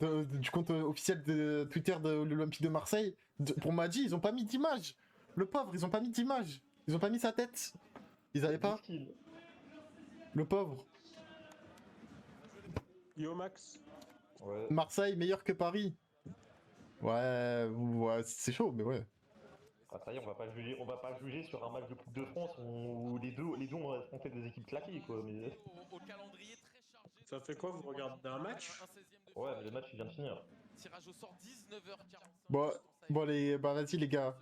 du compte officiel de Twitter de l'Olympique de Marseille, pour Madi, ils ont pas mis d'image. Le pauvre, ils ont pas mis d'image. Ils ont pas mis sa tête. Ils avaient pas. Miskin. Le pauvre. Yo Max, Ouais. Marseille meilleur que Paris. Ouais, c'est chaud, mais ouais. Ah, ça y est, on va pas juger sur un match de Coupe de France où les deux ont affronté des équipes claquées, quoi. Mais... Au calendrier très chargé. ça fait quoi? Vous regardez un match? Un 16e de Ouais, finale. mais le match il vient de finir. Tirage au sort 19h45. Bon, vas-y les gars.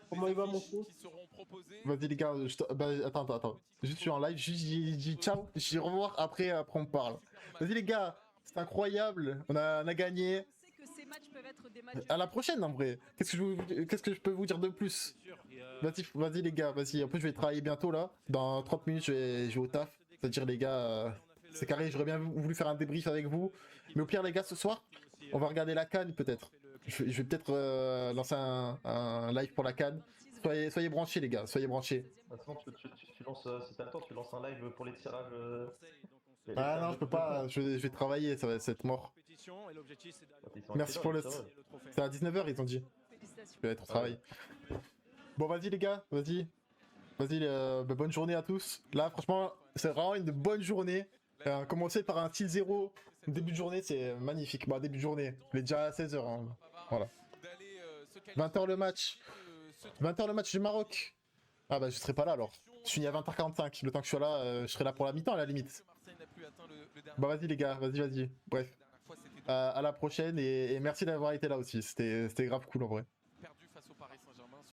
Comment il va, mon fou? Qui seront proposés. Vas-y les gars, attends. Juste je suis en live, juste j'ai dit ciao, je dis au revoir, après on parle. Vas-y les gars, c'est incroyable, on a gagné. On sait que c'est matchs peuvent être des matchs. À la prochaine, en vrai. Qu'est-ce que je peux vous dire de plus? Vas-y les gars, vas-y. En plus, je vais travailler bientôt là. Dans 30 minutes, je vais au taf. C'est-à-dire, les gars, c'est carré. J'aurais bien voulu faire un débrief avec vous. Mais au pire, les gars, ce soir, on va regarder la CAN peut-être. Je vais peut-être lancer un live pour la CAN. Soyez branchés, les gars, soyez branchés. Attends, tu lances, si t'as le temps, tu lances un live pour les tirages. Ah non, je peux pas, je vais travailler, ça va être mort. Merci pour le. C'est à 19h, ils ont dit. Je vais être au travail. Bon, vas-y, les gars, vas-y. Vas-y, bonne journée à tous. Là, franchement, c'est vraiment une bonne journée. Commencer par un 6-0, début de journée, c'est magnifique. Bon, début de journée, il est déjà à 16h. Hein. Voilà. 20h le match. 20h le match du Maroc. Ah bah je serai pas là alors. Je finis à 20h45. Le temps que je sois là, je serai là pour la mi-temps à la limite. Bah vas-y les gars, vas-y. Bref. À la prochaine et merci d'avoir été là aussi. C'était grave cool en vrai.